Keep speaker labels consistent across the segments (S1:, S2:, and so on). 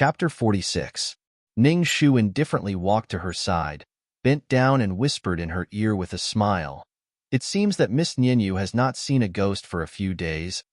S1: Chapter 46. Ning Shu indifferently walked to her side, bent down and whispered in her ear with a smile. It seems that Miss Nianyu has not seen a ghost for a few days.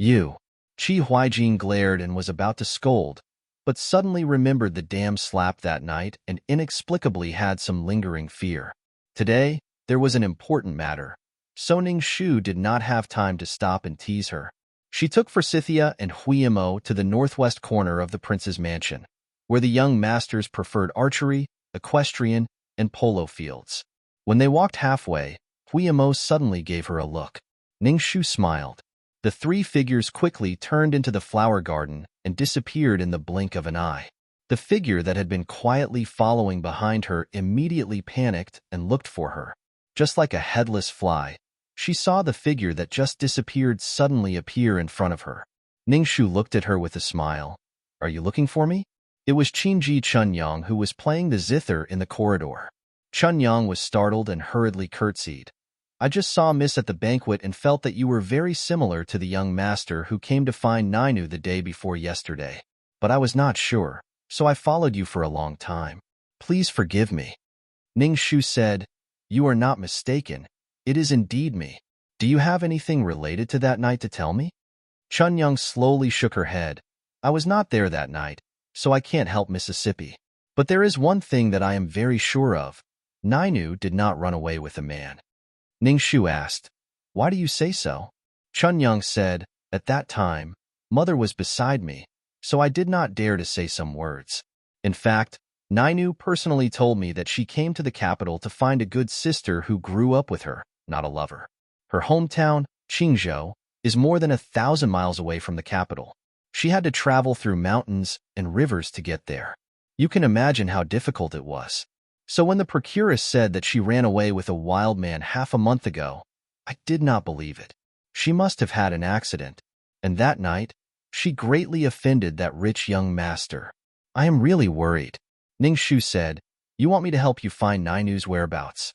S1: You. Qi Huijin glared and was about to scold, but suddenly remembered the damn slap that night and inexplicably had some lingering fear. Today, there was an important matter, so Ning Shu did not have time to stop and tease her. She took Forsythia and Huimo to the northwest corner of the prince's mansion, where the young masters preferred archery, equestrian, and polo fields. When they walked halfway, Huimo suddenly gave her a look. Ning Shu smiled. The three figures quickly turned into the flower garden and disappeared in the blink of an eye. The figure that had been quietly following behind her immediately panicked and looked for her. Just like a headless fly, she saw the figure that just disappeared suddenly appear in front of her. Ning Shu looked at her with a smile. "Are you looking for me?" It was Qinji Chunyang who was playing the zither in the corridor. Chunyang was startled and hurriedly curtsied. "I just saw Miss at the banquet and felt that you were very similar to the young master who came to find Nainu the day before yesterday. But I was not sure, so I followed you for a long time. Please forgive me." Ning Shu said, "You are not mistaken. It is indeed me. Do you have anything related to that night to tell me?" Chunyang slowly shook her head. "I was not there that night, so I can't help Mississippi. But there is one thing that I am very sure of. Nainu did not run away with a man." Ning Shu asked, "Why do you say so?" Chunyang said, "At that time, Mother was beside me, so I did not dare to say some words. In fact, Nainu personally told me that she came to the capital to find a good sister who grew up with her, not a lover. Her hometown, Qingzhou, is more than 1,000 miles away from the capital. She had to travel through mountains and rivers to get there. You can imagine how difficult it was. So when the procuress said that she ran away with a wild man half a month ago, I did not believe it. She must have had an accident. And that night, she greatly offended that rich young master. I am really worried." Ning Shu said, "You want me to help you find Nainu's whereabouts?"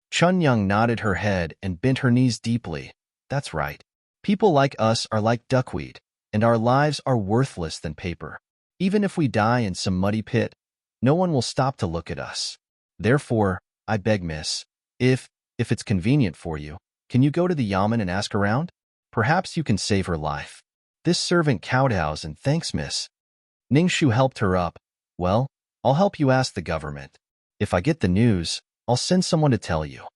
S1: Chunyang nodded her head and bent her knees deeply. "That's right. People like us are like duckweed, and our lives are worthless than paper. Even if we die in some muddy pit, no one will stop to look at us. Therefore, I beg, miss, if it's convenient for you, can you go to the yamen and ask around? Perhaps you can save her life." This servant kowtows and thanks, miss. Ning Shu helped her up. "Well, I'll help you ask the government. If I get the news, I'll send someone to tell you."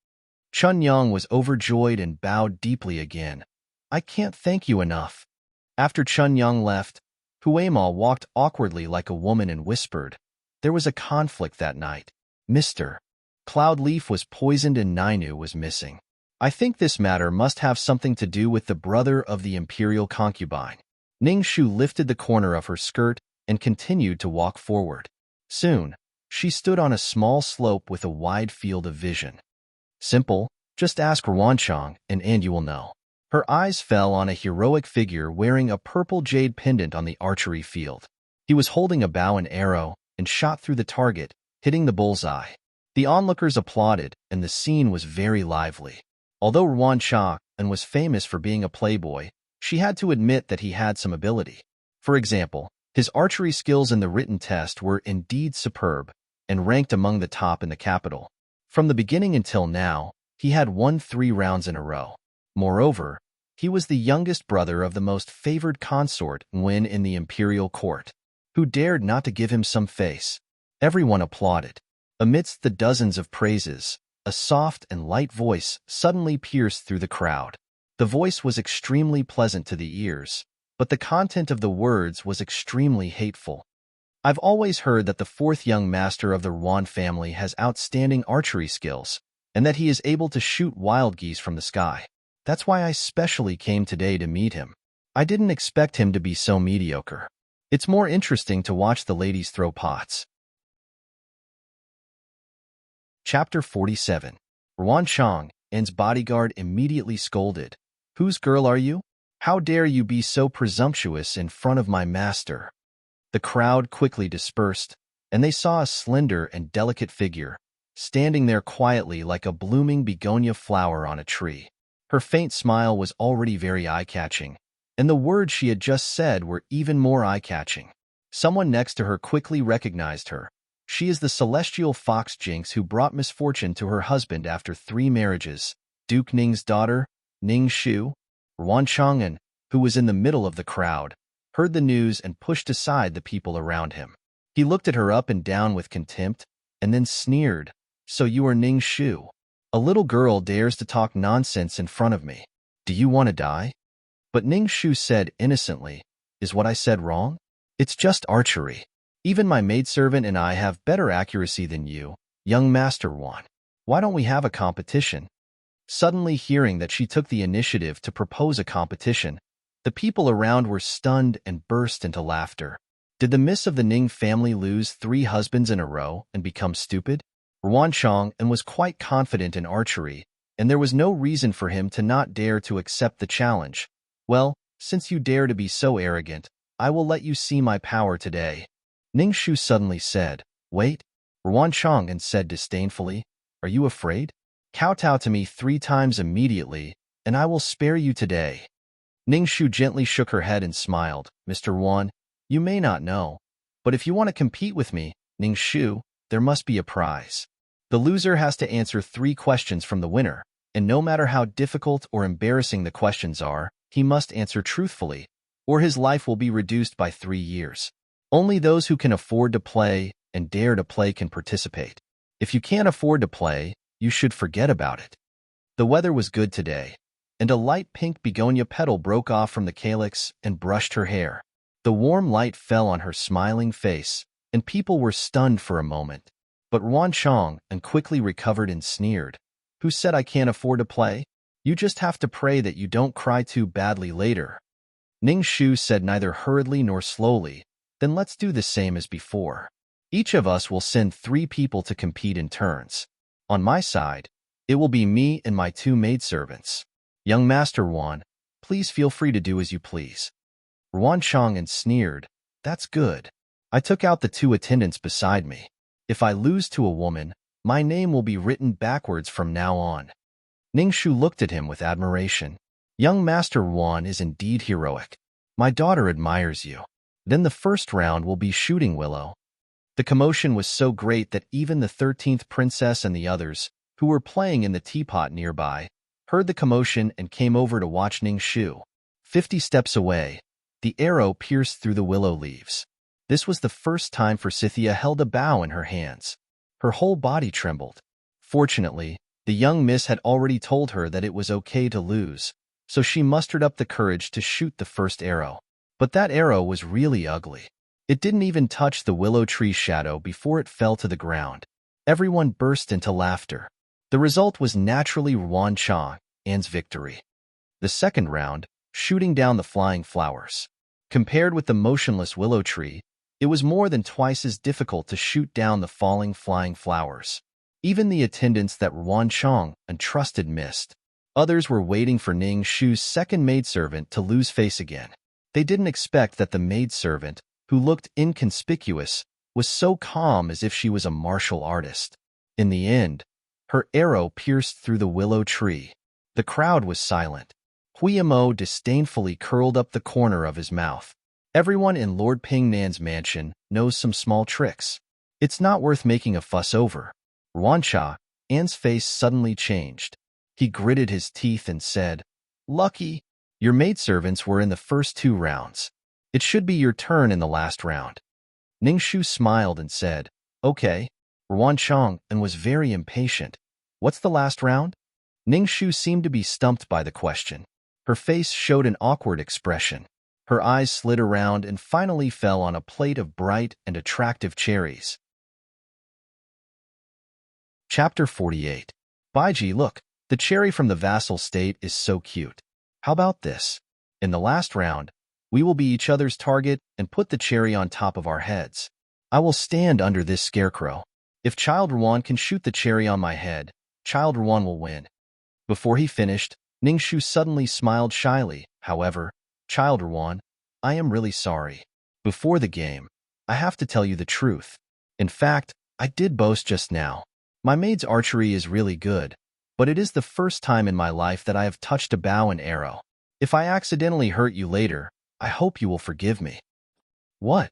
S1: Chunyang was overjoyed and bowed deeply again. "I can't thank you enough." After Chunyang left, Huemo walked awkwardly like a woman and whispered, "There was a conflict that night. Mr. Cloudleaf was poisoned and Nainu was missing. I think this matter must have something to do with the brother of the imperial concubine." Ning Shu lifted the corner of her skirt and continued to walk forward. Soon, she stood on a small slope with a wide field of vision. "Simple, just ask Ruanchang and you will know." Her eyes fell on a heroic figure wearing a purple jade pendant on the archery field. He was holding a bow and arrow and shot through the target, hitting the bullseye. The onlookers applauded, and the scene was very lively. Although Ruanchang was famous for being a playboy, she had to admit that he had some ability. For example, his archery skills in the written test were indeed superb and ranked among the top in the capital. From the beginning until now, he had won 3 rounds in a row. Moreover, he was the youngest brother of the most favored consort when in the imperial court. Who dared not to give him some face? Everyone applauded. Amidst the dozens of praises, a soft and light voice suddenly pierced through the crowd. The voice was extremely pleasant to the ears, but the content of the words was extremely hateful. "I've always heard that the 4th young master of the Ruan family has outstanding archery skills, and that he is able to shoot wild geese from the sky. That's why I specially came today to meet him. I didn't expect him to be so mediocre. It's more interesting to watch the ladies throw pots." Chapter 47. Ruanchang's bodyguard immediately scolded. "Whose girl are you? How dare you be so presumptuous in front of my master?" The crowd quickly dispersed, and they saw a slender and delicate figure, standing there quietly like a blooming begonia flower on a tree. Her faint smile was already very eye-catching, and the words she had just said were even more eye-catching. Someone next to her quickly recognized her. She is the celestial fox Jinx who brought misfortune to her husband after 3 marriages. Duke Ning's daughter, Ning Shu. Ruan Chang'an, who was in the middle of the crowd, heard the news and pushed aside the people around him. He looked at her up and down with contempt, and then sneered, "So you are Ning Shu? A little girl dares to talk nonsense in front of me. Do you want to die?" But Ning Shu said innocently, "Is what I said wrong? It's just archery. Even my maidservant and I have better accuracy than you, young Master Wan. Why don't we have a competition?" Suddenly hearing that she took the initiative to propose a competition, the people around were stunned and burst into laughter. Did the miss of the Ning family lose 3 husbands in a row and become stupid? Ruan Chang'an was quite confident in archery, and there was no reason for him to not dare to accept the challenge. "Well, since you dare to be so arrogant, I will let you see my power today." Ning Shu suddenly said, "Wait." Ruan Chang'an said disdainfully, "Are you afraid? Kowtow to me 3 times immediately, and I will spare you today." Ning Shu gently shook her head and smiled. "Mr. Wan, you may not know, but if you want to compete with me, Ning Shu, there must be a prize. The loser has to answer 3 questions from the winner, and no matter how difficult or embarrassing the questions are, he must answer truthfully, or his life will be reduced by 3 years. Only those who can afford to play and dare to play can participate. If you can't afford to play, you should forget about it." The weather was good today, and a light pink begonia petal broke off from the calyx and brushed her hair. The warm light fell on her smiling face, and people were stunned for a moment. But Ruan Chang'an quickly recovered and sneered. "Who said I can't afford to play? You just have to pray that you don't cry too badly later." Ning Shu said neither hurriedly nor slowly, "Then let's do the same as before. Each of us will send 3 people to compete in turns. On my side, it will be me and my 2 maidservants. Young Master Wan, please feel free to do as you please." Ruan Chang'an sneered, "That's good." I took out the 2 attendants beside me. "If I lose to a woman, my name will be written backwards from now on." Ning Shu looked at him with admiration. "Young Master Wan is indeed heroic. My daughter admires you. Then the first round will be shooting willow." The commotion was so great that even the 13th princess and the others, who were playing in the teapot nearby, heard the commotion and came over to watch Ning Shu. 50 steps away, the arrow pierced through the willow leaves. This was the first time Forsythia held a bow in her hands. Her whole body trembled. Fortunately, the young miss had already told her that it was okay to lose, so she mustered up the courage to shoot the first arrow. But that arrow was really ugly. It didn't even touch the willow tree shadow before it fell to the ground. Everyone burst into laughter. The result was naturally Ruan Chang'an's victory. The second round, shooting down the flying flowers. Compared with the motionless willow tree, it was more than twice as difficult to shoot down the falling flying flowers. Even the attendants that Ruan Chang'an trusted missed. Others were waiting for Ning Shu's second maidservant to lose face again. They didn't expect that the maidservant, who looked inconspicuous, was so calm as if she was a martial artist. In the end, her arrow pierced through the willow tree. The crowd was silent. Huiyamo disdainfully curled up the corner of his mouth. Everyone in Lord Pingnan's mansion knows some small tricks. It's not worth making a fuss over. Ruan Chang'an's face suddenly changed. He gritted his teeth and said, "Lucky. Your maidservants were in the first 2 rounds. It should be your turn in the last round." Ning Shu smiled and said, "Okay." Ruan Chang'an was very impatient. "What's the last round?" Ning Shu seemed to be stumped by the question. Her face showed an awkward expression. Her eyes slid around and finally fell on a plate of bright and attractive cherries. Chapter 48. Baiji, look, the cherry from the vassal state is so cute. How about this? In the last round, we will be each other's target and put the cherry on top of our heads. I will stand under this scarecrow. If Child Ruan can shoot the cherry on my head, Child Ruan will win." Before he finished, Ning Shu suddenly smiled shyly. "However, Child Ruan, I am really sorry. Before the game, I have to tell you the truth. In fact, I did boast just now. My maid's archery is really good, but it is the first time in my life that I have touched a bow and arrow. If I accidentally hurt you later, I hope you will forgive me." "What?"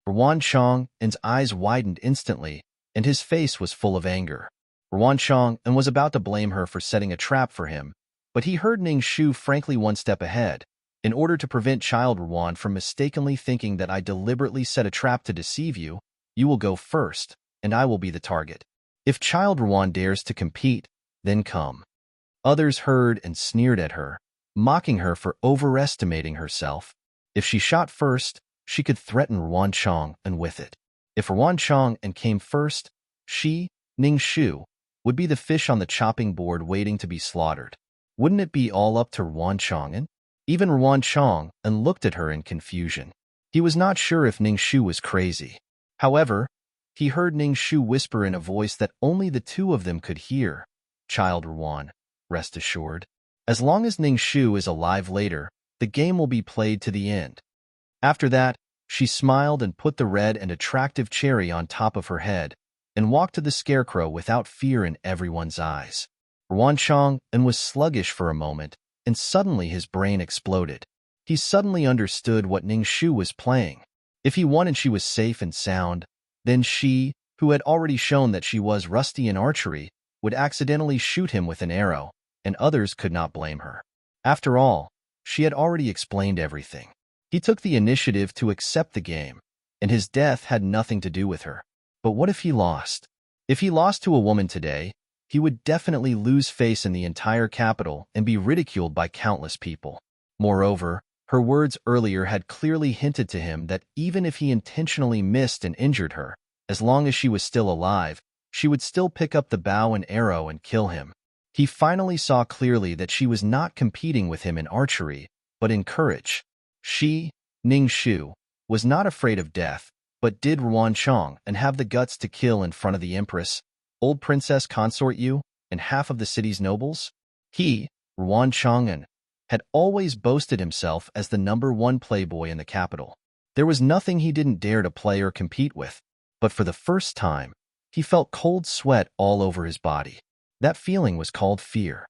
S1: Ruan Chang's eyes widened instantly, and his face was full of anger. Ruan Chang was about to blame her for setting a trap for him, but he heard Ning Shu frankly one step ahead. In order to prevent Child Ruan from mistakenly thinking that I deliberately set a trap to deceive you, you will go first, and I will be the target. If Child Ruan dares to compete, then come. Others heard and sneered at her, mocking her for overestimating herself. If she shot first, she could threaten Ruan Chang with it. If Ruan Chang came first, she, Ning Shu, would be the fish on the chopping board waiting to be slaughtered. Wouldn't it be all up to Ruan Chang? Even Ruan Chang looked at her in confusion. He was not sure if Ning Shu was crazy. However, he heard Ning Shu whisper in a voice that only the two of them could hear. Child Ruan, rest assured. As long as Ning Shu is alive later, the game will be played to the end. After that, she smiled and put the red and attractive cherry on top of her head, and walked to the scarecrow without fear in everyone's eyes. Ruan Chang was sluggish for a moment, and suddenly his brain exploded. He suddenly understood what Ning Shu was playing. If he won and she was safe and sound, then she, who had already shown that she was rusty in archery, would accidentally shoot him with an arrow, and others could not blame her. After all, she had already explained everything. He took the initiative to accept the game, and his death had nothing to do with her. But what if he lost? If he lost to a woman today, he would definitely lose face in the entire capital and be ridiculed by countless people. Moreover, her words earlier had clearly hinted to him that even if he intentionally missed and injured her, as long as she was still alive, she would still pick up the bow and arrow and kill him. He finally saw clearly that she was not competing with him in archery, but in courage. She, Ning Shu, was not afraid of death, but did Ruan Chang have the guts to kill in front of the Empress, old Princess Consort Yu, and half of the city's nobles? He, Ruan Chang, had always boasted himself as the #1 playboy in the capital. There was nothing he didn't dare to play or compete with, but for the first time, he felt cold sweat all over his body. That feeling was called fear.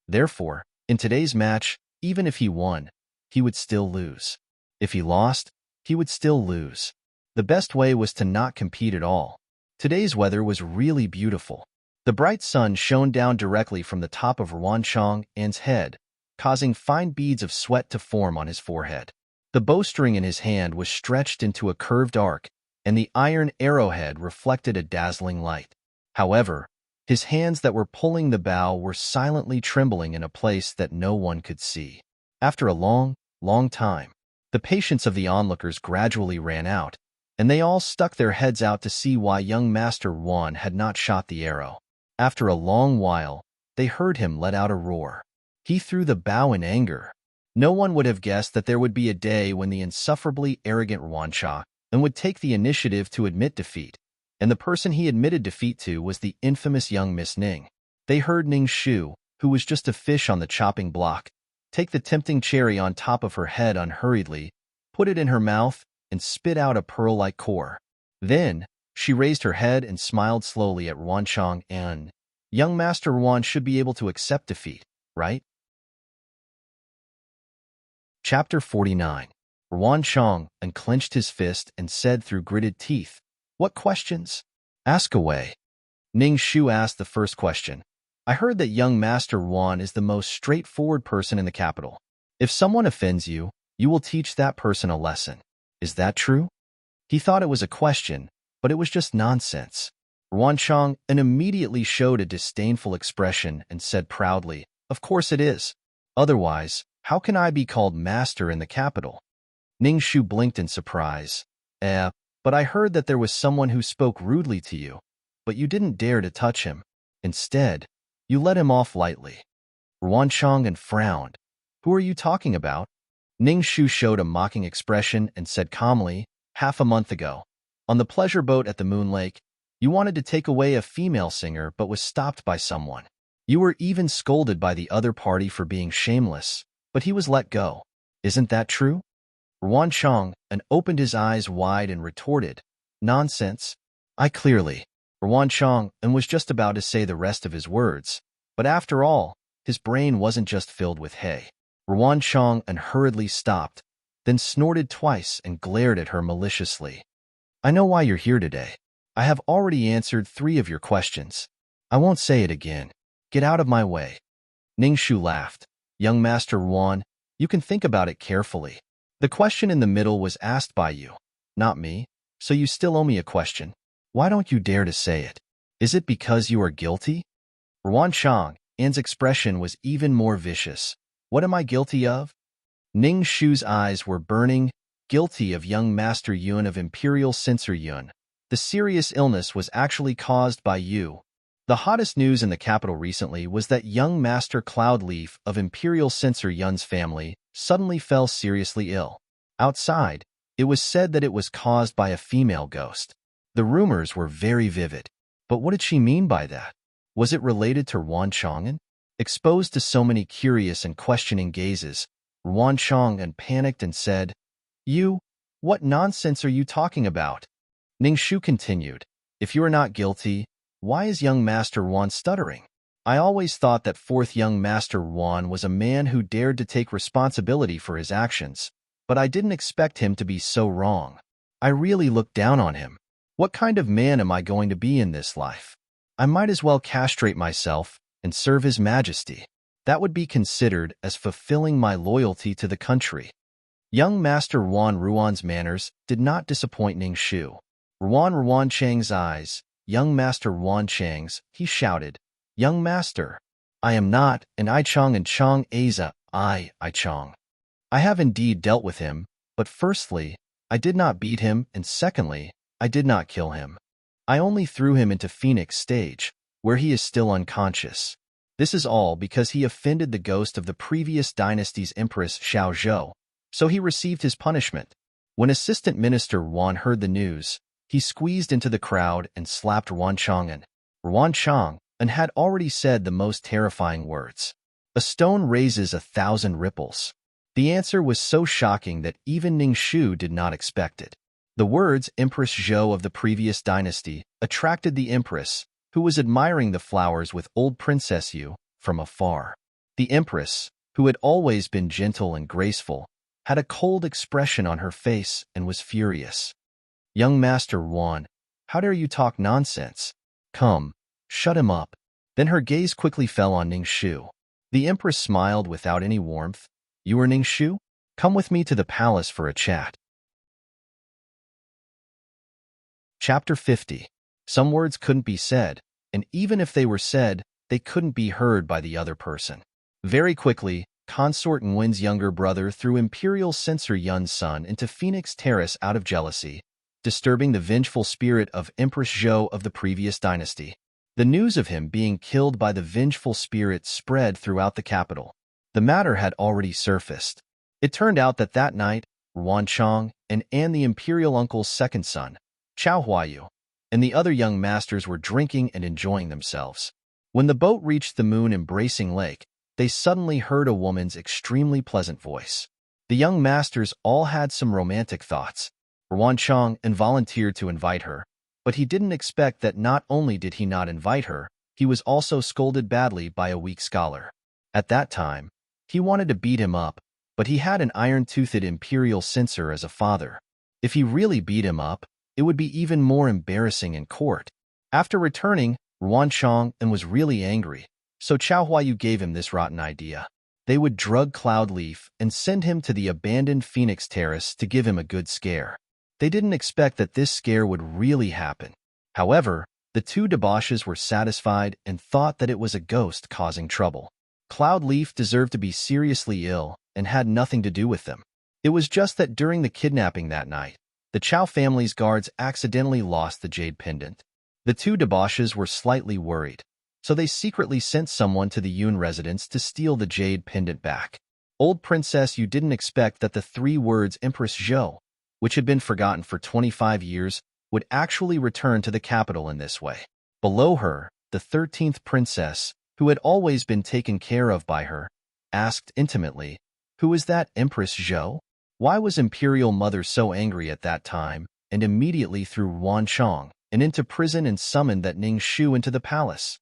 S1: Therefore, in today's match, even if he won, he would still lose. If he lost, he would still lose. The best way was to not compete at all. Today's weather was really beautiful. The bright sun shone down directly from the top of Ruan Chang's head, causing fine beads of sweat to form on his forehead. The bowstring in his hand was stretched into a curved arc, and the iron arrowhead reflected a dazzling light. However, his hands that were pulling the bow were silently trembling in a place that no one could see. After a long time, the patience of the onlookers gradually ran out, and they all stuck their heads out to see why young Master Ruan had not shot the arrow. After a long while, they heard him let out a roar. He threw the bow in anger. No one would have guessed that there would be a day when the insufferably arrogant Ruan Chang would take the initiative to admit defeat, and the person he admitted defeat to was the infamous young Miss Ning. They heard Ning Shu, who was just a fish on the chopping block, take the tempting cherry on top of her head unhurriedly, put it in her mouth, and spit out a pearl-like core. Then, she raised her head and smiled slowly at Ruan Chang and, young Master Ruan should be able to accept defeat, right? Chapter 49. Ruan Chang unclenched his fist and said through gritted teeth, "What questions? Ask away." Ning Shu asked the first question. "I heard that young Master Ruan is the most straightforward person in the capital. If someone offends you, you will teach that person a lesson. Is that true?" He thought it was a question, but it was just nonsense. Ruan Chang immediately showed a disdainful expression and said proudly, "Of course it is. Otherwise, how can I be called master in the capital?" Ning Shu blinked in surprise. But I heard that there was someone who spoke rudely to you, but you didn't dare to touch him. Instead, you let him off lightly." Ruan Chang frowned. "Who are you talking about?" Ning Shu showed a mocking expression and said calmly, "Half a month ago, on the pleasure boat at the Moon Lake, you wanted to take away a female singer but was stopped by someone. You were even scolded by the other party for being shameless, but he was let go. Isn't that true?" Ruan Chang opened his eyes wide and retorted, "Nonsense. I clearly." Ruan Chang was just about to say the rest of his words, but after all, his brain wasn't just filled with hay. Ruan Chang hurriedly stopped, then snorted twice and glared at her maliciously. I know why you're here today. I have already answered 3 of your questions. I won't say it again. Get out of my way. Ningxu laughed. Young Master Wan, you can think about it carefully. The question in the middle was asked by you, not me, so you still owe me a question. Why don't you dare to say it? Is it because you are guilty? Ruan Chang, An's expression was even more vicious. What am I guilty of? Ning Shu's eyes were burning, guilty of young Master Yun of Imperial Censor Yun. The serious illness was actually caused by you. The hottest news in the capital recently was that young Master Cloudleaf of Imperial Censor Yun's family suddenly fell seriously ill. Outside, it was said that it was caused by a female ghost. The rumors were very vivid. But what did she mean by that? Was it related to Ruan Chang'an? Exposed to so many curious and questioning gazes, Ruan Chang'an panicked and said, You? What nonsense are you talking about? Ningxu continued, If you are not guilty, why is young Master Ruan stuttering? I always thought that 4th young Master Ruan was a man who dared to take responsibility for his actions, but I didn't expect him to be so wrong. I really looked down on him. What kind of man am I going to be in this life? I might as well castrate myself and serve His Majesty. That would be considered as fulfilling my loyalty to the country. Young Master Ruan's manners did not disappoint Ningxu. Ruan Chang's eyes, Young Master Ruan Chang's, he shouted, Young Master, I am not an I Chang and Chang Aza, I Chang. I have indeed dealt with him, but firstly, I did not beat him, and secondly, I did not kill him. I only threw him into Phoenix Stage, where he is still unconscious. This is all because he offended the ghost of the previous dynasty's Empress Xiao Zhou, so he received his punishment. When Assistant Minister Wan heard the news, he squeezed into the crowd and slapped Ruan Chang'an. Ruan Chang'an had already said the most terrifying words. A stone raises 1,000 ripples. The answer was so shocking that even Ningxu did not expect it. The words Empress Zhou of the previous dynasty attracted the Empress, who was admiring the flowers with old Princess Yu from afar. The Empress, who had always been gentle and graceful, had a cold expression on her face and was furious. Young Master Wan, how dare you talk nonsense? Come, shut him up. Then her gaze quickly fell on Ningxu. The Empress smiled without any warmth. You are Ningxu? Come with me to the palace for a chat. Chapter 50. Some words couldn't be said, and even if they were said, they couldn't be heard by the other person. Very quickly, Consort Nguyen's younger brother threw Imperial Censor Yun's son into Phoenix Terrace out of jealousy, disturbing the vengeful spirit of Empress Zhou of the previous dynasty. The news of him being killed by the vengeful spirit spread throughout the capital. The matter had already surfaced. It turned out that night, Ruan Chang and the imperial uncle's second son, Chao Huayu, and the other young masters were drinking and enjoying themselves. When the boat reached the moon-embracing lake, they suddenly heard a woman's extremely pleasant voice. The young masters all had some romantic thoughts. Ruan Chang volunteered to invite her, but he didn't expect that not only did he not invite her, he was also scolded badly by a weak scholar. At that time, he wanted to beat him up, but he had an iron-toothed imperial censor as a father. If he really beat him up, it would be even more embarrassing in court. After returning, Ruan Chang was really angry, so Chao Huayu gave him this rotten idea. They would drug Cloudleaf and send him to the abandoned Phoenix Terrace to give him a good scare. They didn't expect that this scare would really happen. However, the two debauches were satisfied and thought that it was a ghost causing trouble. Cloudleaf deserved to be seriously ill and had nothing to do with them. It was just that during the kidnapping that night, the Chao family's guards accidentally lost the jade pendant. The two debauches were slightly worried, so they secretly sent someone to the Yun residence to steal the jade pendant back. Old Princess Yu didn't expect that the 3 words Empress Zhou, which had been forgotten for 25 years, would actually return to the capital in this way. Below her, the 13th princess, who had always been taken care of by her, asked intimately, Who is that Empress Zhou? Why was Imperial Mother so angry at that time, and immediately threw Ruan Chang into prison and summoned that Ningxu into the palace?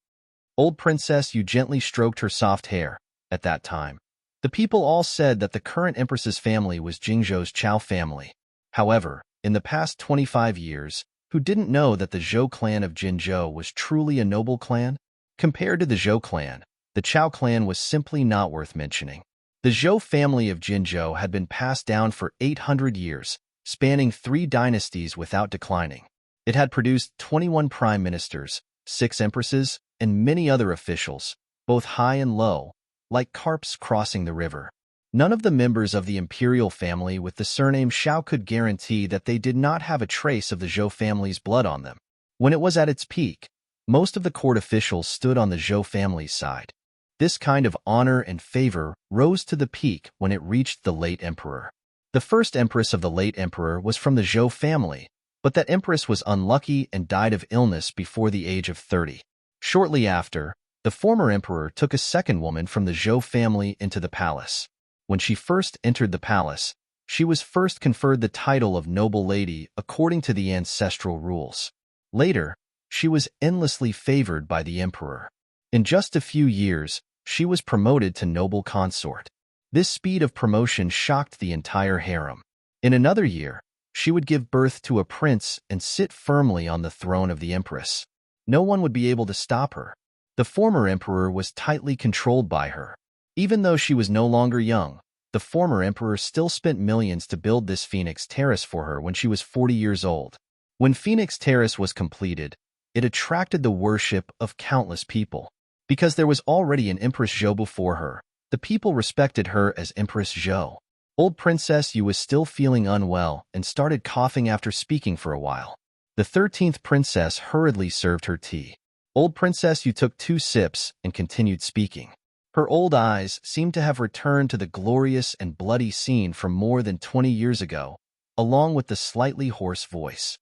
S1: Old Princess Yu gently stroked her soft hair. At that time, the people all said that the current Empress's family was Jingzhou's Chao family. However, in the past 25 years, who didn't know that the Zhou clan of Jinzhou was truly a noble clan? Compared to the Zhou clan, the Chao clan was simply not worth mentioning. The Zhou family of Jinzhou had been passed down for 800 years, spanning 3 dynasties without declining. It had produced 21 prime ministers, 6 empresses, and many other officials, both high and low, like carps crossing the river. None of the members of the imperial family with the surname Xiao could guarantee that they did not have a trace of the Zhou family's blood on them. When it was at its peak, most of the court officials stood on the Zhou family's side. This kind of honor and favor rose to the peak when it reached the late emperor. The first empress of the late emperor was from the Zhou family, but that empress was unlucky and died of illness before the age of 30. Shortly after, the former emperor took a second woman from the Zhou family into the palace. When she first entered the palace, she was first conferred the title of noble lady according to the ancestral rules. Later, she was endlessly favored by the emperor. In just a few years, she was promoted to noble consort. This speed of promotion shocked the entire harem. In another year, she would give birth to a prince and sit firmly on the throne of the empress. No one would be able to stop her. The former emperor was tightly controlled by her. Even though she was no longer young, the former emperor still spent millions to build this Phoenix Terrace for her when she was 40 years old. When Phoenix Terrace was completed, it attracted the worship of countless people. Because there was already an Empress Zhou before her, the people respected her as Empress Zhou. Old Princess Yu was still feeling unwell and started coughing after speaking for a while. The 13th princess hurriedly served her tea. Old Princess Yu took 2 sips and continued speaking. Her old eyes seemed to have returned to the glorious and bloody scene from more than 20 years ago, along with the slightly hoarse voice.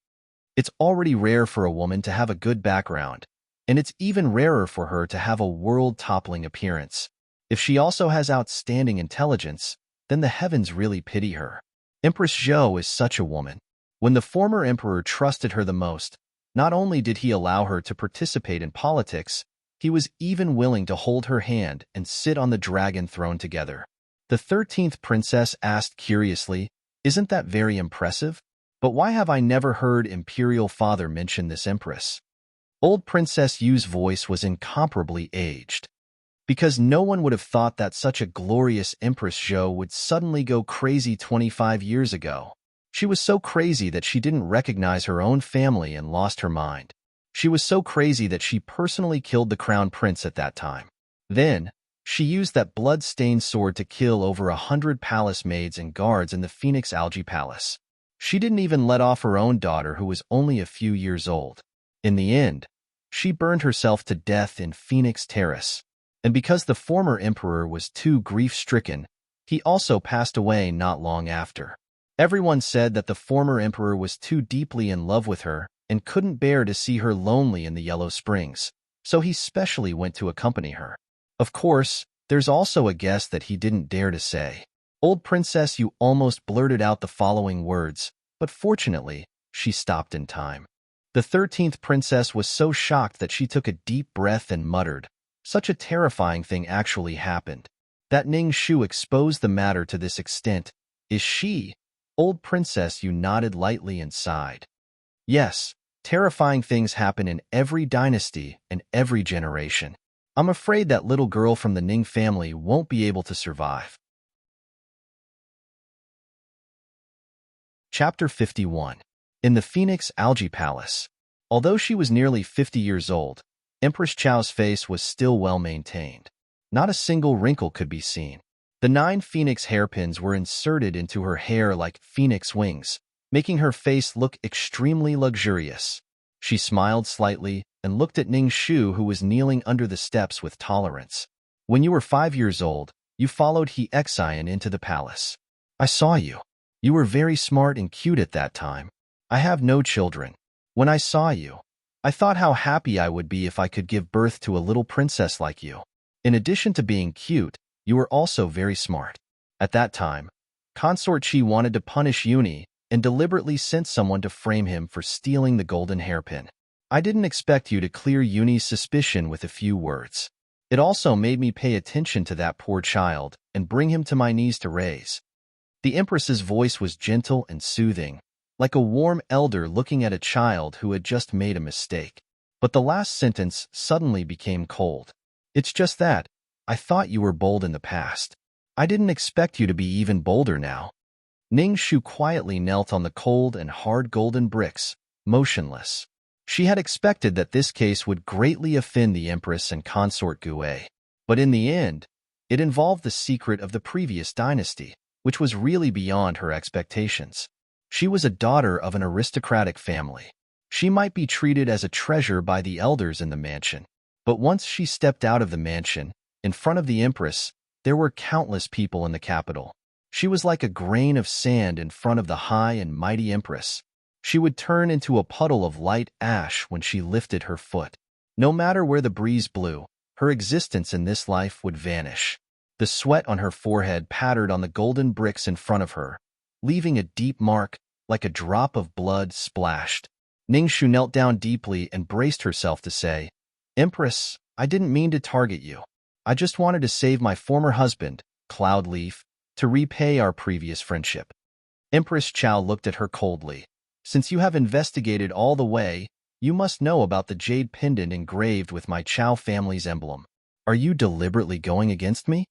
S1: It's already rare for a woman to have a good background, and it's even rarer for her to have a world-toppling appearance. If she also has outstanding intelligence, then the heavens really pity her. Empress Zhou is such a woman. When the former emperor trusted her the most, not only did he allow her to participate in politics, he was even willing to hold her hand and sit on the dragon throne together. The 13th princess asked curiously, "Isn't that very impressive? But why have I never heard Imperial Father mention this empress?" Old Princess Yu's voice was incomparably aged. Because no one would have thought that such a glorious Empress Zhou would suddenly go crazy 25 years ago. She was so crazy that she didn't recognize her own family and lost her mind. She was so crazy that she personally killed the crown prince at that time. Then, she used that blood-stained sword to kill over 100 palace maids and guards in the Phoenix Algae Palace. She didn't even let off her own daughter who was only a few years old. In the end, she burned herself to death in Phoenix Terrace. And because the former emperor was too grief-stricken, he also passed away not long after. Everyone said that the former emperor was too deeply in love with her and couldn't bear to see her lonely in the Yellow Springs, so he specially went to accompany her. Of course, there's also a guess that he didn't dare to say. Old Princess Yu almost blurted out the following words, but fortunately, she stopped in time. The 13th princess was so shocked that she took a deep breath and muttered, "Such a terrifying thing actually happened. That Ning Shu exposed the matter to this extent. Is she?" Old Princess Yu nodded lightly and sighed. "Yes, terrifying things happen in every dynasty and every generation. I'm afraid that little girl from the Ning family won't be able to survive." Chapter 51. In the Phoenix Algae Palace. Although she was nearly 50 years old, Empress Chao's face was still well maintained. Not a single wrinkle could be seen. The 9 phoenix hairpins were inserted into her hair like phoenix wings, making her face look extremely luxurious. She smiled slightly and looked at Ning Shu, who was kneeling under the steps with tolerance. "When you were 5 years old, you followed He Xian into the palace. I saw you. You were very smart and cute at that time. I have no children. When I saw you, I thought how happy I would be if I could give birth to a little princess like you. In addition to being cute, you were also very smart." At that time, Consort Chi wanted to punish Uni and deliberately sent someone to frame him for stealing the golden hairpin. I didn't expect you to clear Uni's suspicion with a few words. It also made me pay attention to that poor child and bring him to my knees to raise. The Empress's voice was gentle and soothing, like a warm elder looking at a child who had just made a mistake. But the last sentence suddenly became cold. It's just that, I thought you were bold in the past. I didn't expect you to be even bolder now. Ning Shu quietly knelt on the cold and hard golden bricks, motionless. She had expected that this case would greatly offend the Empress and consort Gue. But in the end, it involved the secret of the previous dynasty, which was really beyond her expectations. She was a daughter of an aristocratic family. She might be treated as a treasure by the elders in the mansion. But once she stepped out of the mansion, in front of the Empress, there were countless people in the capital. She was like a grain of sand in front of the high and mighty Empress. She would turn into a puddle of light ash when she lifted her foot. No matter where the breeze blew, her existence in this life would vanish. The sweat on her forehead pattered on the golden bricks in front of her, leaving a deep mark like a drop of blood splashed. Ningshu knelt down deeply and braced herself to say, "Empress, I didn't mean to target you. I just wanted to save my former husband, Cloudleaf, to repay our previous friendship." Empress Chao looked at her coldly. "Since you have investigated all the way, you must know about the jade pendant engraved with my Chao family's emblem. Are you deliberately going against me?"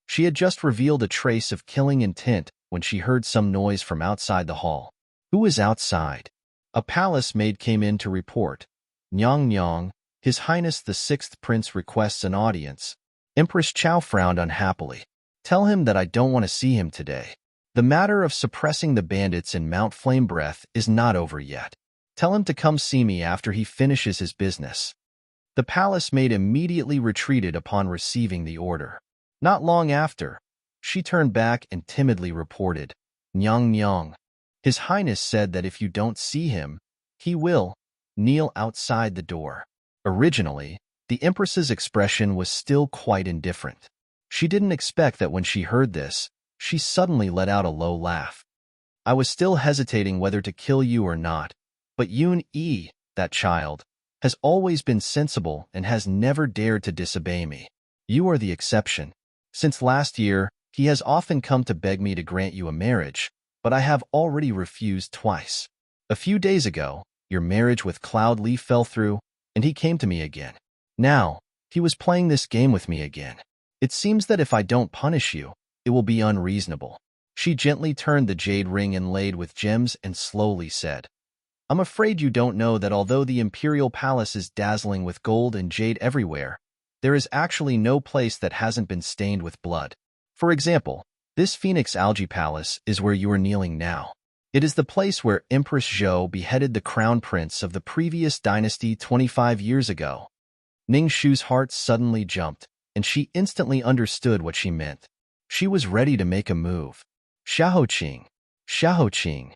S1: She had just revealed a trace of killing intent when she heard some noise from outside the hall. "Who is outside?" A palace maid came in to report. "Nyang Nyang, His Highness the Sixth Prince requests an audience." Empress Chao frowned unhappily. "Tell him that I don't want to see him today. The matter of suppressing the bandits in Mount Flame Breath is not over yet. Tell him to come see me after he finishes his business." The palace maid immediately retreated upon receiving the order. Not long after, she turned back and timidly reported, "Nyang Nyang, His Highness said that if you don't see him, he will kneel outside the door." Originally, the Empress's expression was still quite indifferent. She didn't expect that when she heard this, she suddenly let out a low laugh. "I was still hesitating whether to kill you or not, but Yun Yi, that child, has always been sensible and has never dared to disobey me. You are the exception. Since last year, he has often come to beg me to grant you a marriage, but I have already refused twice. A few days ago, your marriage with Cloudleaf fell through, and he came to me again. Now, he was playing this game with me again. It seems that if I don't punish you, it will be unreasonable." She gently turned the jade ring inlaid with gems and slowly said, "I'm afraid you don't know that although the Imperial Palace is dazzling with gold and jade everywhere, there is actually no place that hasn't been stained with blood. For example, this Phoenix Algae Palace is where you are kneeling now. It is the place where Empress Zhou beheaded the crown prince of the previous dynasty 25 years ago." Ning Shu's heart suddenly jumped, and she instantly understood what she meant. She was ready to make a move. Xiaoqing, Xiaoqing.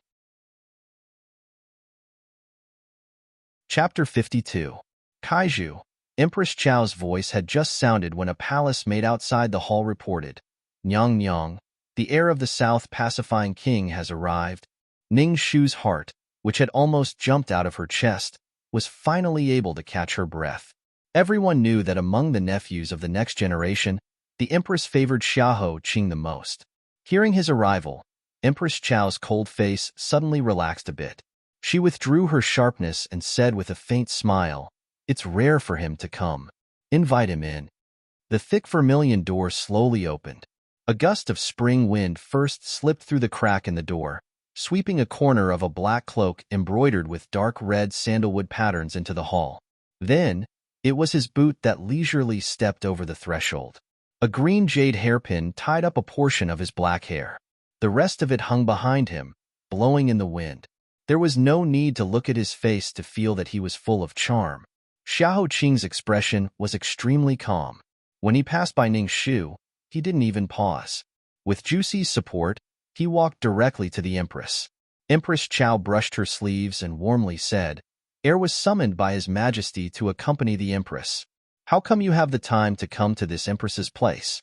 S1: Chapter 52. Kaiju. Empress Chao's voice had just sounded when a palace maid outside the hall reported, "Nyang Nyang, the heir of the South pacifying king has arrived." Ning Shu's heart, which had almost jumped out of her chest, was finally able to catch her breath. Everyone knew that among the nephews of the next generation, the Empress favored Xiaoqing the most. Hearing his arrival, Empress Chao's cold face suddenly relaxed a bit. She withdrew her sharpness and said with a faint smile, "It's rare for him to come. Invite him in." The thick vermilion door slowly opened. A gust of spring wind first slipped through the crack in the door, sweeping a corner of a black cloak embroidered with dark red sandalwood patterns into the hall. Then, it was his boot that leisurely stepped over the threshold. A green jade hairpin tied up a portion of his black hair. The rest of it hung behind him, blowing in the wind. There was no need to look at his face to feel that he was full of charm. Xiaoqing's expression was extremely calm. When he passed by Ning Shu, he didn't even pause. With Juicy's support, he walked directly to the Empress. Empress Chao brushed her sleeves and warmly said, "Heir was summoned by His Majesty to accompany the Empress. How come you have the time to come to this Empress's place?"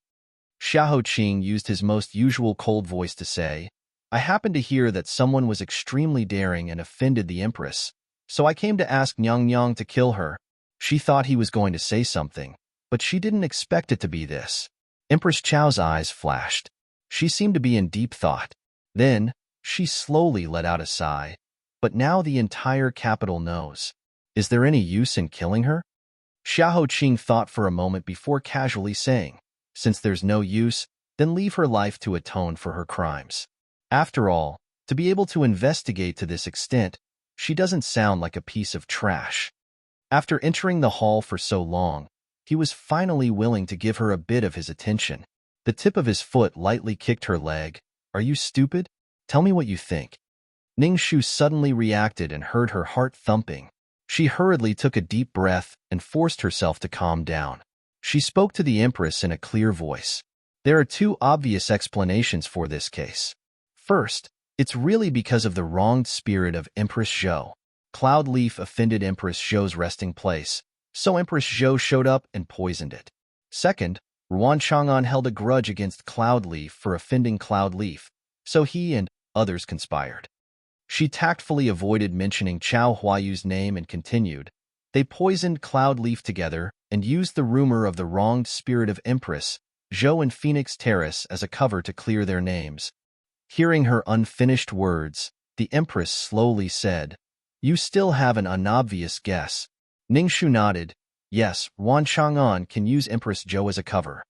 S1: Xiaoqing used his most usual cold voice to say, "I happened to hear that someone was extremely daring and offended the Empress, so I came to ask Nyang Nyang to kill her." She thought he was going to say something, but she didn't expect it to be this. Empress Chao's eyes flashed. She seemed to be in deep thought. Then, she slowly let out a sigh. but now the entire capital knows. Is there any use in killing her? Xiahou Qing thought for a moment before casually saying, since there's no use, then leave her life to atone for her crimes. After all, to be able to investigate to this extent, she doesn't sound like a piece of trash. After entering the hall for so long, he was finally willing to give her a bit of his attention. The tip of his foot lightly kicked her leg. Are you stupid? Tell me what you think. Ning Shu suddenly reacted and heard her heart thumping. She hurriedly took a deep breath and forced herself to calm down. She spoke to the Empress in a clear voice. There are two obvious explanations for this case. First, it's really because of the wronged spirit of Empress Zhou. Cloud Leaf offended Empress Zhou's resting place, so Empress Zhou showed up and poisoned it. Second, Ruan Chang'an held a grudge against Cloud Leaf for offending Cloud Leaf, so he and others conspired. She tactfully avoided mentioning Chao Huayu's name and continued. They poisoned Cloud Leaf together and used the rumor of the wronged spirit of Empress Zhou and Phoenix Terrace as a cover to clear their names. Hearing her unfinished words, the Empress slowly said, "You still have an unobvious guess." Ningxu nodded. Yes, Ruan Chang'an can use Empress Zhou as a cover.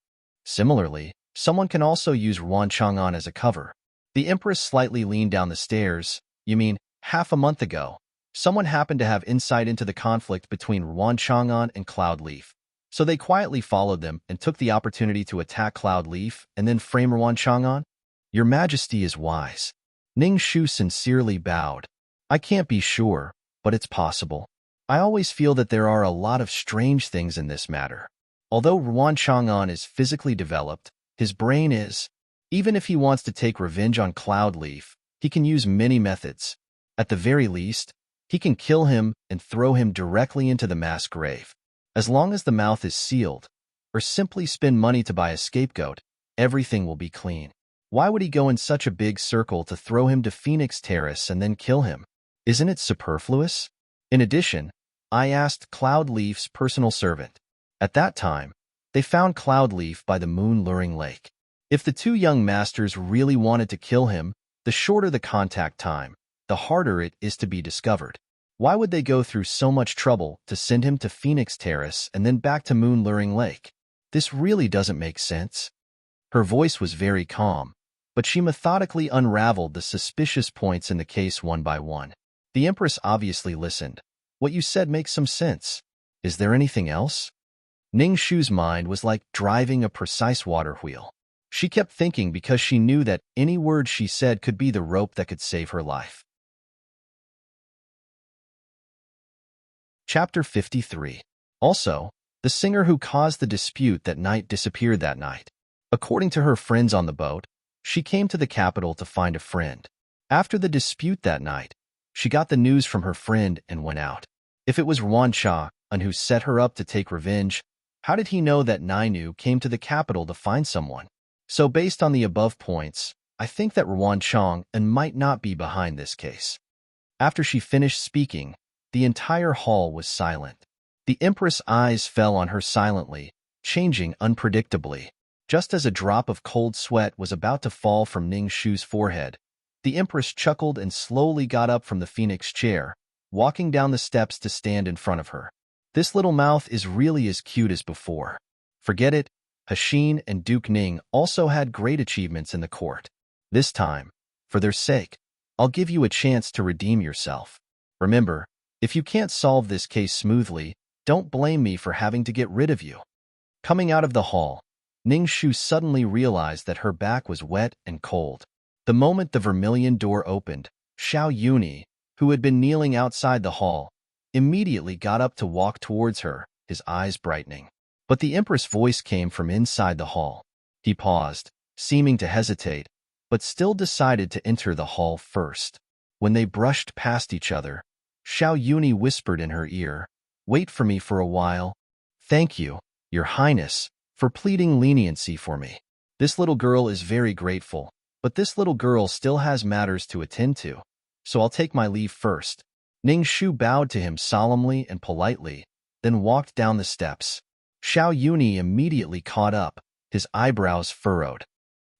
S1: Similarly, someone can also use Ruan Chang'an as a cover. The Empress slightly leaned down the stairs. You mean, half a month ago, someone happened to have insight into the conflict between Ruan Chang'an and Cloud Leaf. So they quietly followed them and took the opportunity to attack Cloud Leaf and then frame Ruan Chang'an? Your Majesty is wise. Ning Shu sincerely bowed. I can't be sure, but it's possible. I always feel that there are a lot of strange things in this matter. Although Ruan Chang'an is physically developed, his brain is. Even if he wants to take revenge on Cloud Leaf, he can use many methods. At the very least, he can kill him and throw him directly into the mass grave. As long as the mouth is sealed, or simply spend money to buy a scapegoat, everything will be clean. Why would he go in such a big circle to throw him to Phoenix Terrace and then kill him? Isn't it superfluous? In addition, I asked Cloud Leaf's personal servant. At that time, they found Cloud Leaf by the moon-luring lake. If the two young masters really wanted to kill him, the shorter the contact time, the harder it is to be discovered. Why would they go through so much trouble to send him to Phoenix Terrace and then back to moon-luring lake? This really doesn't make sense. Her voice was very calm, but she methodically unraveled the suspicious points in the case one by one. The Empress obviously listened. What you said makes some sense. Is there anything else? Ning Shu's mind was like driving a precise water wheel. She kept thinking because she knew that any word she said could be the rope that could save her life. Chapter 53. Also, the singer who caused the dispute that night disappeared that night. According to her friends on the boat, she came to the capital to find a friend. After the dispute that night, she got the news from her friend and went out. If it was Ruan Cha and who set her up to take revenge, how did he know that Nainu came to the capital to find someone? So based on the above points, I think that Ruan Chang and might not be behind this case. After she finished speaking, the entire hall was silent. The Empress' eyes fell on her silently, changing unpredictably. Just as a drop of cold sweat was about to fall from Ning Shu's forehead, the Empress chuckled and slowly got up from the phoenix chair, walking down the steps to stand in front of her. This little mouth is really as cute as before. Forget it, Hashin and Duke Ning also had great achievements in the court. This time, for their sake, I'll give you a chance to redeem yourself. Remember, if you can't solve this case smoothly, don't blame me for having to get rid of you. Coming out of the hall, Ning Shu suddenly realized that her back was wet and cold. The moment the vermilion door opened, Xiao Yuni, who had been kneeling outside the hall, immediately got up to walk towards her, his eyes brightening. But the Empress' voice came from inside the hall. He paused, seeming to hesitate, but still decided to enter the hall first. When they brushed past each other, Xiao Yuni whispered in her ear, "Wait for me for a while. Thank you, Your Highness, for pleading leniency for me. This little girl is very grateful, but this little girl still has matters to attend to, so I'll take my leave first." Ning Shu bowed to him solemnly and politely, then walked down the steps. Xiao Yuni immediately caught up, his eyebrows furrowed.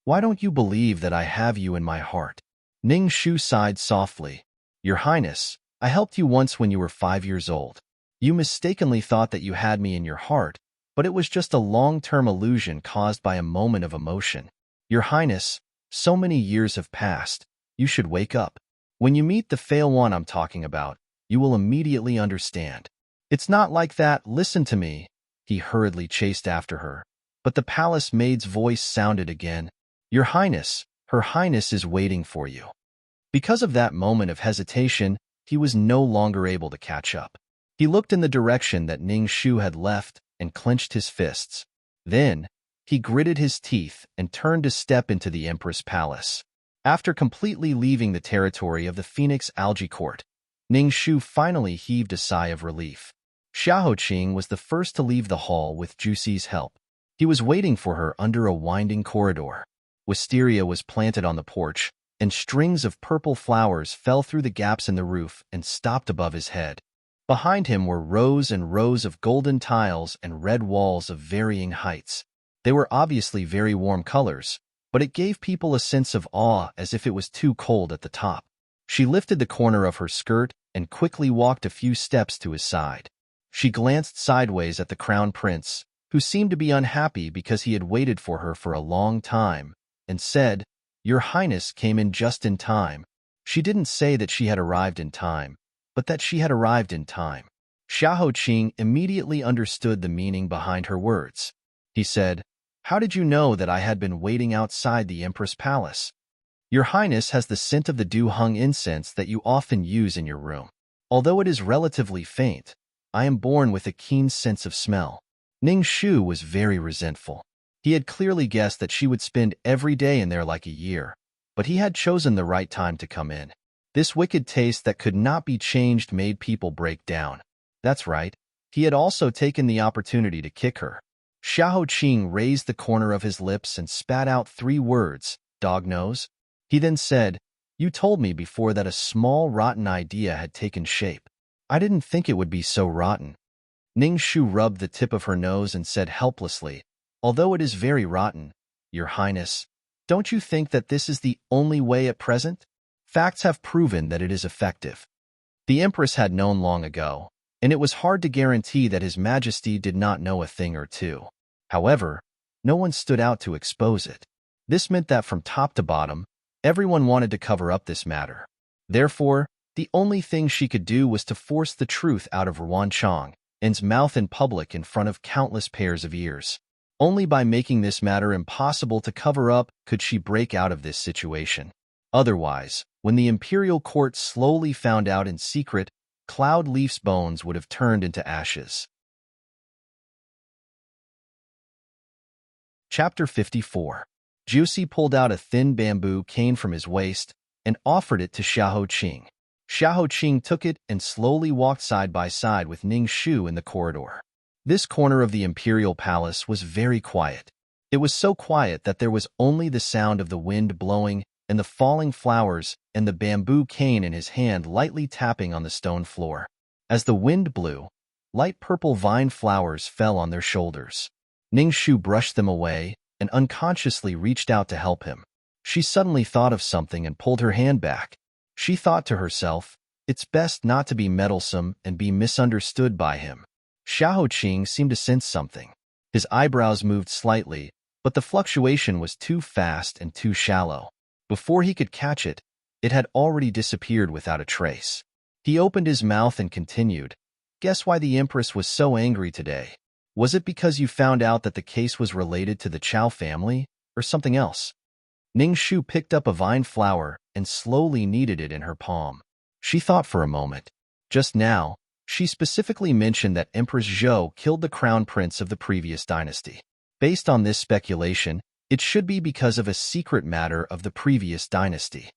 S1: "Why don't you believe that I have you in my heart?" Ning Shu sighed softly. Your Highness, I helped you once when you were 5 years old. You mistakenly thought that you had me in your heart, but it was just a long-term illusion caused by a moment of emotion. Your Highness, so many years have passed. You should wake up. When you meet the Fail One I'm talking about, you will immediately understand. It's not like that, listen to me. He hurriedly chased after her. But the palace maid's voice sounded again. Your Highness, Her Highness is waiting for you. Because of that moment of hesitation, he was no longer able to catch up. He looked in the direction that Ning Shu had left and clenched his fists. Then, he gritted his teeth and turned to step into the Empress Palace. After completely leaving the territory of the Phoenix Algae Court, Ning Shu finally heaved a sigh of relief. Xiahou Qing was the first to leave the hall with Juxi's help. He was waiting for her under a winding corridor. Wisteria was planted on the porch, and strings of purple flowers fell through the gaps in the roof and stopped above his head. Behind him were rows and rows of golden tiles and red walls of varying heights. They were obviously very warm colors, but it gave people a sense of awe as if it was too cold at the top. She lifted the corner of her skirt and quickly walked a few steps to his side. She glanced sideways at the Crown Prince, who seemed to be unhappy because he had waited for her for a long time, and said, Your Highness came in just in time. She didn't say that she had arrived in time, but that she had arrived in time. Xiahou Qing immediately understood the meaning behind her words. He said, How did you know that I had been waiting outside the Empress Palace? Your Highness has the scent of the dew-hung incense that you often use in your room. Although it is relatively faint, I am born with a keen sense of smell. Ning Shu was very resentful. He had clearly guessed that she would spend every day in there like a year, but he had chosen the right time to come in. This wicked taste that could not be changed made people break down. That's right, he had also taken the opportunity to kick her. Xiahou Qing raised the corner of his lips and spat out 3 words, dog nose. He then said, You told me before that a small rotten idea had taken shape. I didn't think it would be so rotten. Ning Shu rubbed the tip of her nose and said helplessly, Although it is very rotten, Your Highness, don't you think that this is the only way at present? Facts have proven that it is effective. The Empress had known long ago, and it was hard to guarantee that His Majesty did not know a thing or two. However, no one stood out to expose it. This meant that from top to bottom, everyone wanted to cover up this matter. Therefore, the only thing she could do was to force the truth out of Ruan Chang's mouth in public in front of countless pairs of ears. Only by making this matter impossible to cover up could she break out of this situation. Otherwise, when the imperial court slowly found out in secret, Cloud Leaf's bones would have turned into ashes. Chapter 54. Juxi pulled out a thin bamboo cane from his waist and offered it to Xiahou Qing. Xiahou Qing took it and slowly walked side by side with Ning Shu in the corridor. This corner of the imperial palace was very quiet. It was so quiet that there was only the sound of the wind blowing and the falling flowers and the bamboo cane in his hand lightly tapping on the stone floor. As the wind blew, light purple vine flowers fell on their shoulders. Ning Shu brushed them away and unconsciously reached out to help him. She suddenly thought of something and pulled her hand back. She thought to herself, it's best not to be meddlesome and be misunderstood by him. Xiahou Qing seemed to sense something. His eyebrows moved slightly, but the fluctuation was too fast and too shallow. Before he could catch it, it had already disappeared without a trace. He opened his mouth and continued, Guess why the Empress was so angry today? Was it because you found out that the case was related to the Chao family, or something else? Ning Shu picked up a vine flower and slowly kneaded it in her palm. She thought for a moment. Just now, she specifically mentioned that Empress Zhou killed the crown prince of the previous dynasty. Based on this speculation, it should be because of a secret matter of the previous dynasty.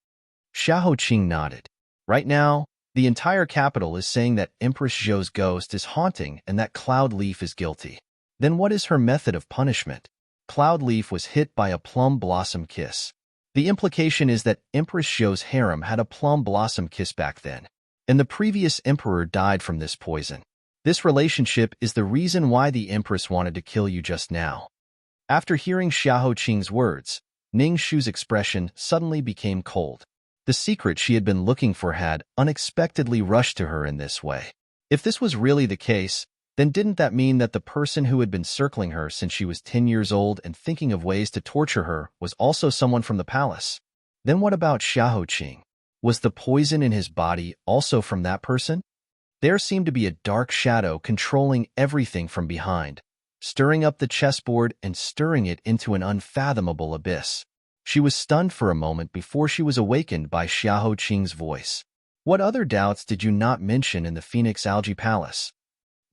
S1: Xiahou Qing nodded. Right now, the entire capital is saying that Empress Zhou's ghost is haunting and that Cloud Leaf is guilty. Then what is her method of punishment? Cloud Leaf was hit by a plum blossom kiss. The implication is that Empress Zhou's harem had a plum blossom kiss back then, and the previous emperor died from this poison. This relationship is the reason why the Empress wanted to kill you just now. After hearing Xiahou Qing's words, Ning Shu's expression suddenly became cold. The secret she had been looking for had unexpectedly rushed to her in this way. If this was really the case, then didn't that mean that the person who had been circling her since she was 10 years old and thinking of ways to torture her was also someone from the palace? Then what about Xiaoqing? Was the poison in his body also from that person? There seemed to be a dark shadow controlling everything from behind, stirring up the chessboard and stirring it into an unfathomable abyss. She was stunned for a moment before she was awakened by Xiaoqing's voice. What other doubts did you not mention in the Phoenix Algae Palace?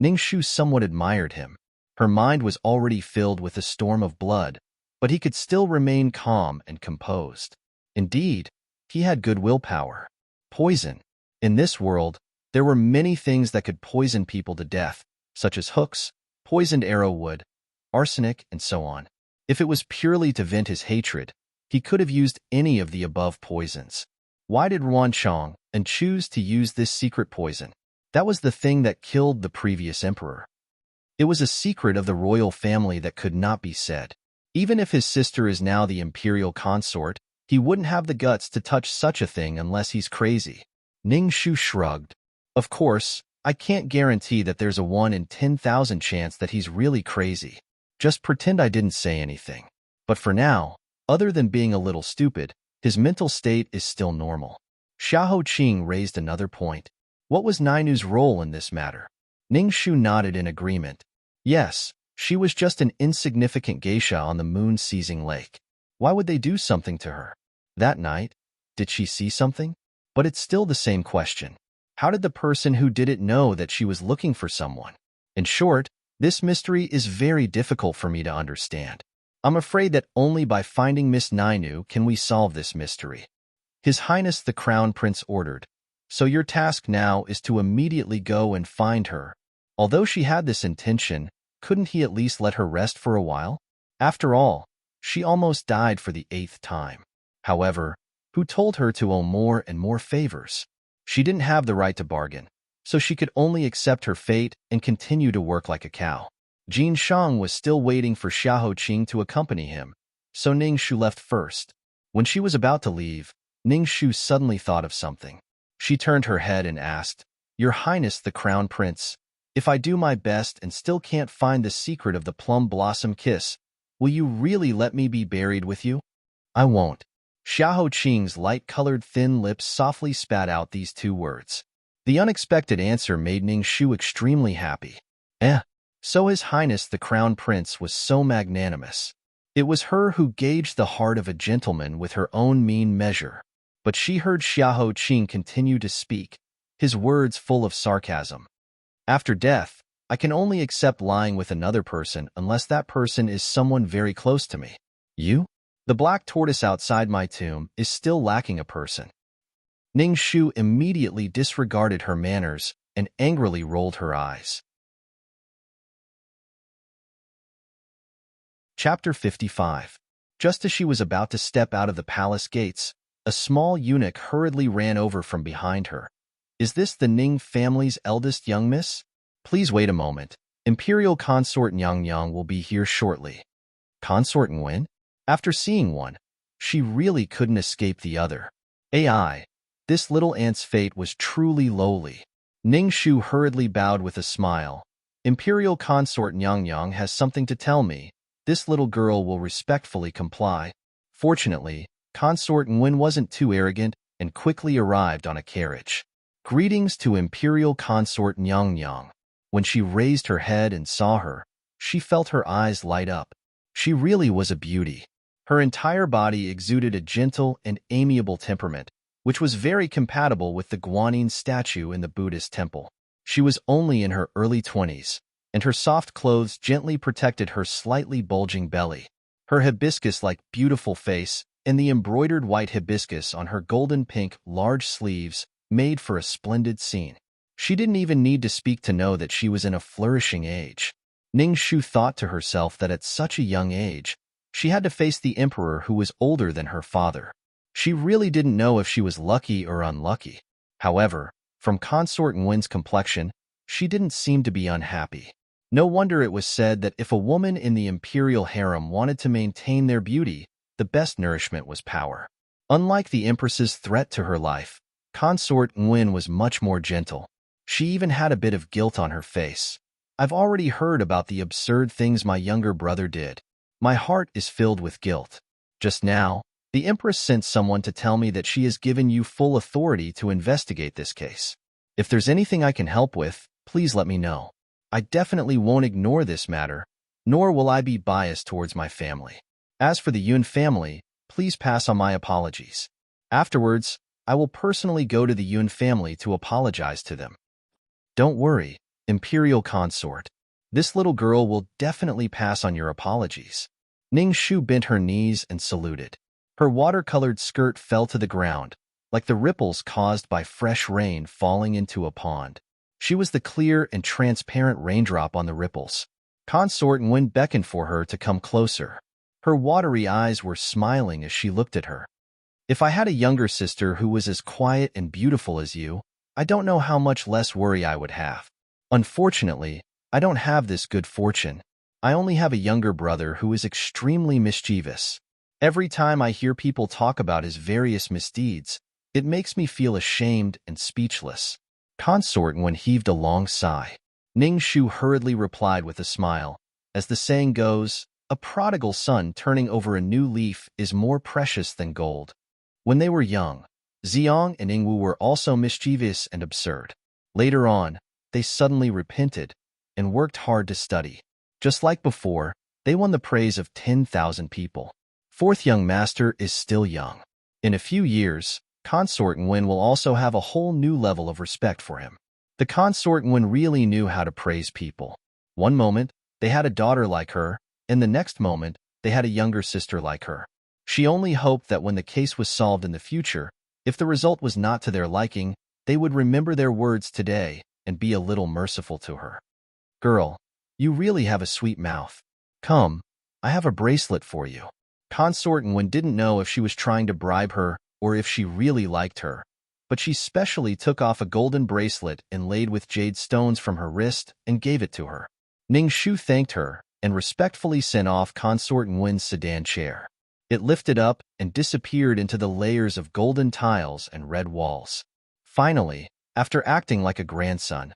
S1: Ningxu somewhat admired him. Her mind was already filled with a storm of blood, but he could still remain calm and composed. Indeed, he had good willpower. Poison. In this world, there were many things that could poison people to death, such as hooks, poisoned arrowwood, arsenic, and so on. If it was purely to vent his hatred, he could have used any of the above poisons. Why did Ruanchong choose to use this secret poison? That was the thing that killed the previous emperor. It was a secret of the royal family that could not be said. Even if his sister is now the imperial consort, he wouldn't have the guts to touch such a thing unless he's crazy. Ningxu shrugged. Of course, I can't guarantee that there's a 1 in 10,000 chance that he's really crazy. Just pretend I didn't say anything. But for now, other than being a little stupid, his mental state is still normal. Xiaoqing raised another point. What was Nainu's role in this matter? Ningxu nodded in agreement. Yes, she was just an insignificant geisha on the moon-seizing lake. Why would they do something to her? That night, did she see something? But it's still the same question. How did the person who did it know that she was looking for someone? In short, this mystery is very difficult for me to understand. I'm afraid that only by finding Miss Nainu can we solve this mystery. His Highness the Crown Prince ordered. So your task now is to immediately go and find her. Although she had this intention, couldn't he at least let her rest for a while? After all, she almost died for the 8th time. However, who told her to owe more and more favors? She didn't have the right to bargain, so she could only accept her fate and continue to work like a cow. Jin Shang was still waiting for Xiaoqing to accompany him, so Ningxu left first. When she was about to leave, Ningxu suddenly thought of something. She turned her head and asked, Your Highness the Crown Prince, if I do my best and still can't find the secret of the plum blossom kiss, will you really let me be buried with you? I won't. Xiaoqing's light-colored thin lips softly spat out these 2 words. The unexpected answer made Ningxu extremely happy. So His Highness the Crown Prince was so magnanimous. It was her who gauged the heart of a gentleman with her own mean measure. But she heard Xiaoqing continue to speak, his words full of sarcasm. After death, I can only accept lying with another person unless that person is someone very close to me. You? The black tortoise outside my tomb is still lacking a person. Ningxu immediately disregarded her manners and angrily rolled her eyes. Chapter 55. Just as she was about to step out of the palace gates, a small eunuch hurriedly ran over from behind her. Is this the Ning family's eldest young miss? Please wait a moment. Imperial Consort Nyang Yang will be here shortly. Consort Nguyen? After seeing one, she really couldn't escape the other. AI. This little ant's fate was truly lowly. Ningxu hurriedly bowed with a smile. Imperial Consort Nyang Yang has something to tell me. This little girl will respectfully comply. Fortunately, Consort Nguyen wasn't too arrogant and quickly arrived on a carriage. Greetings to Imperial Consort Nyang Yang. When she raised her head and saw her, she felt her eyes light up. She really was a beauty. Her entire body exuded a gentle and amiable temperament, which was very compatible with the Guanyin statue in the Buddhist temple. She was only in her early 20s, and her soft clothes gently protected her slightly bulging belly. Her hibiscus-like beautiful face and the embroidered white hibiscus on her golden-pink large sleeves made for a splendid scene. She didn't even need to speak to know that she was in a flourishing age. Ningxu thought to herself that at such a young age, she had to face the emperor who was older than her father. She really didn't know if she was lucky or unlucky. However, from Consort Nguyen's complexion, she didn't seem to be unhappy. No wonder it was said that if a woman in the imperial harem wanted to maintain their beauty, the best nourishment was power. Unlike the Empress's threat to her life, Consort Nguyen was much more gentle. She even had a bit of guilt on her face. I've already heard about the absurd things my younger brother did. My heart is filled with guilt. Just now, the Empress sent someone to tell me that she has given you full authority to investigate this case. If there's anything I can help with, please let me know. I definitely won't ignore this matter, nor will I be biased towards my family. As for the Yun family, please pass on my apologies. Afterwards, I will personally go to the Yun family to apologize to them. Don't worry, Imperial Consort. This little girl will definitely pass on your apologies. Ning Shu bent her knees and saluted. Her watercolored skirt fell to the ground, like the ripples caused by fresh rain falling into a pond. She was the clear and transparent raindrop on the ripples. Consort Nguyen beckoned for her to come closer. Her watery eyes were smiling as she looked at her. If I had a younger sister who was as quiet and beautiful as you, I don't know how much less worry I would have. Unfortunately, I don't have this good fortune. I only have a younger brother who is extremely mischievous. Every time I hear people talk about his various misdeeds, it makes me feel ashamed and speechless. Consort Nguyen heaved a long sigh. Ning Shu hurriedly replied with a smile. As the saying goes, a prodigal son turning over a new leaf is more precious than gold. When they were young, Xiang and Ingwu were also mischievous and absurd. Later on, they suddenly repented and worked hard to study. Just like before, they won the praise of 10,000 people. Fourth young master is still young. In a few years, Consort Nguyen will also have a whole new level of respect for him. The Consort Nguyen really knew how to praise people. One moment, they had a daughter like her, and the next moment, they had a younger sister like her. She only hoped that when the case was solved in the future, if the result was not to their liking, they would remember their words today and be a little merciful to her. Girl, you really have a sweet mouth. Come, I have a bracelet for you. Consort Nguyen didn't know if she was trying to bribe her or if she really liked her, but she specially took off a golden bracelet inlaid with jade stones from her wrist and gave it to her. Ning Shu thanked her and respectfully sent off Consort Nguyen's sedan chair. It lifted up and disappeared into the layers of golden tiles and red walls. Finally, after acting like a grandson,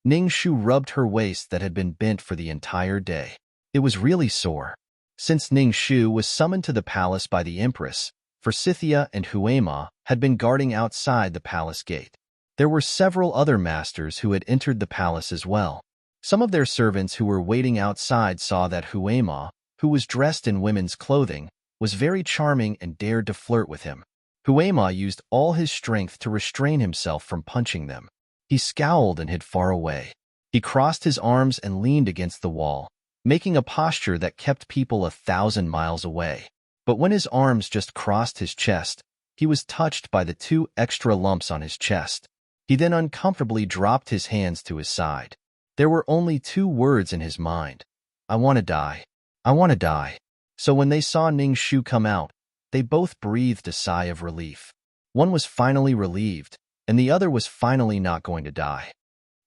S1: Ning Shu rubbed her waist that had been bent for the entire day. It was really sore. Since Ning Shu was summoned to the palace by the Empress, Forsythia and Huema had been guarding outside the palace gate. There were several other masters who had entered the palace as well. Some of their servants who were waiting outside saw that Huema, who was dressed in women's clothing, was very charming and dared to flirt with him. Huema used all his strength to restrain himself from punching them. He scowled and hid far away. He crossed his arms and leaned against the wall, making a posture that kept people 1,000 miles away. But when his arms just crossed his chest, he was touched by the 2 extra lumps on his chest. He then uncomfortably dropped his hands to his side. There were only 2 words in his mind. I want to die. I want to die. So when they saw Ning Shu come out, they both breathed a sigh of relief. One was finally relieved, and the other was finally not going to die.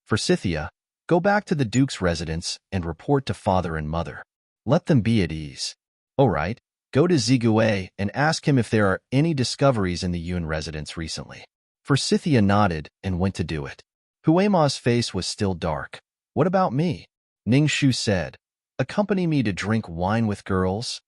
S1: Forsythia, go back to the Duke's residence and report to father and mother. Let them be at ease. All right, go to Zigue and ask him if there are any discoveries in the Yun residence recently. Forsythia nodded and went to do it. Huema's face was still dark. What about me? Ning Shu said. Accompany me to drink wine with girls?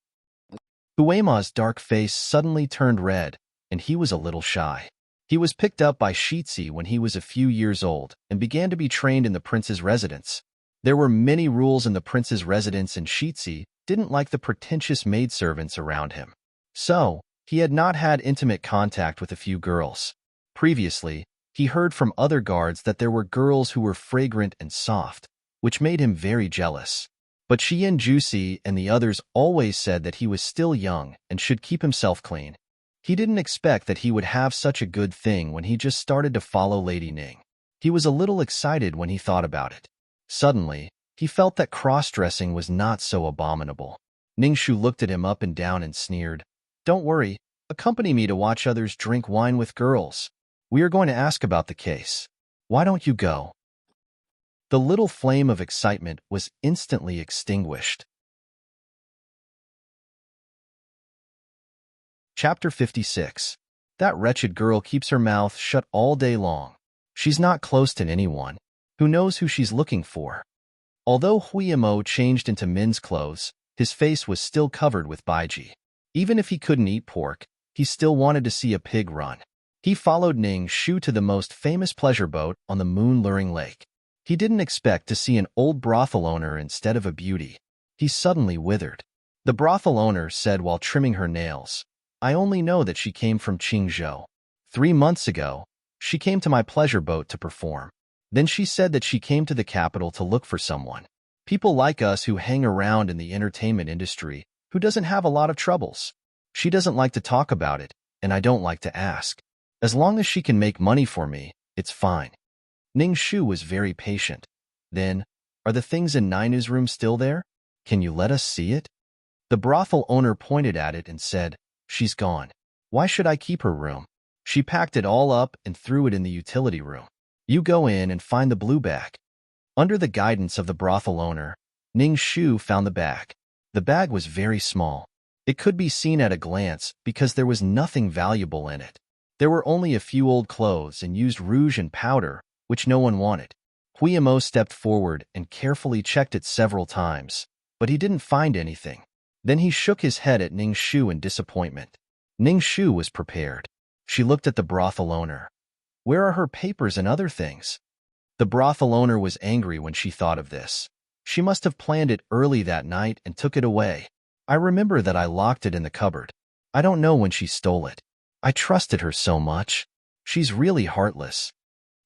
S1: Huema's dark face suddenly turned red, and he was a little shy. He was picked up by Shitzi when he was a few years old and began to be trained in the prince's residence. There were many rules in the prince's residence, and Shitzi didn't like the pretentious maidservants around him. So, he had not had intimate contact with a few girls. Previously, he heard from other guards that there were girls who were fragrant and soft, which made him very jealous. But Xian Jusi and the others always said that he was still young and should keep himself clean. He didn't expect that he would have such a good thing when he just started to follow Lady Ning. He was a little excited when he thought about it. Suddenly, he felt that cross-dressing was not so abominable. Ning Shu looked at him up and down and sneered. Don't worry, accompany me to watch others drink wine with girls. We are going to ask about the case. Why don't you go? The little flame of excitement was instantly extinguished. Chapter 56. That wretched girl keeps her mouth shut all day long. She's not close to anyone. Who knows who she's looking for? Although Huimo changed into men's clothes, his face was still covered with baiji. Even if he couldn't eat pork, he still wanted to see a pig run. He followed Ning Shu to the most famous pleasure boat on the moon-luring lake. He didn't expect to see an old brothel owner instead of a beauty. He suddenly withered. The brothel owner said while trimming her nails, "I only know that she came from Qingzhou. 3 months ago, she came to my pleasure boat to perform. Then she said that she came to the capital to look for someone. People like us who hang around in the entertainment industry, who doesn't have a lot of troubles. She doesn't like to talk about it, and I don't like to ask. As long as she can make money for me, it's fine." Ning Shu was very patient. Then, "Are the things in Ninu's room still there? Can you let us see it?" The brothel owner pointed at it and said, "She's gone. Why should I keep her room? She packed it all up and threw it in the utility room. You go in and find the blue bag." Under the guidance of the brothel owner, Ning Shu found the bag. The bag was very small. It could be seen at a glance because there was nothing valuable in it. There were only a few old clothes and used rouge and powder, which no one wanted. Huimo stepped forward and carefully checked it several times, but he didn't find anything. Then he shook his head at Ning Shu in disappointment. Ning Shu was prepared. She looked at the brothel owner. "Where are her papers and other things?" The brothel owner was angry when she thought of this. She must have planned it early that night and took it away. "I remember that I locked it in the cupboard. I don't know when she stole it. I trusted her so much. She's really heartless."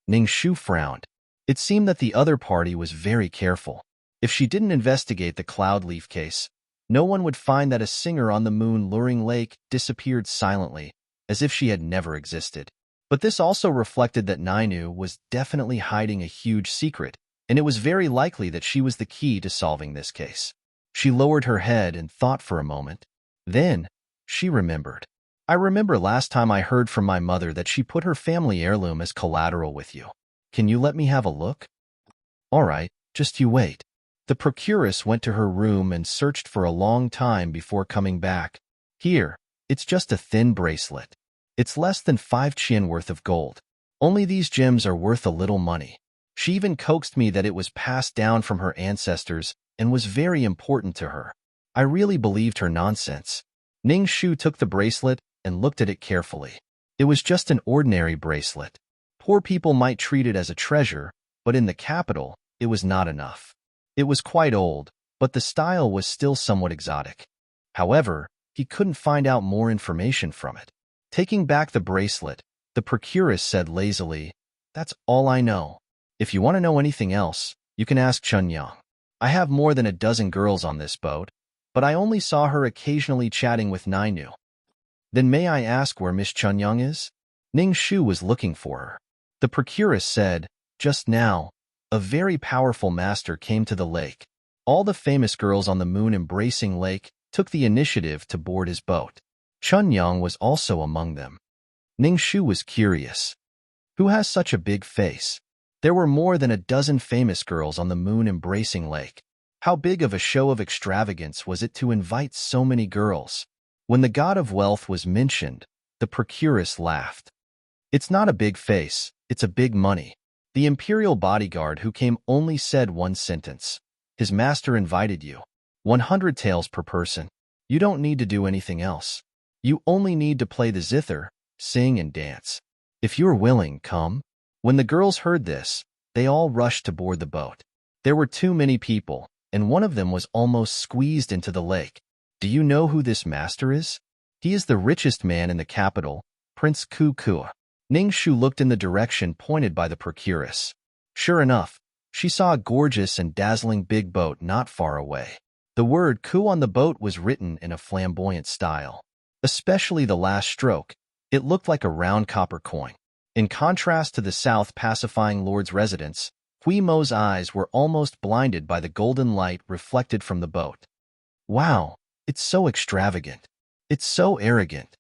S1: Ning Shu frowned. It seemed that the other party was very careful. If she didn't investigate the cloud leaf case, no one would find that a singer on the moon-luring lake disappeared silently, as if she had never existed. But this also reflected that Ninu was definitely hiding a huge secret, and it was very likely that she was the key to solving this case. She lowered her head and thought for a moment. Then, she remembered. "I remember last time I heard from my mother that she put her family heirloom as collateral with you. Can you let me have a look?" "All right, just you wait." The procuress went to her room and searched for a long time before coming back. "Here, it's just a thin bracelet. It's less than 5 qian worth of gold. Only these gems are worth a little money. She even coaxed me that it was passed down from her ancestors and was very important to her. I really believed her nonsense." Ning Shu took the bracelet and looked at it carefully. It was just an ordinary bracelet. Poor people might treat it as a treasure, but in the capital, it was not enough. It was quite old, but the style was still somewhat exotic. However, he couldn't find out more information from it. Taking back the bracelet, the procuress said lazily, "That's all I know. If you want to know anything else, you can ask Chunyang. I have more than a dozen girls on this boat, but I only saw her occasionally chatting with Ninu." "Then may I ask where Miss Chunyang is?" Ning Shu was looking for her. The procuress said, "Just now, a very powerful master came to the lake. All the famous girls on the moon-embracing lake took the initiative to board his boat. Chunyang was also among them." Ning Shu was curious. Who has such a big face? There were more than a dozen famous girls on the moon-embracing lake. How big of a show of extravagance was it to invite so many girls? When the god of wealth was mentioned, the procuress laughed. "It's not a big face, it's a big money." The imperial bodyguard who came only said one sentence. "His master invited you. 100 taels per person. You don't need to do anything else. You only need to play the zither, sing and dance. If you're willing, come." When the girls heard this, they all rushed to board the boat. There were too many people, and one of them was almost squeezed into the lake. "Do you know who this master is? He is the richest man in the capital, Prince Ku Kua." Ning Shu looked in the direction pointed by the procuress. Sure enough, she saw a gorgeous and dazzling big boat not far away. The word Ku on the boat was written in a flamboyant style. Especially the last stroke, it looked like a round copper coin. In contrast to the South pacifying lord's residence, Hui Mo's eyes were almost blinded by the golden light reflected from the boat. "Wow, it's so extravagant. It's so arrogant."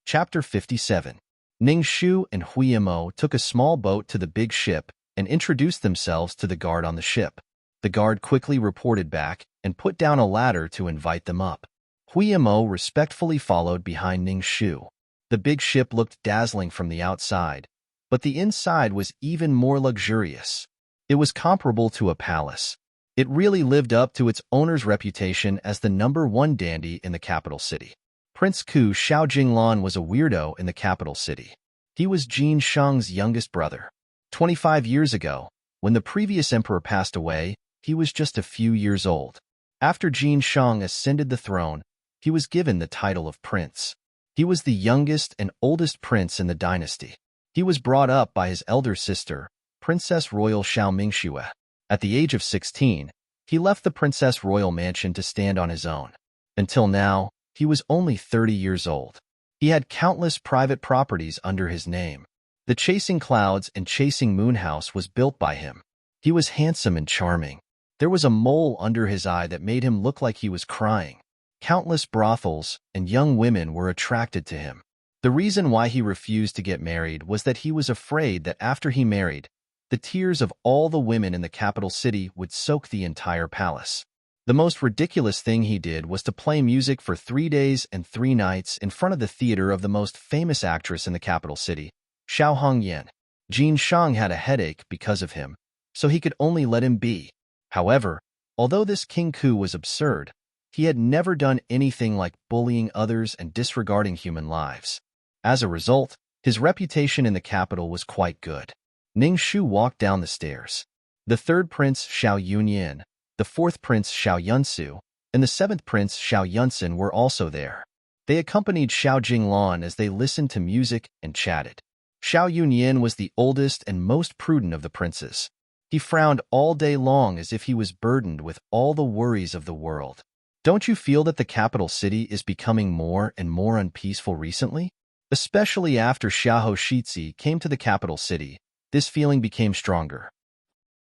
S1: Chapter 57. Ning Shu and Hui Mo took a small boat to the big ship and introduced themselves to the guard on the ship. The guard quickly reported back and put down a ladder to invite them up. Mo respectfully followed behind Ning Shu. The big ship looked dazzling from the outside, but the inside was even more luxurious. It was comparable to a palace. It really lived up to its owner's reputation as the #1 dandy in the capital city. Prince Ku Xiao Jinglan was a weirdo in the capital city. He was Jin Shang's youngest brother. 25 years ago, when the previous emperor passed away, he was just a few years old. After Jin Shang ascended the throne, he was given the title of prince. He was the youngest and oldest prince in the dynasty. He was brought up by his elder sister, Princess Royal Xiao Mingxue. At the age of 16, he left the Princess Royal Mansion to stand on his own. Until now, he was only 30 years old. He had countless private properties under his name. The Chasing Clouds and Chasing Moon house was built by him. He was handsome and charming. There was a mole under his eye that made him look like he was crying. Countless brothels and young women were attracted to him. The reason why he refused to get married was that he was afraid that after he married, the tears of all the women in the capital city would soak the entire palace. The most ridiculous thing he did was to play music for 3 days and 3 nights in front of the theater of the most famous actress in the capital city, Xiao Hongyan. Jin Shang had a headache because of him, so he could only let him be. However, although this King Ku was absurd, he had never done anything like bullying others and disregarding human lives. As a result, his reputation in the capital was quite good. Ning Shu walked down the stairs. The 3rd prince, Xiao Yunyan, the 4th prince, Xiao Yunsu, and the 7th prince, Xiao Yunsen were also there. They accompanied Xiao Jinglan as they listened to music and chatted. Xiao Yunyan was the oldest and most prudent of the princes. He frowned all day long as if he was burdened with all the worries of the world. Don't you feel that the capital city is becoming more and more unpeaceful recently? Especially after Xiahou Shizi came to the capital city, this feeling became stronger.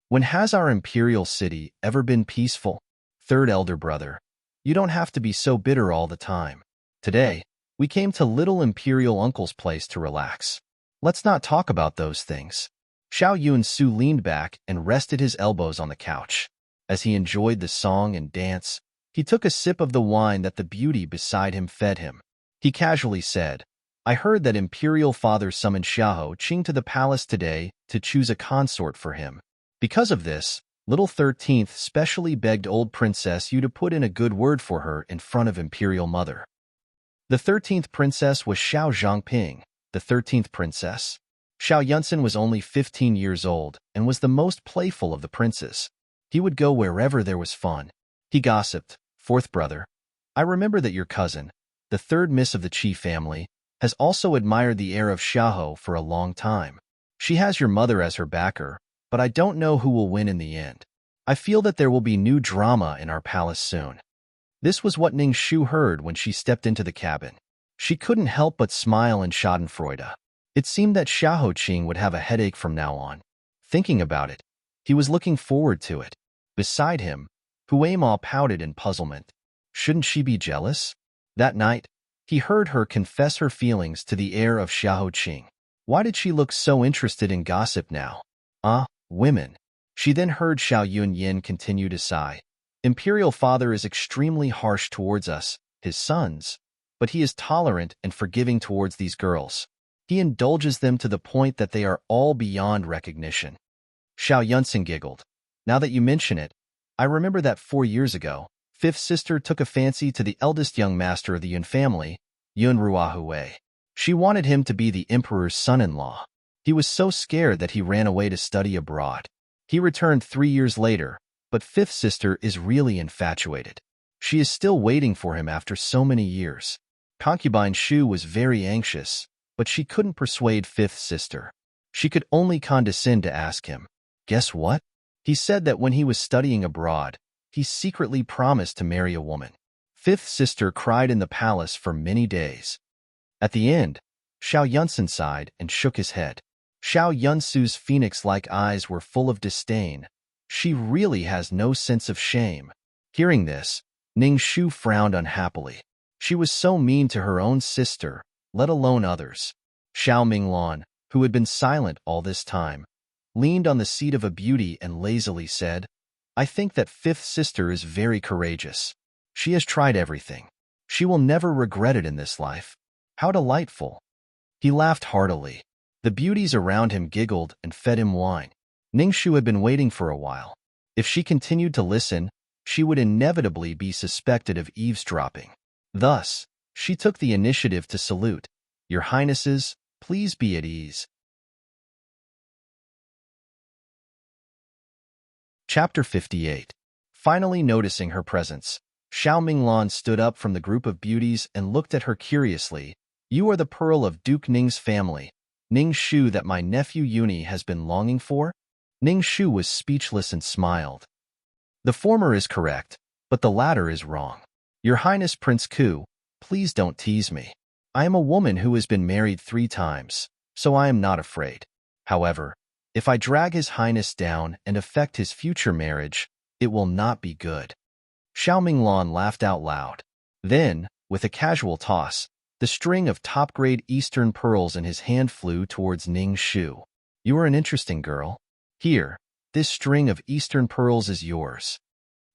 S1: When has our imperial city ever been peaceful? 3rd elder brother, you don't have to be so bitter all the time. Today, we came to little imperial uncle's place to relax. Let's not talk about those things. Xiao Yunsu leaned back and rested his elbows on the couch. As he enjoyed the song and dance, he took a sip of the wine that the beauty beside him fed him. He casually said, I heard that Imperial Father summoned Xiahou Qing to the palace today to choose a consort for him. Because of this, little 13th specially begged old Princess Yu to put in a good word for her in front of Imperial Mother. The 13th princess was Xiao Zhangping, the 13th princess. Xiao Yunsen was only 15 years old and was the most playful of the princes. He would go wherever there was fun. He gossiped, 4th brother, I remember that your cousin, the 3rd miss of the Qi family, has also admired the heir of Xiahou for a long time. She has your mother as her backer, but I don't know who will win in the end. I feel that there will be new drama in our palace soon. This was what Ning Shu heard when she stepped into the cabin. She couldn't help but smile in schadenfreude. It seemed that Xiahou Qing would have a headache from now on. Thinking about it, he was looking forward to it. Beside him, Ma pouted in puzzlement. Shouldn't she be jealous? That night, he heard her confess her feelings to the heir of Xiahou Qing. Why did she look so interested in gossip now? Women. She then heard Xiao Yunyan continue to sigh. Imperial Father is extremely harsh towards us, his sons, but he is tolerant and forgiving towards these girls. He indulges them to the point that they are all beyond recognition. Xiao Yunsen giggled. Now that you mention it, I remember that 4 years ago, 5th sister took a fancy to the eldest young master of the Yun family, Yun Ruahui. She wanted him to be the emperor's son-in-law. He was so scared that he ran away to study abroad. He returned 3 years later, but 5th sister is really infatuated. She is still waiting for him after so many years. Concubine Shu was very anxious, but she couldn't persuade 5th sister. She could only condescend to ask him. Guess what? He said that when he was studying abroad, he secretly promised to marry a woman. 5th sister cried in the palace for many days. At the end, Xiao Yunsen sighed and shook his head. Xiao Yunsu's phoenix-like eyes were full of disdain. She really has no sense of shame. Hearing this, Ning Shu frowned unhappily. She was so mean to her own sister, let alone others. Xiao Minglan, who had been silent all this time, leaned on the seat of a beauty and lazily said, I think that 5th sister is very courageous. She has tried everything. She will never regret it in this life. How delightful. He laughed heartily. The beauties around him giggled and fed him wine. Ningxu had been waiting for a while. If she continued to listen, she would inevitably be suspected of eavesdropping. Thus, she took the initiative to salute. Your Highnesses, please be at ease. Chapter 58. Finally noticing her presence, Xiao Minglan stood up from the group of beauties and looked at her curiously. You are the pearl of Duke Ning's family, Ning Shu that my nephew Yuni has been longing for? Ning Shu was speechless and smiled. The former is correct, but the latter is wrong. Your Highness Prince Ku, please don't tease me. I am a woman who has been married 3 times, so I am not afraid. However, if I drag His Highness down and affect his future marriage, it will not be good. Xiao Minglan laughed out loud. Then, with a casual toss, the string of top-grade Eastern pearls in his hand flew towards Ning Shu. You are an interesting girl. Here, this string of Eastern pearls is yours.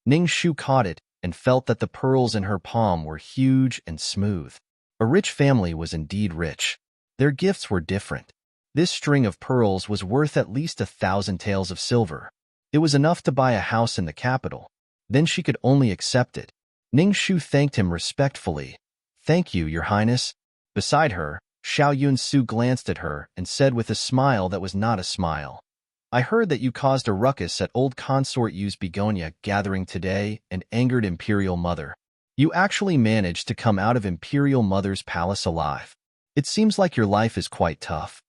S1: Ning Shu caught it and felt that the pearls in her palm were huge and smooth. A rich family was indeed rich. Their gifts were different. This string of pearls was worth at least 1,000 taels of silver. It was enough to buy a house in the capital. Then she could only accept it. Ning Shu thanked him respectfully. Thank you, Your Highness. Beside her, Xiao Yunsu glanced at her and said with a smile that was not a smile. I heard that you caused a ruckus at old consort Yu's begonia gathering today and angered Imperial Mother. You actually managed to come out of Imperial Mother's palace alive. It seems like your life is quite tough.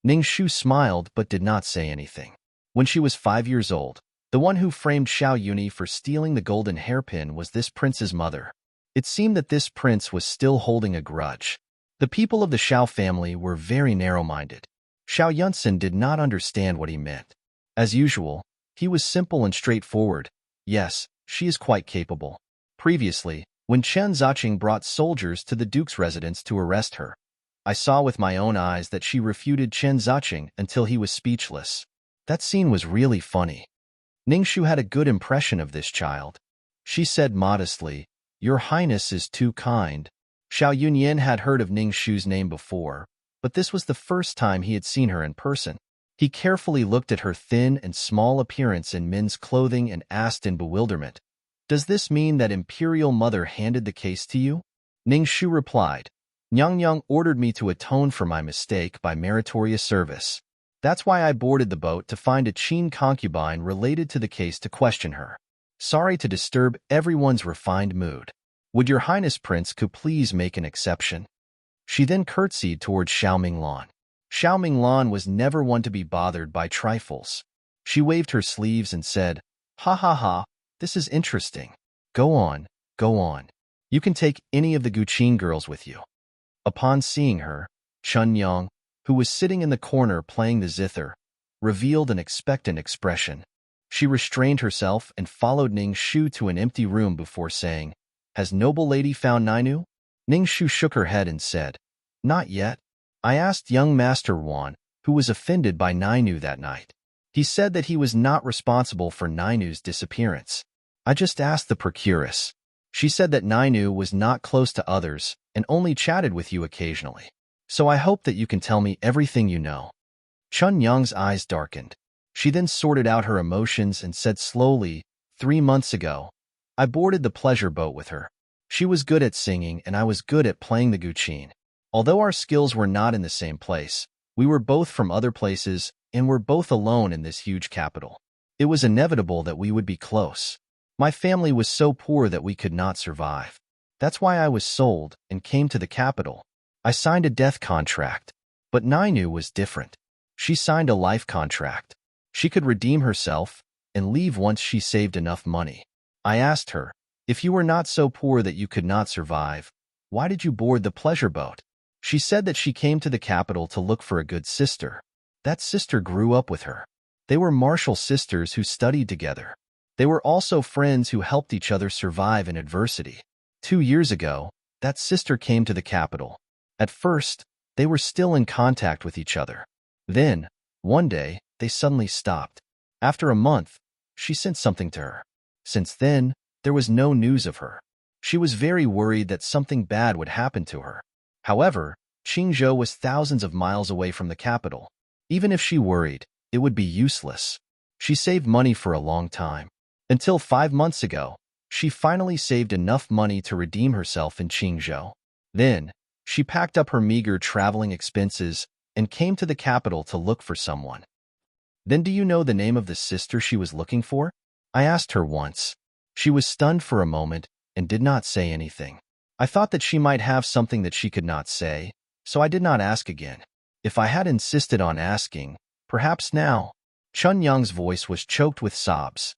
S1: Ning Shu smiled but did not say anything. When she was 5 years old, the one who framed Xiao Yuni for stealing the golden hairpin was this prince's mother. It seemed that this prince was still holding a grudge. The people of the Xiao family were very narrow-minded. Xiao Yunsen did not understand what he meant. As usual, he was simple and straightforward. Yes, she is quite capable. Previously, when Chen Zaching brought soldiers to the Duke's residence to arrest her, I saw with my own eyes that she refuted Chen Zaching until he was speechless. That scene was really funny. Ningxu had a good impression of this child. She said modestly, Your Highness is too kind. Xiao Yunyan had heard of Ningxu's name before, but this was the first time he had seen her in person. He carefully looked at her thin and small appearance in men's clothing and asked in bewilderment, Does this mean that Imperial Mother handed the case to you? Ningxu replied, Nyang ordered me to atone for my mistake by meritorious service. That's why I boarded the boat to find a Qin concubine related to the case to question her. Sorry to disturb everyone's refined mood. Would Your Highness Prince could please make an exception? She then curtsied towards Xiao Minglan. Xiao Minglan was never one to be bothered by trifles. She waved her sleeves and said, Ha ha ha, this is interesting. Go on, go on. You can take any of the Guqin girls with you. Upon seeing her, Chun Yang, who was sitting in the corner playing the zither, revealed an expectant expression. She restrained herself and followed Ning Shu to an empty room before saying, Has noble lady found Nainu? Ning Shu shook her head and said, Not yet. I asked young Master Wan, who was offended by Nainu that night. He said that he was not responsible for Nainu's disappearance. I just asked the procuress. She said that Nainu was not close to others and only chatted with you occasionally. So I hope that you can tell me everything you know. Chun Yang's eyes darkened. She then sorted out her emotions and said slowly, 3 months ago, I boarded the pleasure boat with her. She was good at singing and I was good at playing the guqin. Although our skills were not in the same place, we were both from other places and were both alone in this huge capital. It was inevitable that we would be close. My family was so poor that we could not survive. That's why I was sold and came to the capital. I signed a death contract, but Nainu was different. She signed a life contract. She could redeem herself and leave once she saved enough money. I asked her, if you were not so poor that you could not survive, why did you board the pleasure boat? She said that she came to the capital to look for a good sister. That sister grew up with her. They were martial sisters who studied together. They were also friends who helped each other survive in adversity. 2 years ago, that sister came to the capital. At first, they were still in contact with each other. Then, one day, they suddenly stopped. After a month, she sent something to her. Since then, there was no news of her. She was very worried that something bad would happen to her. However, Qingzhou was thousands of miles away from the capital. Even if she worried, it would be useless. She saved money for a long time. Until 5 months ago, she finally saved enough money to redeem herself in Qingzhou. Then, she packed up her meager traveling expenses and came to the capital to look for someone. Then do you know the name of the sister she was looking for? I asked her once. She was stunned for a moment and did not say anything. I thought that she might have something that she could not say, so I did not ask again. If I had insisted on asking, perhaps now. Chun Yang's voice was choked with sobs.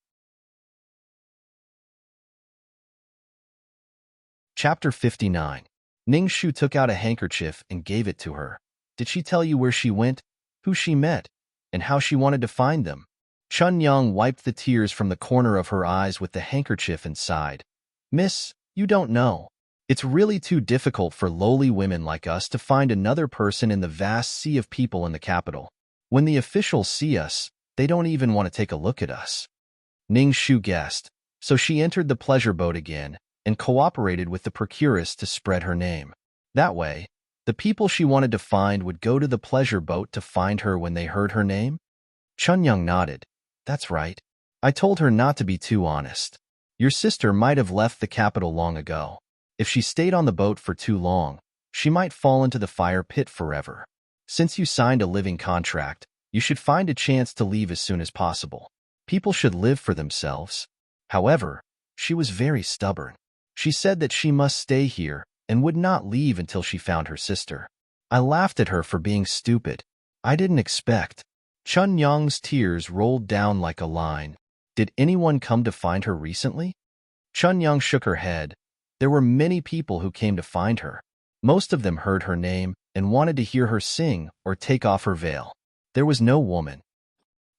S1: Chapter 59. Ning Shu took out a handkerchief and gave it to her. Did she tell you where she went, who she met, and how she wanted to find them? Chun Yang wiped the tears from the corner of her eyes with the handkerchief and sighed. Miss, you don't know. It's really too difficult for lowly women like us to find another person in the vast sea of people in the capital. When the officials see us, they don't even want to take a look at us. Ning Shu guessed, so she entered the pleasure boat again and cooperated with the procuress to spread her name. That way, the people she wanted to find would go to the pleasure boat to find her when they heard her name? Chun Yang nodded. That's right. I told her not to be too honest. Your sister might have left the capital long ago. If she stayed on the boat for too long, she might fall into the fire pit forever. Since you signed a living contract, you should find a chance to leave as soon as possible. People should live for themselves. However, she was very stubborn. She said that she must stay here and would not leave until she found her sister. I laughed at her for being stupid. I didn't expect. Chun Yang's tears rolled down like a line. Did anyone come to find her recently? Chun Yang shook her head. There were many people who came to find her. Most of them heard her name and wanted to hear her sing or take off her veil. There was no woman.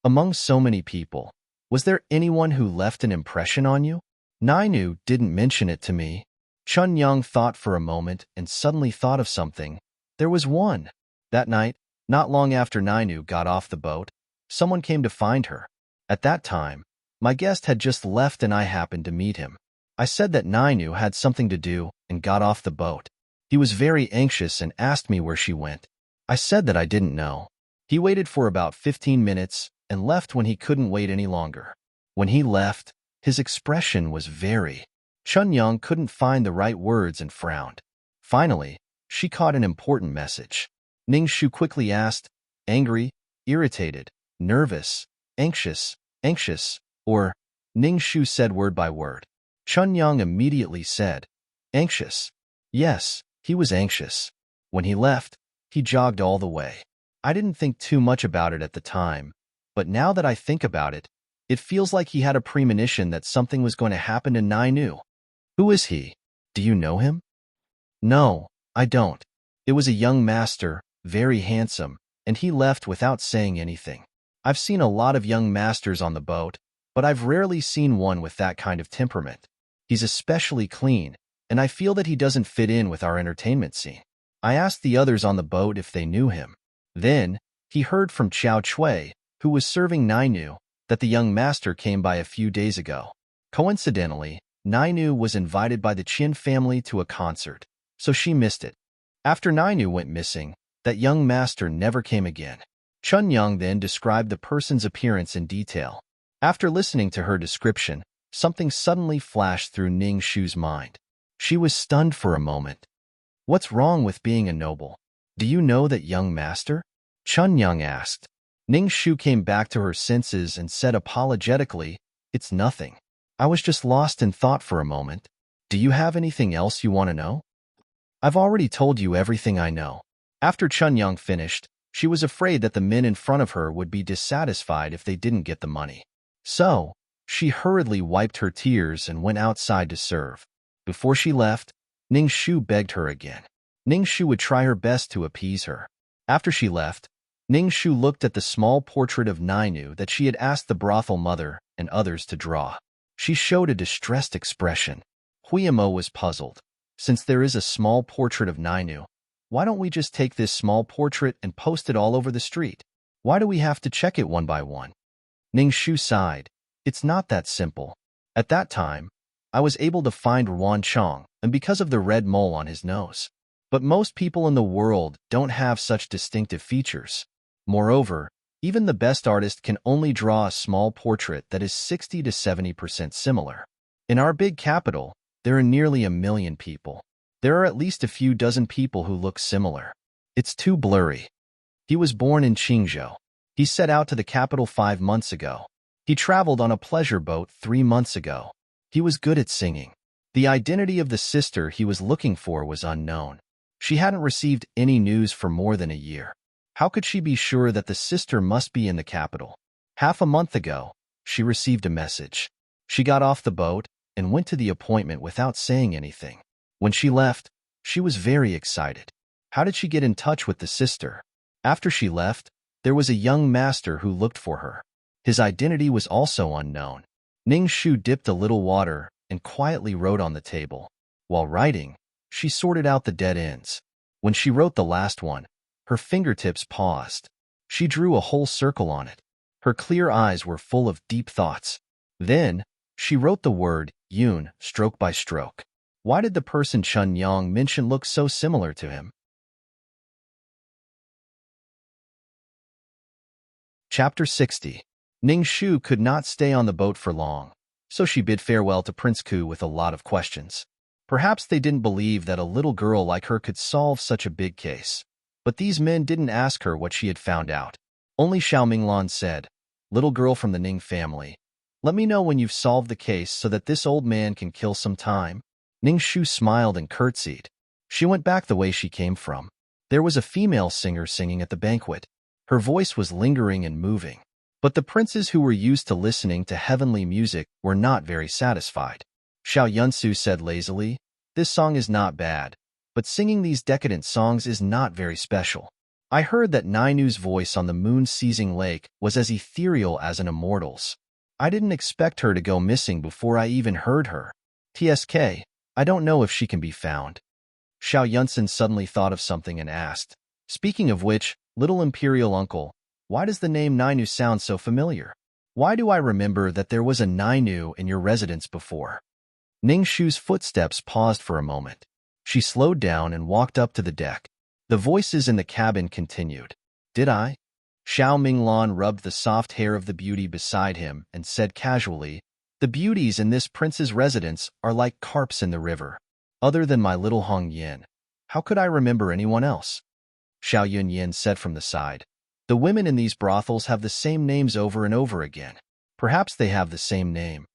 S1: Among so many people, was there anyone who left an impression on you? Nainu didn't mention it to me. Chun Yang thought for a moment and suddenly thought of something. There was one. That night, not long after Nainu got off the boat, someone came to find her. At that time, my guest had just left and I happened to meet him. I said that Nainu had something to do and got off the boat. He was very anxious and asked me where she went. I said that I didn't know. He waited for about 15 minutes and left when he couldn't wait any longer. When he left, his expression was very. Chun Yang couldn't find the right words and frowned. Finally, she caught an important message. Ning Shu quickly asked, angry, irritated, nervous, anxious, or Ning Shu said word by word. Chun Yang immediately said, anxious. Yes, he was anxious. When he left, he jogged all the way. I didn't think too much about it at the time, but now that I think about it, it feels like he had a premonition that something was going to happen to Nainu. Who is he? Do you know him? No, I don't. It was a young master, very handsome, and he left without saying anything. I've seen a lot of young masters on the boat, but I've rarely seen one with that kind of temperament. He's especially clean, and I feel that he doesn't fit in with our entertainment scene. I asked the others on the boat if they knew him. Then, he heard from Qiao Chui, who was serving Nainu, that the young master came by a few days ago. Coincidentally, Nainu was invited by the Qin family to a concert, so she missed it. After Nainu went missing, that young master never came again. Chun Yang then described the person's appearance in detail. After listening to her description, something suddenly flashed through Ning Shu's mind. She was stunned for a moment. What's wrong with being a noble? Do you know that young master? Chun Yang asked. Ning Shu came back to her senses and said apologetically, it's nothing. I was just lost in thought for a moment. Do you have anything else you want to know? I've already told you everything I know. After Chun Yang finished, she was afraid that the men in front of her would be dissatisfied if they didn't get the money. So, she hurriedly wiped her tears and went outside to serve. Before she left, Ning Shu begged her again. Ning Shu would try her best to appease her. After she left, Ning Shu looked at the small portrait of Nainu that she had asked the brothel mother and others to draw. She showed a distressed expression. Huiyamo was puzzled. Since there is a small portrait of Nainu, why don't we just take this small portrait and post it all over the street? Why do we have to check it one by one? Ning Shu sighed. It's not that simple. At that time, I was able to find Ruan Chong, and because of the red mole on his nose. But most people in the world don't have such distinctive features. Moreover, even the best artist can only draw a small portrait that is 60 to 70% similar. In our big capital, there are nearly 1 million people. There are at least a few dozen people who look similar. It's too blurry. He was born in Qingzhou. He set out to the capital 5 months ago. He traveled on a pleasure boat 3 months ago. He was good at singing. The identity of the sister he was looking for was unknown. She hadn't received any news for more than a year. How could she be sure that the sister must be in the capital? Half a month ago, she received a message. She got off the boat and went to the appointment without saying anything. When she left, she was very excited. How did she get in touch with the sister? After she left, there was a young master who looked for her. His identity was also unknown. Ning Shu dipped a little water and quietly wrote on the table. While writing, she sorted out the dead ends. When she wrote the last one, her fingertips paused. She drew a whole circle on it. Her clear eyes were full of deep thoughts. Then, she wrote the word Yun stroke by stroke. Why did the person Chun Yang mentioned look so similar to him? Chapter 60. Ning Shu could not stay on the boat for long, so she bid farewell to Prince Ku with a lot of questions. Perhaps they didn't believe that a little girl like her could solve such a big case. But these men didn't ask her what she had found out. Only Xiao Minglan said, "Little girl from the Ning family, let me know when you've solved the case so that this old man can kill some time." Ning Shu smiled and curtsied. She went back the way she came from. There was a female singer singing at the banquet. Her voice was lingering and moving. But the princes who were used to listening to heavenly music were not very satisfied. Xiao Yunsu said lazily, "This song is not bad, but singing these decadent songs is not very special. I heard that Nainu's voice on the moon-seizing lake was as ethereal as an immortal's. I didn't expect her to go missing before I even heard her. TSK, I don't know if she can be found." Xiao Yunsen suddenly thought of something and asked, "Speaking of which, little imperial uncle, why does the name Nainu sound so familiar? Why do I remember that there was a Nainu in your residence before?" Ning Shu's footsteps paused for a moment. She slowed down and walked up to the deck. The voices in the cabin continued. "Did I?" Xiao Minglan rubbed the soft hair of the beauty beside him and said casually, "The beauties in this prince's residence are like carps in the river. Other than my little Hong Yin, how could I remember anyone else?" Xiao Yunyin said from the side, "The women in these brothels have the same names over and over again. Perhaps they have the same name."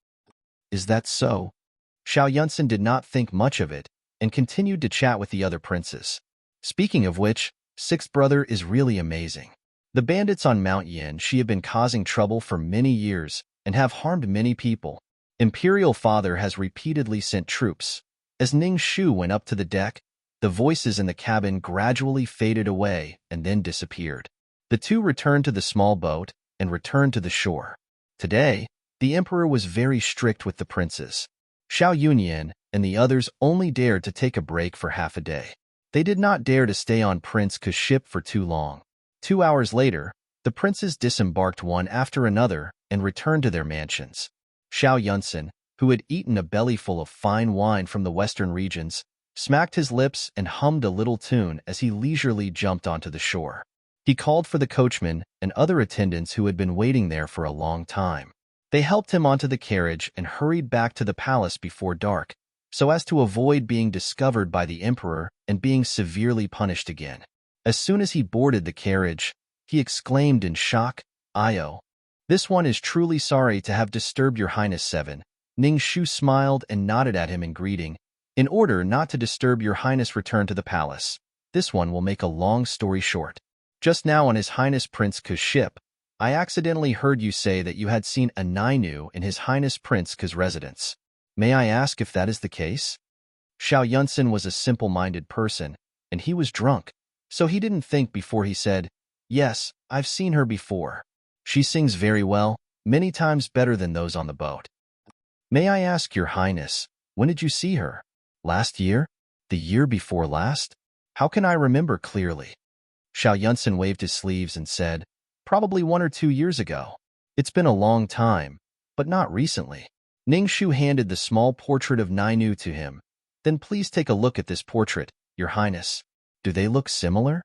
S1: "Is that so?" Xiao Yunsen did not think much of it and continued to chat with the other princes. "Speaking of which, sixth brother is really amazing. The bandits on Mount Yin she have been causing trouble for many years and have harmed many people. Imperial father has repeatedly sent troops." As Ning Shu went up to the deck, the voices in the cabin gradually faded away and then disappeared. The two returned to the small boat and returned to the shore. Today, the emperor was very strict with the princes. Xiao Yunyan and the others only dared to take a break for half a day. They did not dare to stay on Prince Ku's ship for too long. 2 hours later, the princes disembarked one after another and returned to their mansions. Xiao Yunsen, who had eaten a bellyful of fine wine from the western regions, smacked his lips and hummed a little tune as he leisurely jumped onto the shore. He called for the coachman and other attendants who had been waiting there for a long time. They helped him onto the carriage and hurried back to the palace before dark, so as to avoid being discovered by the emperor and being severely punished again. As soon as he boarded the carriage, he exclaimed in shock, "Io, this one is truly sorry to have disturbed your highness 7. Ning Shu smiled and nodded at him in greeting. "In order not to disturb your highness return to the palace, this one will make a long story short. Just now on his highness Prince Ku's ship, I accidentally heard you say that you had seen a Nainu in his highness Prince Ku's residence. May I ask if that is the case?" Xiao Yunsen was a simple-minded person, and he was drunk, so he didn't think before he said, "Yes, I've seen her before. She sings very well, many times better than those on the boat." "May I ask your highness, when did you see her? Last year? The year before last? How can I remember clearly?" Xiao Yunsen waved his sleeves and said, "Probably 1 or 2 years ago. It's been a long time, but not recently." Ningshu handed the small portrait of Nainu to him. Then please take a look at this portrait, Your Highness. Do they look similar?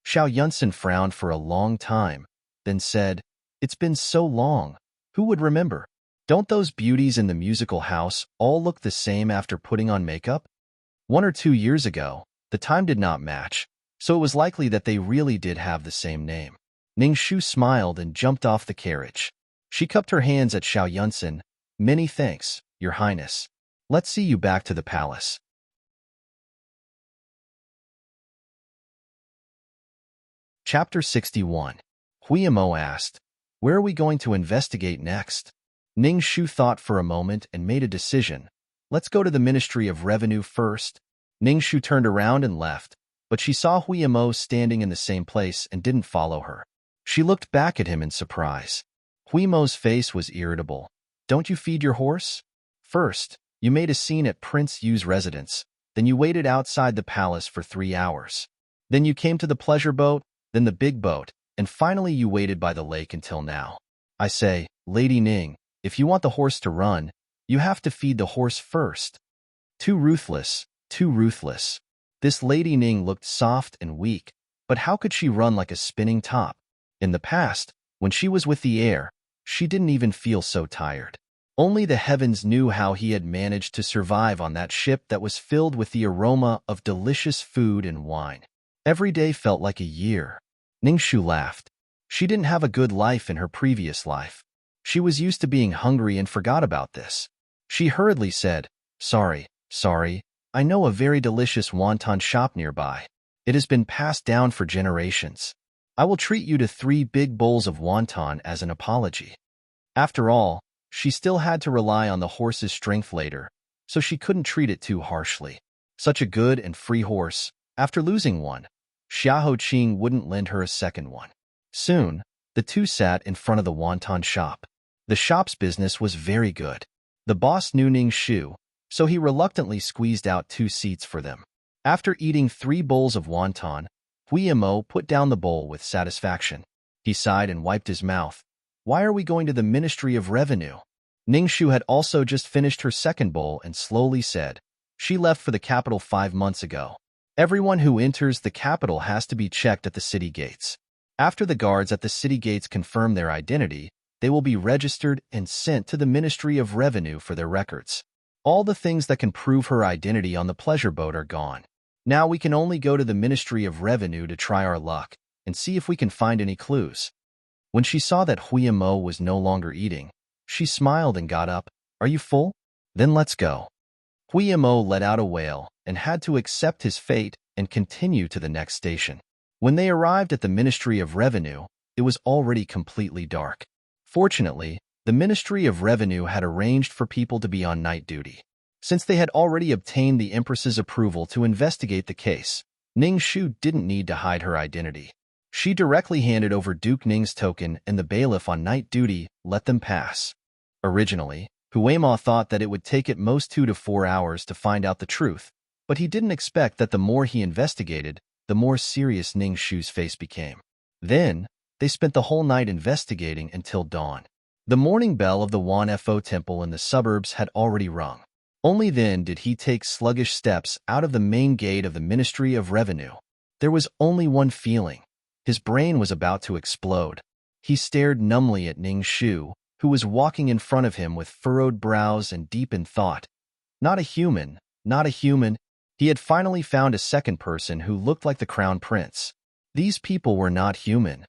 S1: Xiao Yunsan frowned for a long time, then said, It's been so long. Who would remember? Don't those beauties in the musical house all look the same after putting on makeup? 1 or 2 years ago, the time did not match, so it was likely that they really did have the same name. Ningshu smiled and jumped off the carriage. She cupped her hands at Xiao Yunsan. Many thanks, Your Highness. Let's see you back to the palace. Chapter 61. Huiyamo asked, Where are we going to investigate next? Ningshu thought for a moment and made a decision. Let's go to the Ministry of Revenue first. Ningshu turned around and left, but she saw Huiyamo standing in the same place and didn't follow her. She looked back at him in surprise. Huiyamo's face was irritable. Don't you feed your horse? First, you made a scene at Prince Yu's residence. Then you waited outside the palace for 3 hours. Then you came to the pleasure boat, then the big boat, and finally you waited by the lake until now. I say, Lady Ning, if you want the horse to run, you have to feed the horse first. Too ruthless, too ruthless. This Lady Ning looked soft and weak, but how could she run like a spinning top? In the past, when she was with the air, she didn't even feel so tired. Only the heavens knew how he had managed to survive on that ship that was filled with the aroma of delicious food and wine. Every day felt like a year. Ningshu laughed. She didn't have a good life in her previous life. She was used to being hungry and forgot about this. She hurriedly said, Sorry, I know a very delicious wonton shop nearby. It has been passed down for generations. I will treat you to 3 big bowls of wonton as an apology. After all, she still had to rely on the horse's strength later, so she couldn't treat it too harshly. Such a good and free horse, after losing one, Xiahou Qing wouldn't lend her a second one. Soon, the two sat in front of the wonton shop. The shop's business was very good. The boss knew Ningshu, so he reluctantly squeezed out 2 seats for them. After eating 3 bowls of wonton, Huiyamo put down the bowl with satisfaction. He sighed and wiped his mouth. Why are we going to the Ministry of Revenue? Ningshu had also just finished her second bowl and slowly said, She left for the capital 5 months ago. Everyone who enters the capital has to be checked at the city gates. After the guards at the city gates confirm their identity, they will be registered and sent to the Ministry of Revenue for their records. All the things that can prove her identity on the pleasure boat are gone. Now we can only go to the Ministry of Revenue to try our luck and see if we can find any clues. When she saw that Huiyamo was no longer eating, she smiled and got up. Are you full? Then let's go. Huiyamo let out a wail and had to accept his fate and continue to the next station. When they arrived at the Ministry of Revenue, it was already completely dark. Fortunately, the Ministry of Revenue had arranged for people to be on night duty. Since they had already obtained the Empress's approval to investigate the case, Ningshu didn't need to hide her identity. She directly handed over Duke Ning's token, and the bailiff on night duty let them pass. Originally, Huiyamo thought that it would take at most 2 to 4 hours to find out the truth, but he didn't expect that the more he investigated, the more serious Ningshu's face became. Then, they spent the whole night investigating until dawn. The morning bell of the Wanfo temple in the suburbs had already rung. Only then did he take sluggish steps out of the main gate of the Ministry of Revenue. There was only one feeling. His brain was about to explode. He stared numbly at Ningshu, who was walking in front of him with furrowed brows and deep in thought. Not a human, not a human. He had finally found a second person who looked like the crown prince. These people were not human.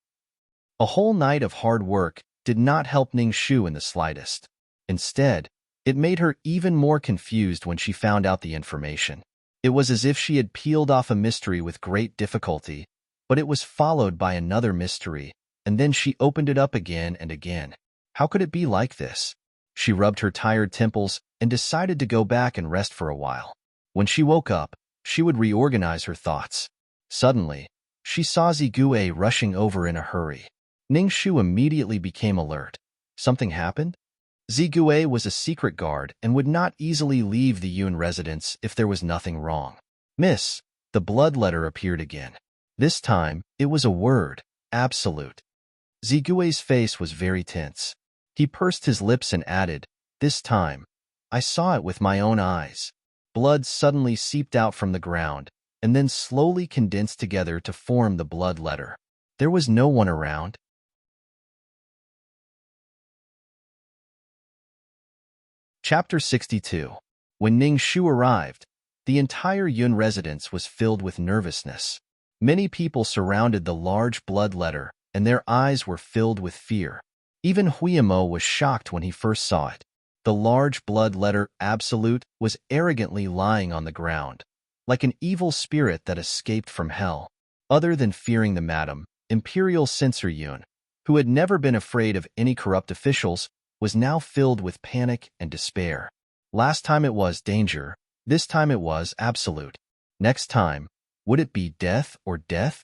S1: A whole night of hard work did not help Ningshu in the slightest. Instead, it made her even more confused when she found out the information. It was as if she had peeled off a mystery with great difficulty, but it was followed by another mystery, and then she opened it up again and again. How could it be like this? She rubbed her tired temples and decided to go back and rest for a while. When she woke up, she would reorganize her thoughts. Suddenly, she saw Zigue rushing over in a hurry. Ningshu immediately became alert. Something happened? Zigue was a secret guard and would not easily leave the Yun residence if there was nothing wrong. Miss, the blood letter appeared again. This time, it was a word, absolute. Zigue's face was very tense. He pursed his lips and added, This time, I saw it with my own eyes. Blood suddenly seeped out from the ground, and then slowly condensed together to form the blood letter. There was no one around. Chapter 62. When Ning Shu arrived, the entire Yun residence was filled with nervousness. Many people surrounded the large blood letter, and their eyes were filled with fear. Even Huiyamo was shocked when he first saw it. The large blood letter Absolute was arrogantly lying on the ground, like an evil spirit that escaped from hell. Other than fearing the Madam, Imperial Censor Yun, who had never been afraid of any corrupt officials, was now filled with panic and despair. Last time it was danger, this time it was absolute. Next time, would it be death or death?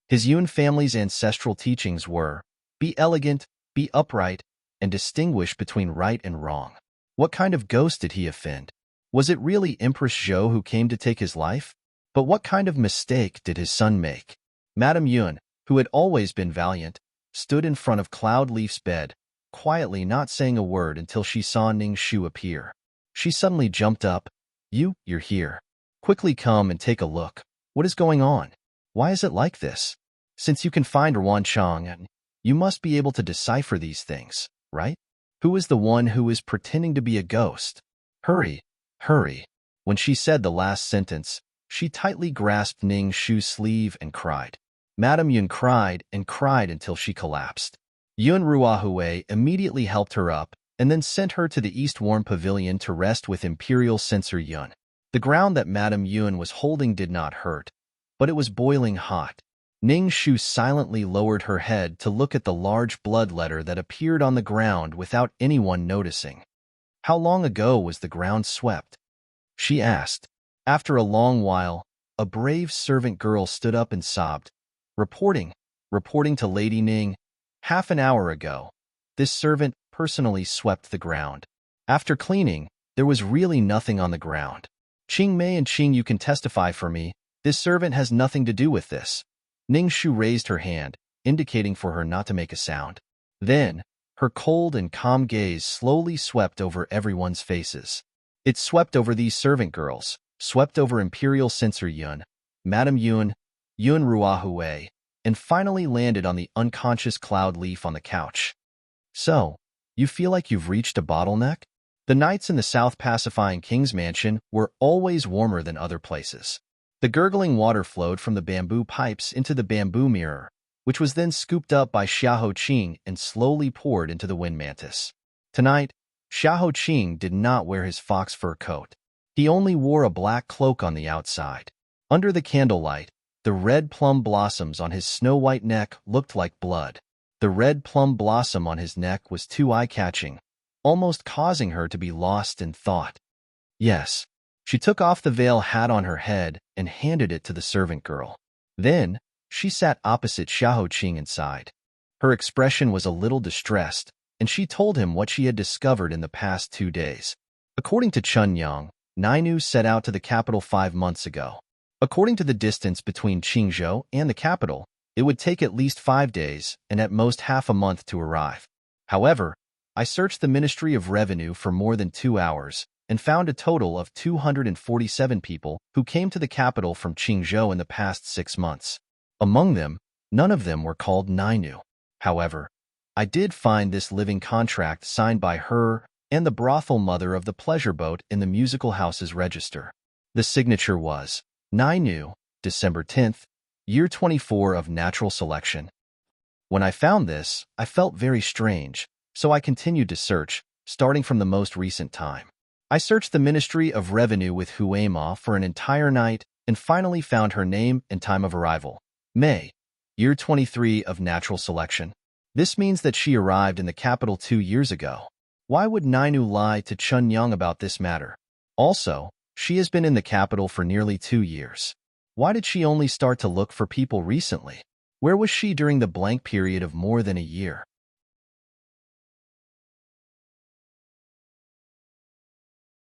S1: His Yun family's ancestral teachings were, be elegant, be upright, and distinguish between right and wrong. What kind of ghost did he offend? Was it really Empress Zhou who came to take his life? But what kind of mistake did his son make? Madame Yun, who had always been valiant, stood in front of Cloud Leaf's bed, quietly not saying a word until she saw Ning Shu appear. She suddenly jumped up. You're here. Quickly come and take a look. What is going on? Why is it like this? Since you can find Ruan Chang, you must be able to decipher these things, right? Who is the one who is pretending to be a ghost? Hurry, hurry. When she said the last sentence, she tightly grasped Ning Shu's sleeve and cried. Madame Yun cried and cried until she collapsed. Yun Ruahue immediately helped her up and then sent her to the East Warm Pavilion to rest with Imperial Censor Yun. The ground that Madame Yun was holding did not hurt, but it was boiling hot. Ning Shu silently lowered her head to look at the large blood letter that appeared on the ground without anyone noticing. How long ago was the ground swept? She asked. After a long while, a brave servant girl stood up and sobbed. Reporting to Lady Ning, half an hour ago, this servant personally swept the ground. After cleaning, there was really nothing on the ground. Qing Mei and Qing, you can testify for me. This servant has nothing to do with this. Ning Shu raised her hand, indicating for her not to make a sound. Then, her cold and calm gaze slowly swept over everyone's faces. It swept over these servant girls, swept over Imperial Censor Yun, Madame Yun, Yun Ruahue, and finally landed on the unconscious Cloud Leaf on the couch. So, you feel like you've reached a bottleneck? The nights in the South Pacifying King's Mansion were always warmer than other places. The gurgling water flowed from the bamboo pipes into the bamboo mirror, which was then scooped up by Xiahou Qing and slowly poured into the wind mantis. Tonight, Xiahou Qing did not wear his fox fur coat. He only wore a black cloak on the outside. Under the candlelight, the red plum blossoms on his snow-white neck looked like blood. The red plum blossom on his neck was too eye-catching, almost causing her to be lost in thought. Yes. She took off the veil hat on her head and handed it to the servant girl. Then, she sat opposite Xiahou Qing inside. Her expression was a little distressed, and she told him what she had discovered in the past 2 days. According to Chun Yang, Nainu set out to the capital 5 months ago. According to the distance between Qingzhou and the capital, it would take at least 5 days and at most half a month to arrive. However, I searched the Ministry of Revenue for more than 2 hours, and found a total of 247 people who came to the capital from Qingzhou in the past 6 months. Among them, none of them were called Nainu. However, I did find this living contract signed by her and the brothel mother of the pleasure boat in the musical house's register. The signature was, Nainu, December 10th, year 24 of natural selection. When I found this, I felt very strange, so I continued to search, starting from the most recent time. I searched the Ministry of Revenue with Huema for an entire night and finally found her name and time of arrival. May, year 23 of natural selection. This means that she arrived in the capital 2 years ago. Why would Nainu lie to Chun Yang about this matter? Also, she has been in the capital for nearly 2 years. Why did she only start to look for people recently? Where was she during the blank period of more than a year?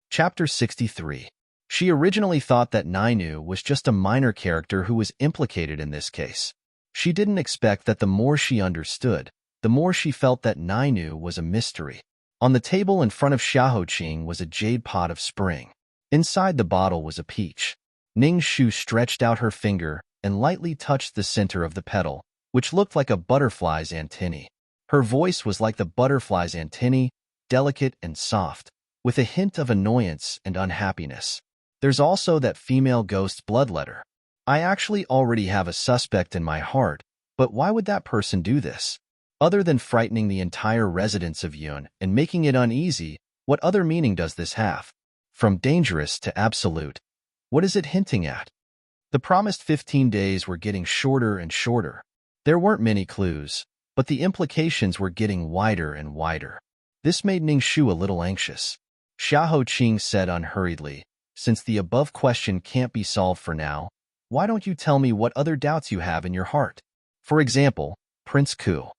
S1: Chapter 63. She originally thought that Nainu was just a minor character who was implicated in this case. She didn't expect that the more she understood, the more she felt that Nainu was a mystery. On the table in front of Xiaoqing was a jade pot of spring. Inside the bottle was a peach. Ning Shu stretched out her finger and lightly touched the center of the petal, which looked like a butterfly's antennae. Her voice was like the butterfly's antennae, delicate and soft, with a hint of annoyance and unhappiness. There's also that female ghost's bloodletter. I actually already have a suspect in my heart, but why would that person do this? Other than frightening the entire residents of Yun and making it uneasy, what other meaning does this have? From dangerous to absolute, what is it hinting at? The promised 15 days were getting shorter and shorter. There weren't many clues, but the implications were getting wider and wider. This made Ning Shu a little anxious. Xiaoqing said unhurriedly, "Since the above question can't be solved for now, why don't you tell me what other doubts you have in your heart? For example, Prince Ku."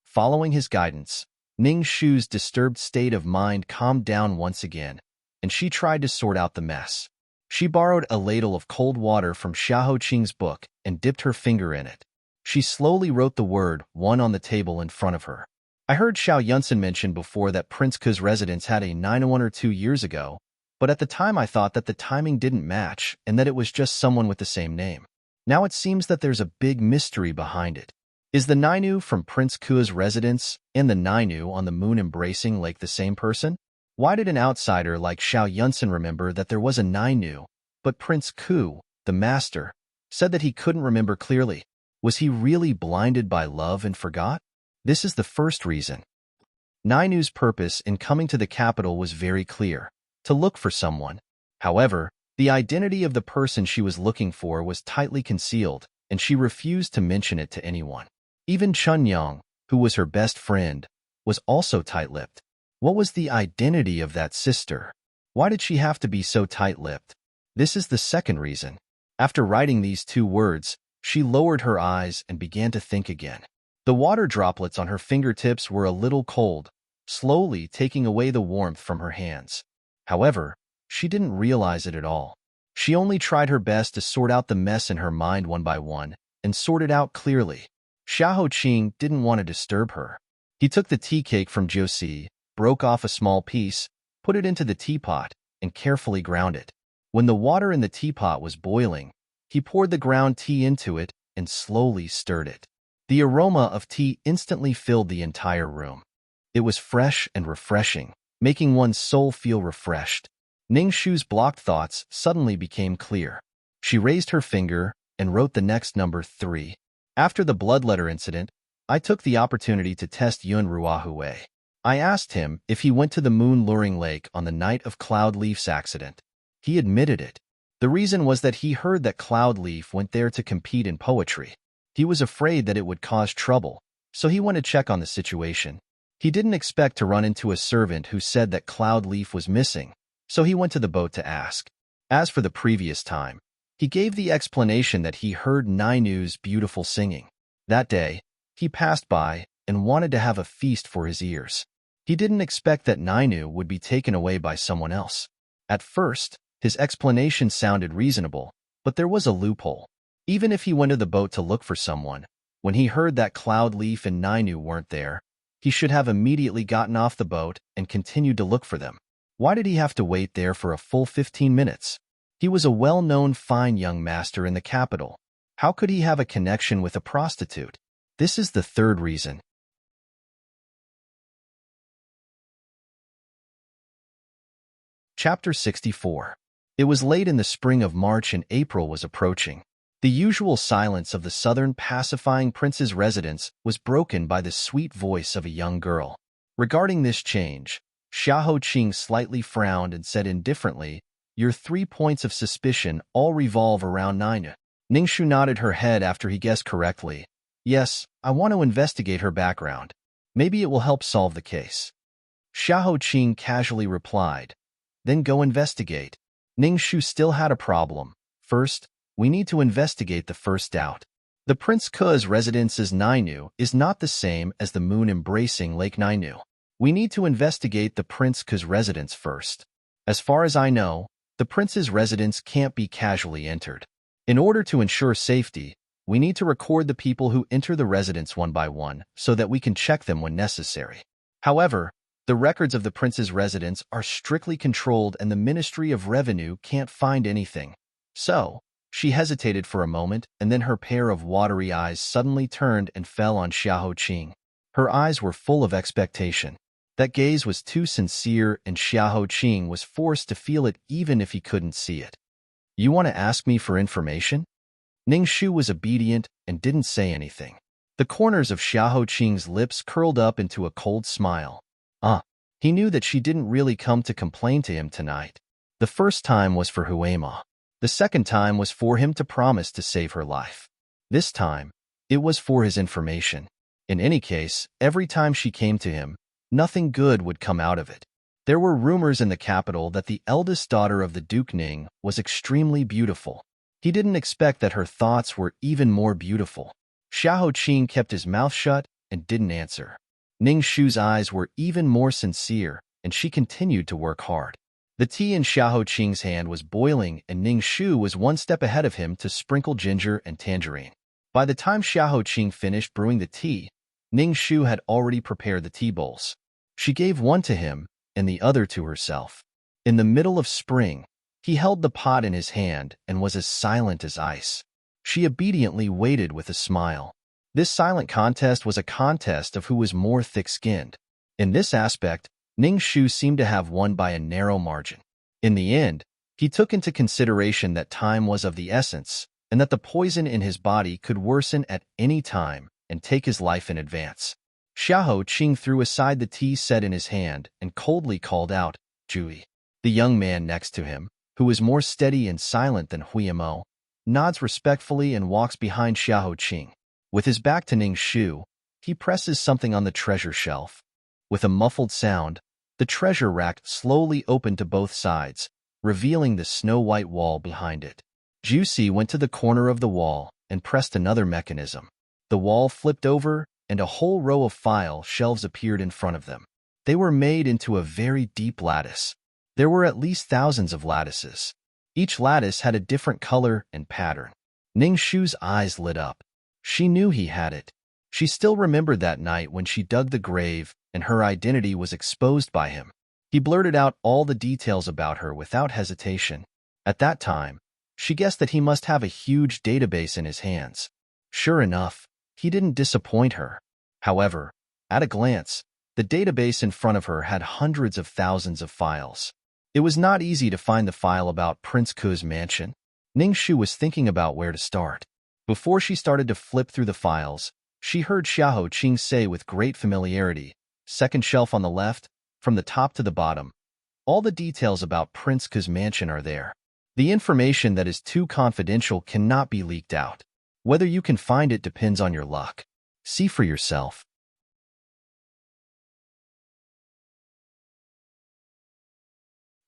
S1: Following his guidance, Ning Shu's disturbed state of mind calmed down once again, and she tried to sort out the mess. She borrowed a ladle of cold water from Xiaoqing's book and dipped her finger in it. She slowly wrote the word "one" on the table in front of her. I heard Xiao Yunsen mention before that Prince Ku's residence had a 9-1 or 2 years ago, but at the time I thought that the timing didn't match and that it was just someone with the same name. Now it seems that there's a big mystery behind it. Is the Nainu from Prince Ku's residence and the Nainu on the moon-embracing lake the same person? Why did an outsider like Xiao Yunsen remember that there was a Nainu, but Prince Ku, the master, said that he couldn't remember clearly? Was he really blinded by love and forgot? This is the first reason. Nainu's purpose in coming to the capital was very clear: to look for someone. However, the identity of the person she was looking for was tightly concealed, and she refused to mention it to anyone. Even Chunyang, who was her best friend, was also tight-lipped. What was the identity of that sister? Why did she have to be so tight-lipped? This is the second reason. After writing these 2 words, she lowered her eyes and began to think again. The water droplets on her fingertips were a little cold, slowly taking away the warmth from her hands. However, she didn't realize it at all. She only tried her best to sort out the mess in her mind one by one, and sort it out clearly. Xiaoqing didn't want to disturb her. He took the tea cake from Josie, broke off a small piece, put it into the teapot, and carefully ground it. When the water in the teapot was boiling, he poured the ground tea into it and slowly stirred it. The aroma of tea instantly filled the entire room. It was fresh and refreshing, making one's soul feel refreshed. Ning Shu's blocked thoughts suddenly became clear. She raised her finger and wrote the next number 3. After the bloodletter incident, I took the opportunity to test Yun Ruahue. I asked him if he went to the moon-luring lake on the night of Cloudleaf's accident. He admitted it. The reason was that he heard that Cloudleaf went there to compete in poetry. He was afraid that it would cause trouble, so he went to check on the situation. He didn't expect to run into a servant who said that Cloudleaf was missing, so he went to the boat to ask. As for the previous time, he gave the explanation that he heard Nainu's beautiful singing. That day, he passed by and wanted to have a feast for his ears. He didn't expect that Nainu would be taken away by someone else. At first, his explanation sounded reasonable, but there was a loophole. Even if he went to the boat to look for someone, when he heard that Cloudleaf and Nainu weren't there, he should have immediately gotten off the boat and continued to look for them. Why did he have to wait there for a full 15 minutes? He was a well-known fine young master in the capital. How could he have a connection with a prostitute? This is the third reason. Chapter 64. It was late in the spring of March and April was approaching. The usual silence of the southern pacifying prince's residence was broken by the sweet voice of a young girl. Regarding this change, Xiaoqing slightly frowned and said indifferently, "Your 3 points of suspicion all revolve around Nainu." Ningshu nodded her head after he guessed correctly. "Yes, I want to investigate her background. Maybe it will help solve the case." Xiaoqing casually replied, "Then go investigate." Ningshu still had a problem. First, we need to investigate the first doubt. The Prince Ku's residence's Nainu is not the same as the moon-embracing Lake Nainu. We need to investigate the Prince Ku's residence first. As far as I know, the prince's residence can't be casually entered. In order to ensure safety, we need to record the people who enter the residence one by one so that we can check them when necessary. However, The records of the prince's residence are strictly controlled and the Ministry of Revenue can't find anything. So, she hesitated for a moment, and then her pair of watery eyes suddenly turned and fell on Xiahou Qing. Her eyes were full of expectation. That gaze was too sincere, and Xiahou Qing was forced to feel it even if he couldn't see it. You want to ask me for information? Ning Shu was obedient and didn't say anything. The corners of Xiahou Qing's lips curled up into a cold smile. He knew that she didn't really come to complain to him tonight. The first time was for Huema. The second time was for him to promise to save her life. This time, it was for his information. In any case, every time she came to him, nothing good would come out of it. There were rumors in the capital that the eldest daughter of the Duke Ning was extremely beautiful. He didn't expect that her thoughts were even more beautiful. Xiahou Qing kept his mouth shut and didn't answer. Ning Shu's eyes were even more sincere, and she continued to work hard. The tea in Xiahou Qing's hand was boiling, and Ning Shu was one step ahead of him to sprinkle ginger and tangerine. By the time Xiahou Qing finished brewing the tea, Ning Shu had already prepared the tea bowls. She gave one to him and the other to herself. In the middle of spring, he held the pot in his hand and was as silent as ice. She obediently waited with a smile. This silent contest was a contest of who was more thick-skinned. In this aspect, Ning Shu seemed to have won by a narrow margin. In the end, he took into consideration that time was of the essence, and that the poison in his body could worsen at any time and take his life in advance. Xiahou Qing threw aside the tea set in his hand and coldly called out, "Jui." The young man next to him, who was more steady and silent than Huimo, nods respectfully and walks behind Xiahou Qing. With his back to Ning Shu, he presses something on the treasure shelf. With a muffled sound, the treasure rack slowly opened to both sides, revealing the snow-white wall behind it. Juicy went to the corner of the wall and pressed another mechanism. The wall flipped over, and a whole row of file shelves appeared in front of them. They were made into a very deep lattice. There were at least thousands of lattices. Each lattice had a different color and pattern. Ning Shu's eyes lit up. She knew he had it. She still remembered that night when she dug the grave and her identity was exposed by him. He blurted out all the details about her without hesitation. At that time, she guessed that he must have a huge database in his hands. Sure enough, he didn't disappoint her. However, at a glance, the database in front of her had hundreds of thousands of files. It was not easy to find the file about Prince Ku's mansion. Ning Shu was thinking about where to start. Before she started to flip through the files, she heard Xiahou Qing say with great familiarity, "Second shelf on the left, from the top to the bottom. All the details about Prince Ku's mansion are there. The information that is too confidential cannot be leaked out. Whether you can find it depends on your luck. See for yourself."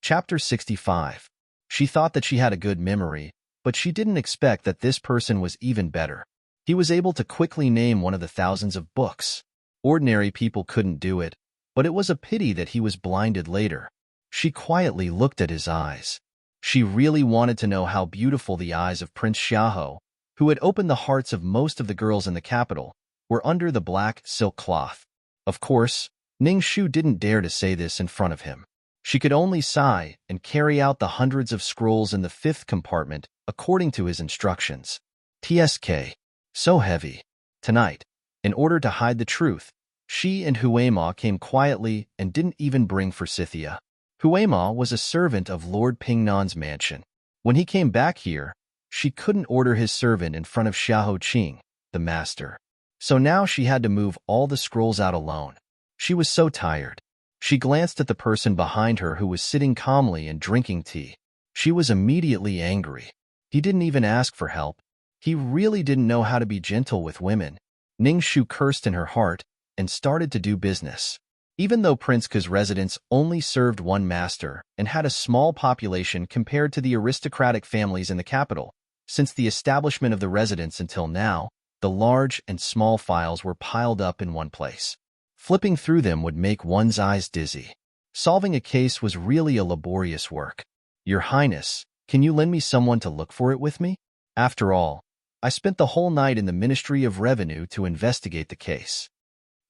S1: Chapter 65. She thought that she had a good memory, but she didn't expect that this person was even better. He was able to quickly name one of the thousands of books. Ordinary people couldn't do it, but it was a pity that he was blinded later. She quietly looked at his eyes. She really wanted to know how beautiful the eyes of Prince Xiahou, who had opened the hearts of most of the girls in the capital, were under the black silk cloth. Of course, Ning Shu didn't dare to say this in front of him. She could only sigh and carry out the hundreds of scrolls in the fifth compartment according to his instructions. TSK. So heavy. Tonight, in order to hide the truth, she and Huema came quietly and didn't even bring forsythia. Huema was a servant of Lord Pingnan's mansion. When he came back here, she couldn't order his servant in front of Xiahou Qing, the master. So now she had to move all the scrolls out alone. She was so tired. She glanced at the person behind her who was sitting calmly and drinking tea. She was immediately angry. He didn't even ask for help. He really didn't know how to be gentle with women. Ning Shu cursed in her heart and started to do business. Even though Prince Ku's residence only served one master and had a small population compared to the aristocratic families in the capital, since the establishment of the residence until now, the large and small files were piled up in one place. Flipping through them would make one's eyes dizzy. Solving a case was really a laborious work. "Your Highness, can you lend me someone to look for it with me? After all, I spent the whole night in the Ministry of Revenue to investigate the case."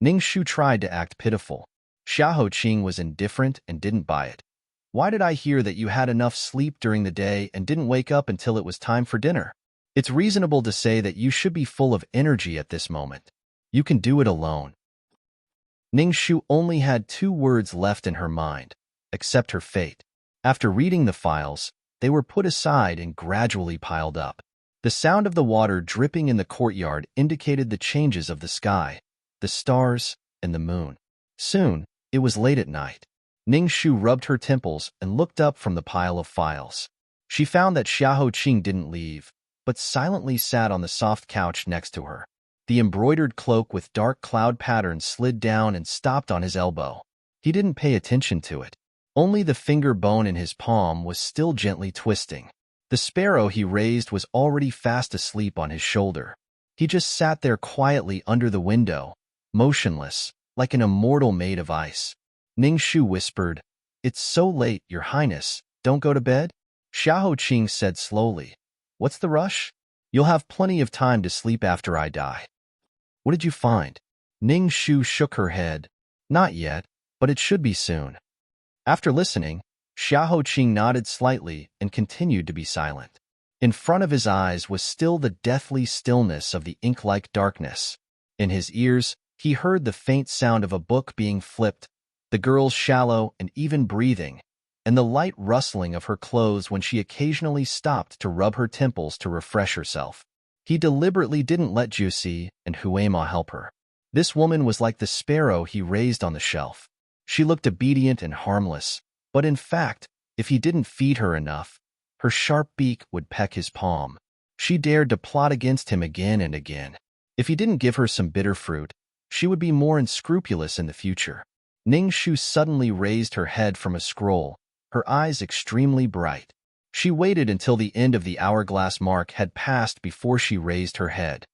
S1: Ning Shu tried to act pitiful. Xiahou Qing was indifferent and didn't buy it. Why did I hear that you had enough sleep during the day and didn't wake up until it was time for dinner? It's reasonable to say that you should be full of energy at this moment. You can do it alone. Ning Shu only had 2 words left in her mind: accept her fate. After reading the files, they were put aside and gradually piled up. The sound of the water dripping in the courtyard indicated the changes of the sky, the stars, and the moon. Soon, it was late at night. Ning Shu rubbed her temples and looked up from the pile of files. She found that Xiahou Qing didn't leave, but silently sat on the soft couch next to her. The embroidered cloak with dark cloud patterns slid down and stopped on his elbow. He didn't pay attention to it. Only the finger bone in his palm was still gently twisting. The sparrow he raised was already fast asleep on his shoulder. He just sat there quietly under the window, motionless, like an immortal made of ice. Ning Shu whispered, "It's so late, Your Highness. Don't go to bed?" Xiahou Qing said slowly, "What's the rush? You'll have plenty of time to sleep after I die." "What did you find?" Ning Shu shook her head. "Not yet, but it should be soon." After listening, Xiahou Qing nodded slightly and continued to be silent. In front of his eyes was still the deathly stillness of the ink-like darkness. In his ears, he heard the faint sound of a book being flipped, the girl's shallow and even breathing, and the light rustling of her clothes when she occasionally stopped to rub her temples to refresh herself. He deliberately didn't let Jusi and Huema help her. This woman was like the sparrow he raised on the shelf. She looked obedient and harmless, but in fact, if he didn't feed her enough, her sharp beak would peck his palm. She dared to plot against him again and again. If he didn't give her some bitter fruit, she would be more unscrupulous in the future. Ning Shu suddenly raised her head from a scroll, her eyes extremely bright. She waited until the end of the hourglass mark had passed before she raised her head.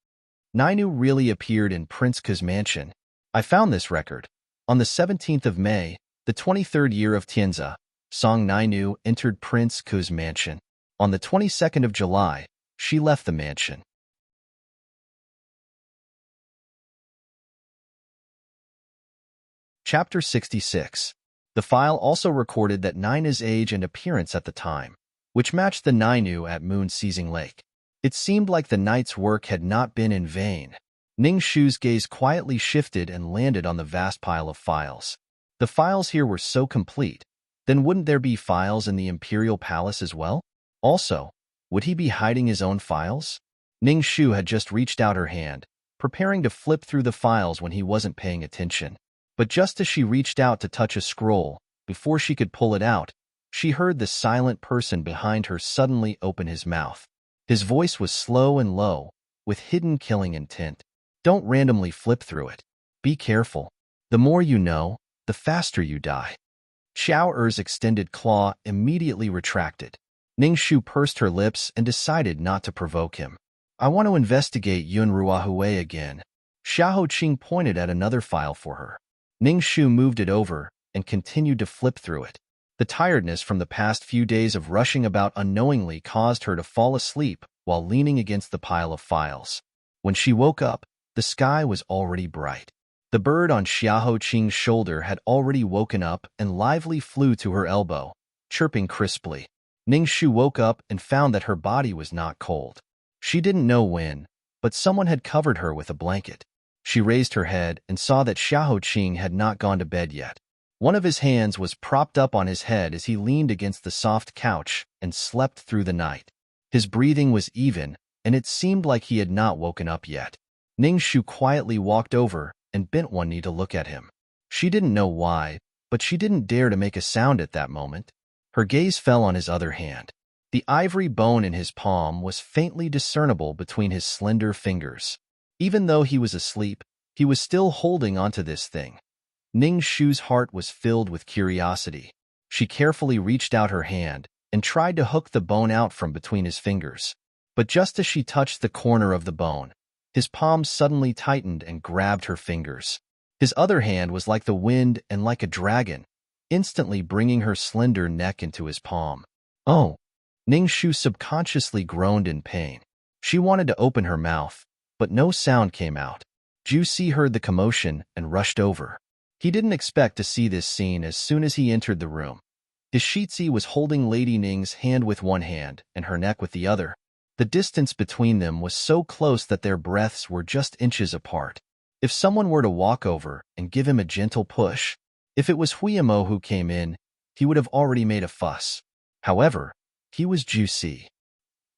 S1: Nainu really appeared in Prince Ku's mansion. I found this record. On the 17th of May, the 23rd year of Tianzi, Song Nainu entered Prince Ku's mansion. On the 22nd of July, she left the mansion. Chapter 66. The file also recorded that Nina's age and appearance at the time, which matched the Nainu at Moon Seizing Lake. It seemed like the night's work had not been in vain. Ning Shu's gaze quietly shifted and landed on the vast pile of files. The files here were so complete, then wouldn't there be files in the Imperial Palace as well? Also, would he be hiding his own files? Ning Shu had just reached out her hand, preparing to flip through the files when he wasn't paying attention. But just as she reached out to touch a scroll, before she could pull it out, she heard the silent person behind her suddenly open his mouth. His voice was slow and low, with hidden killing intent. "Don't randomly flip through it. Be careful. The more you know, the faster you die." Xiao Er's extended claw immediately retracted. Ning Shu pursed her lips and decided not to provoke him. "I want to investigate Yun Ruahui again." Xiahou Qing pointed at another file for her. Ning Shu moved it over and continued to flip through it. The tiredness from the past few days of rushing about unknowingly caused her to fall asleep while leaning against the pile of files. When she woke up, the sky was already bright. The bird on Xiahou Qing's shoulder had already woken up and lively flew to her elbow, chirping crisply. Ning Shu woke up and found that her body was not cold. She didn't know when, but someone had covered her with a blanket. She raised her head and saw that Xiahou Qing had not gone to bed yet. One of his hands was propped up on his head as he leaned against the soft couch and slept through the night. His breathing was even, and it seemed like he had not woken up yet. Ning Shu quietly walked over and bent one knee to look at him. She didn't know why, but she didn't dare to make a sound at that moment. Her gaze fell on his other hand. The ivory bone in his palm was faintly discernible between his slender fingers. Even though he was asleep, he was still holding onto this thing. Ning Shu's heart was filled with curiosity. She carefully reached out her hand and tried to hook the bone out from between his fingers. But just as she touched the corner of the bone, his palm suddenly tightened and grabbed her fingers. His other hand was like the wind and like a dragon, instantly bringing her slender neck into his palm. "Oh!" Ning Shu subconsciously groaned in pain. She wanted to open her mouth, but no sound came out. Jusi heard the commotion and rushed over. He didn't expect to see this scene as soon as he entered the room. Ishitsi was holding Lady Ning's hand with one hand and her neck with the other. The distance between them was so close that their breaths were just inches apart. If someone were to walk over and give him a gentle push, if it was Huiyamo who came in, he would have already made a fuss. However, he was Juicy.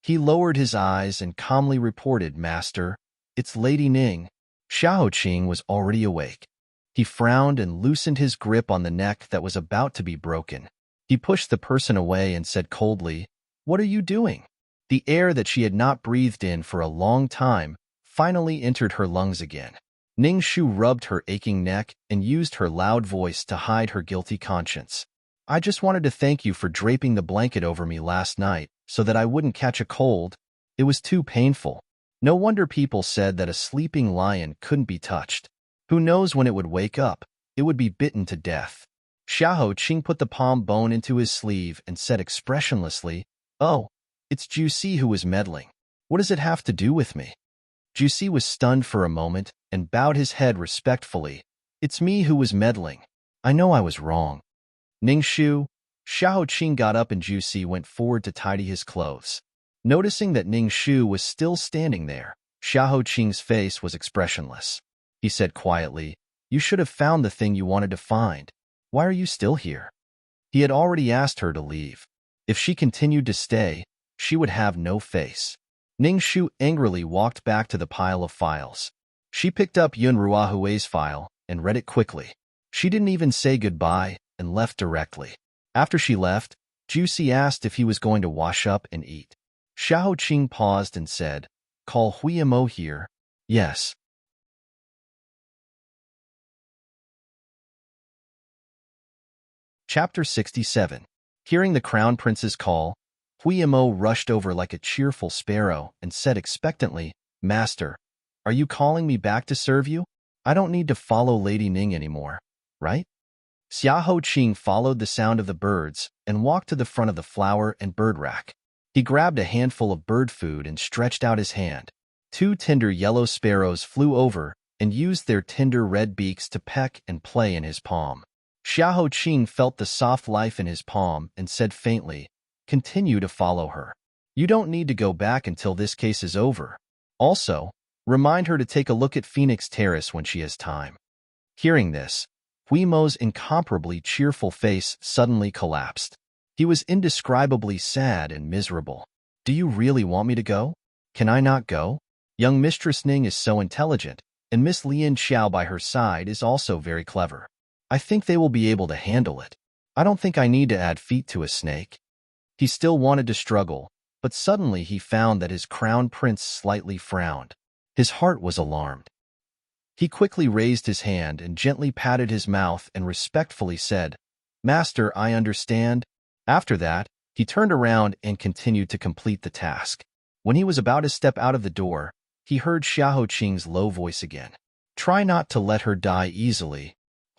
S1: He lowered his eyes and calmly reported, "Master, it's Lady Ning." Xiaoqing was already awake. He frowned and loosened his grip on the neck that was about to be broken. He pushed the person away and said coldly, "What are you doing?" The air that she had not breathed in for a long time finally entered her lungs again. Ning Shu rubbed her aching neck and used her loud voice to hide her guilty conscience. "I just wanted to thank you for draping the blanket over me last night so that I wouldn't catch a cold. It was too painful. No wonder people said that a sleeping lion couldn't be touched. Who knows when it would wake up? It would be bitten to death." Xiao Qing put the palm bone into his sleeve and said expressionlessly, "Oh, it's Juicy who was meddling. What does it have to do with me?" Juicy was stunned for a moment and bowed his head respectfully. "It's me who was meddling. I know I was wrong." Ningshu, Xiao Qing got up and Juicy went forward to tidy his clothes. Noticing that Ningshu was still standing there, Xiao Qing's face was expressionless. He said quietly, "You should have found the thing you wanted to find. Why are you still here?" He had already asked her to leave. If she continued to stay, she would have no face. Ningshu angrily walked back to the pile of files. She picked up Yun Ruahue's file and read it quickly. She didn't even say goodbye and left directly. After she left, Juicy asked if he was going to wash up and eat. Xiao Qing paused and said, "Call Huiyamo here." "Yes." Chapter 67. Hearing the Crown Prince's call, Huiyamo rushed over like a cheerful sparrow and said expectantly, "Master, are you calling me back to serve you? I don't need to follow Lady Ning anymore, right?" Xiao Qing followed the sound of the birds and walked to the front of the flower and bird rack. He grabbed a handful of bird food and stretched out his hand. Two tender yellow sparrows flew over and used their tender red beaks to peck and play in his palm. Xiao Qing felt the soft life in his palm and said faintly, "Continue to follow her. You don't need to go back until this case is over. Also, remind her to take a look at Phoenix Terrace when she has time." Hearing this, Huimo's incomparably cheerful face suddenly collapsed. He was indescribably sad and miserable. "Do you really want me to go? Can I not go? Young Mistress Ning is so intelligent, and Miss Lian Xiao by her side is also very clever. I think they will be able to handle it. I don't think I need to add feet to a snake." He still wanted to struggle, but suddenly he found that his crown prince slightly frowned. His heart was alarmed. He quickly raised his hand and gently patted his mouth and respectfully said, "Master, I understand." After that, he turned around and continued to complete the task. When he was about to step out of the door, he heard Xiao Qing's low voice again. "Try not to let her die easily."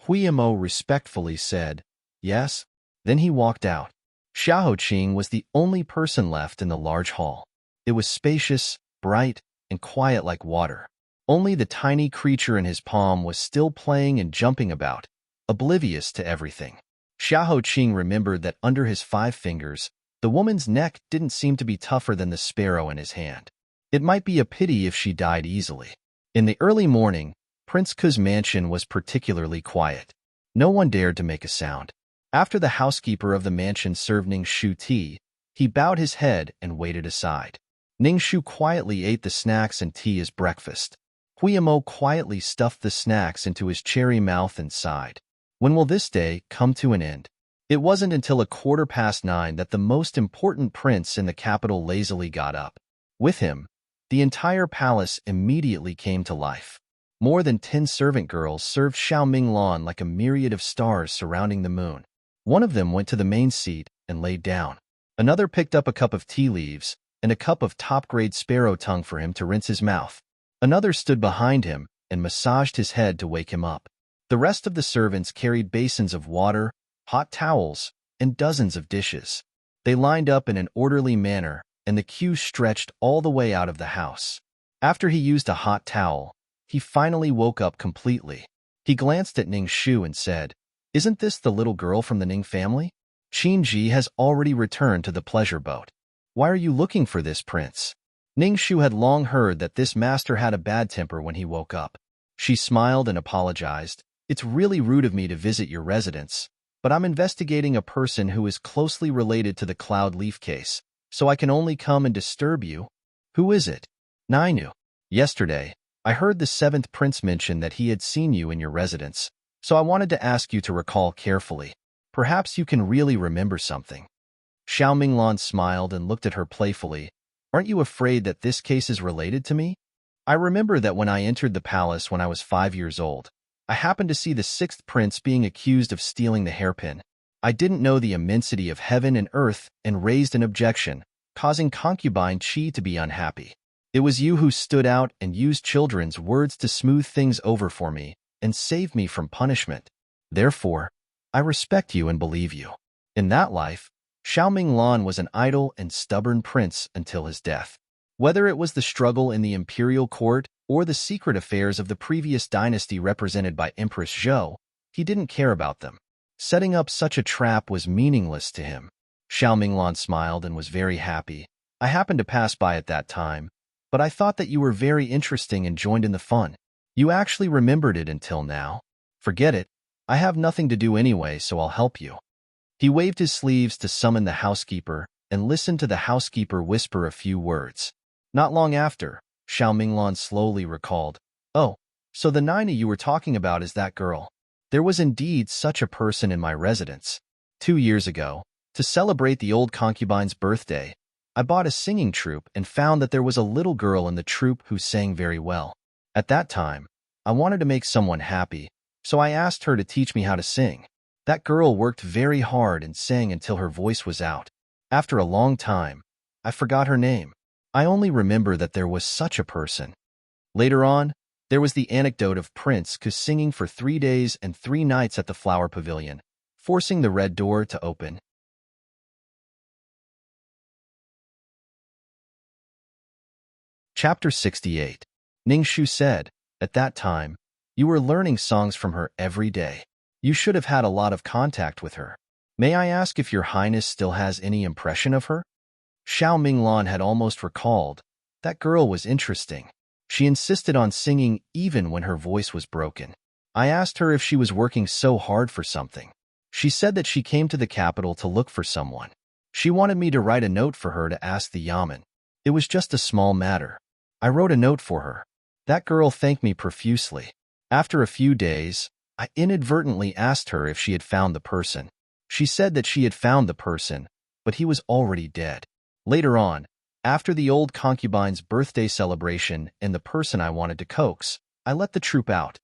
S1: Huiyamo respectfully said, "Yes." Then he walked out. Xiao Qing was the only person left in the large hall. It was spacious, bright, and quiet like water. Only the tiny creature in his palm was still playing and jumping about, oblivious to everything. Xiao Qing remembered that under his 5 fingers, the woman's neck didn't seem to be tougher than the sparrow in his hand. It might be a pity if she died easily. In the early morning, Prince Ku's mansion was particularly quiet. No one dared to make a sound. After the housekeeper of the mansion served Ningshu tea, he bowed his head and waited aside. Ningshu quietly ate the snacks and tea as breakfast. Huiyamo quietly stuffed the snacks into his cherry mouth and sighed. When will this day come to an end? It wasn't until 9:15 that the most important prince in the capital lazily got up. With him, the entire palace immediately came to life. More than 10 servant girls served Xiaoming Lan like a myriad of stars surrounding the moon. One of them went to the main seat and laid down. Another picked up a cup of tea leaves and a cup of top-grade sparrow tongue for him to rinse his mouth. Another stood behind him and massaged his head to wake him up. The rest of the servants carried basins of water, hot towels, and dozens of dishes. They lined up in an orderly manner, and the queue stretched all the way out of the house. After he used a hot towel, he finally woke up completely. He glanced at Ning Shu and said, "Isn't this the little girl from the Ning family? Qin Ji has already returned to the pleasure boat. Why are you looking for this prince?" Ning Shu had long heard that this master had a bad temper when he woke up. She smiled and apologized. "It's really rude of me to visit your residence, but I'm investigating a person who is closely related to the cloud leaf case, so I can only come and disturb you." "Who is it?" "Nainu. Yesterday, I heard the seventh prince mention that he had seen you in your residence, so I wanted to ask you to recall carefully. Perhaps you can really remember something." Xiao Minglan smiled and looked at her playfully. "Aren't you afraid that this case is related to me? I remember that when I entered the palace when I was 5 years old, I happened to see the sixth prince being accused of stealing the hairpin. I didn't know the immensity of heaven and earth and raised an objection, causing concubine Qi to be unhappy. It was you who stood out and used children's words to smooth things over for me and saved me from punishment. Therefore, I respect you and believe you." In that life, Xiao Minglan was an idle and stubborn prince until his death. Whether it was the struggle in the imperial court or the secret affairs of the previous dynasty represented by Empress Zhou, he didn't care about them. Setting up such a trap was meaningless to him. Xiao Minglan smiled and was very happy. "I happened to pass by at that time, but I thought that you were very interesting and joined in the fun. You actually remembered it until now. Forget it. I have nothing to do anyway, so I'll help you." He waved his sleeves to summon the housekeeper and listened to the housekeeper whisper a few words. Not long after, Xiao Minglan slowly recalled, "Oh, so the Nina you were talking about is that girl. There was indeed such a person in my residence. 2 years ago, to celebrate the old concubine's birthday, I bought a singing troupe and found that there was a little girl in the troupe who sang very well. At that time, I wanted to make someone happy, so I asked her to teach me how to sing. That girl worked very hard and sang until her voice was out. After a long time, I forgot her name. I only remember that there was such a person." Later on, there was the anecdote of Prince Ku singing for 3 days and 3 nights at the flower pavilion, forcing the red door to open. Chapter 68. Ning Shu said, "At that time, you were learning songs from her every day. You should have had a lot of contact with her. May I ask if your highness still has any impression of her?" Xiao Minglan had almost recalled. That girl was interesting. She insisted on singing even when her voice was broken. I asked her if she was working so hard for something. She said that she came to the capital to look for someone. She wanted me to write a note for her to ask the Yamen. It was just a small matter. I wrote a note for her. That girl thanked me profusely. After a few days, I inadvertently asked her if she had found the person. She said that she had found the person, but he was already dead. Later on, after the old concubine's birthday celebration and the person I wanted to coax, I let the troupe out.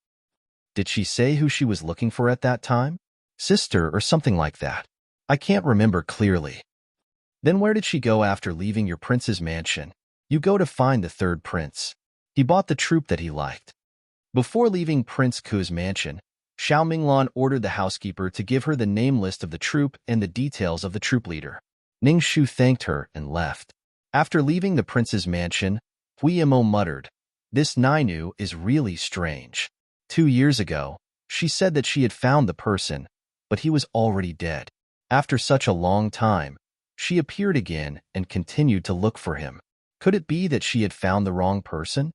S1: Did she say who she was looking for at that time? Sister or something like that. I can't remember clearly. Then where did she go after leaving your prince's mansion? You go to find the third prince. He bought the troupe that he liked. Before leaving Prince Ku's mansion, Xiao Minglan ordered the housekeeper to give her the name list of the troupe and the details of the troupe leader. Ning Shu thanked her and left. After leaving the prince's mansion, Hui Imo muttered, "This Nainu is really strange. 2 years ago, she said that she had found the person, but he was already dead. After such a long time, she appeared again and continued to look for him. Could it be that she had found the wrong person?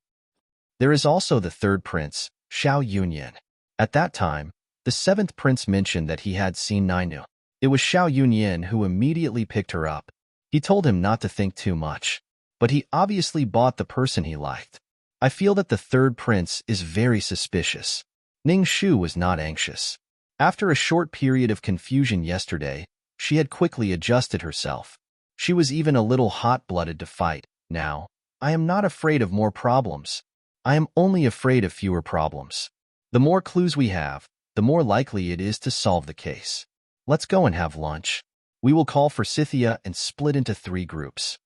S1: There is also the third prince, Xiao Yunyan. At that time, the seventh prince mentioned that he had seen Nainu. It was Xiao Yunyan who immediately picked her up. He told him not to think too much, but he obviously bought the person he liked. I feel that the third prince is very suspicious." Ning Shu was not anxious. After a short period of confusion yesterday, she had quickly adjusted herself. She was even a little hot-blooded to fight. Now, I am not afraid of more problems. I am only afraid of fewer problems. The more clues we have, the more likely it is to solve the case. Let's go and have lunch. We will call for Scythia and split into 3 groups.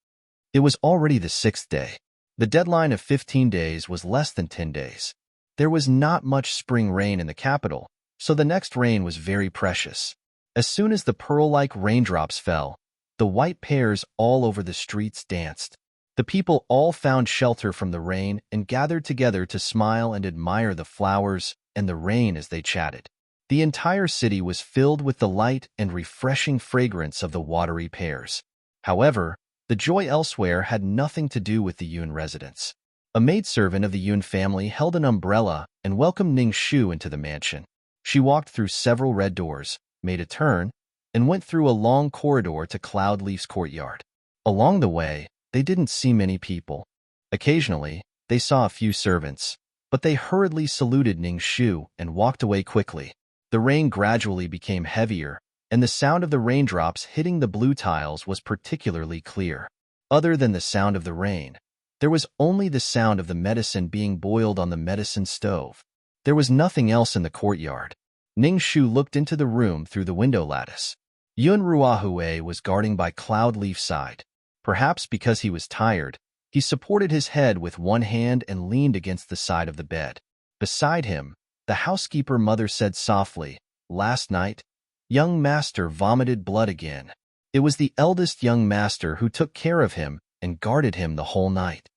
S1: It was already the 6th day. The deadline of 15 days was less than 10 days. There was not much spring rain in the capital, so the next rain was very precious. As soon as the pearl-like raindrops fell, the white pears all over the streets danced. The people all found shelter from the rain and gathered together to smile and admire the flowers, and the rain as they chatted. The entire city was filled with the light and refreshing fragrance of the watery pears. However, the joy elsewhere had nothing to do with the Yun residents. A maidservant of the Yun family held an umbrella and welcomed Ning Shu into the mansion. She walked through several red doors, made a turn, and went through a long corridor to Cloudleaf's courtyard. Along the way, they didn't see many people. Occasionally, they saw a few servants, but they hurriedly saluted Ning Shu and walked away quickly. The rain gradually became heavier, and the sound of the raindrops hitting the blue tiles was particularly clear. Other than the sound of the rain, there was only the sound of the medicine being boiled on the medicine stove. There was nothing else in the courtyard. Ning Shu looked into the room through the window lattice. Yun Ruahue was guarding by Cloudleaf's side. Perhaps because he was tired, he supported his head with one hand and leaned against the side of the bed. Beside him, the housekeeper mother said softly, "Last night, young master vomited blood again." It was the eldest young master who took care of him and guarded him the whole night.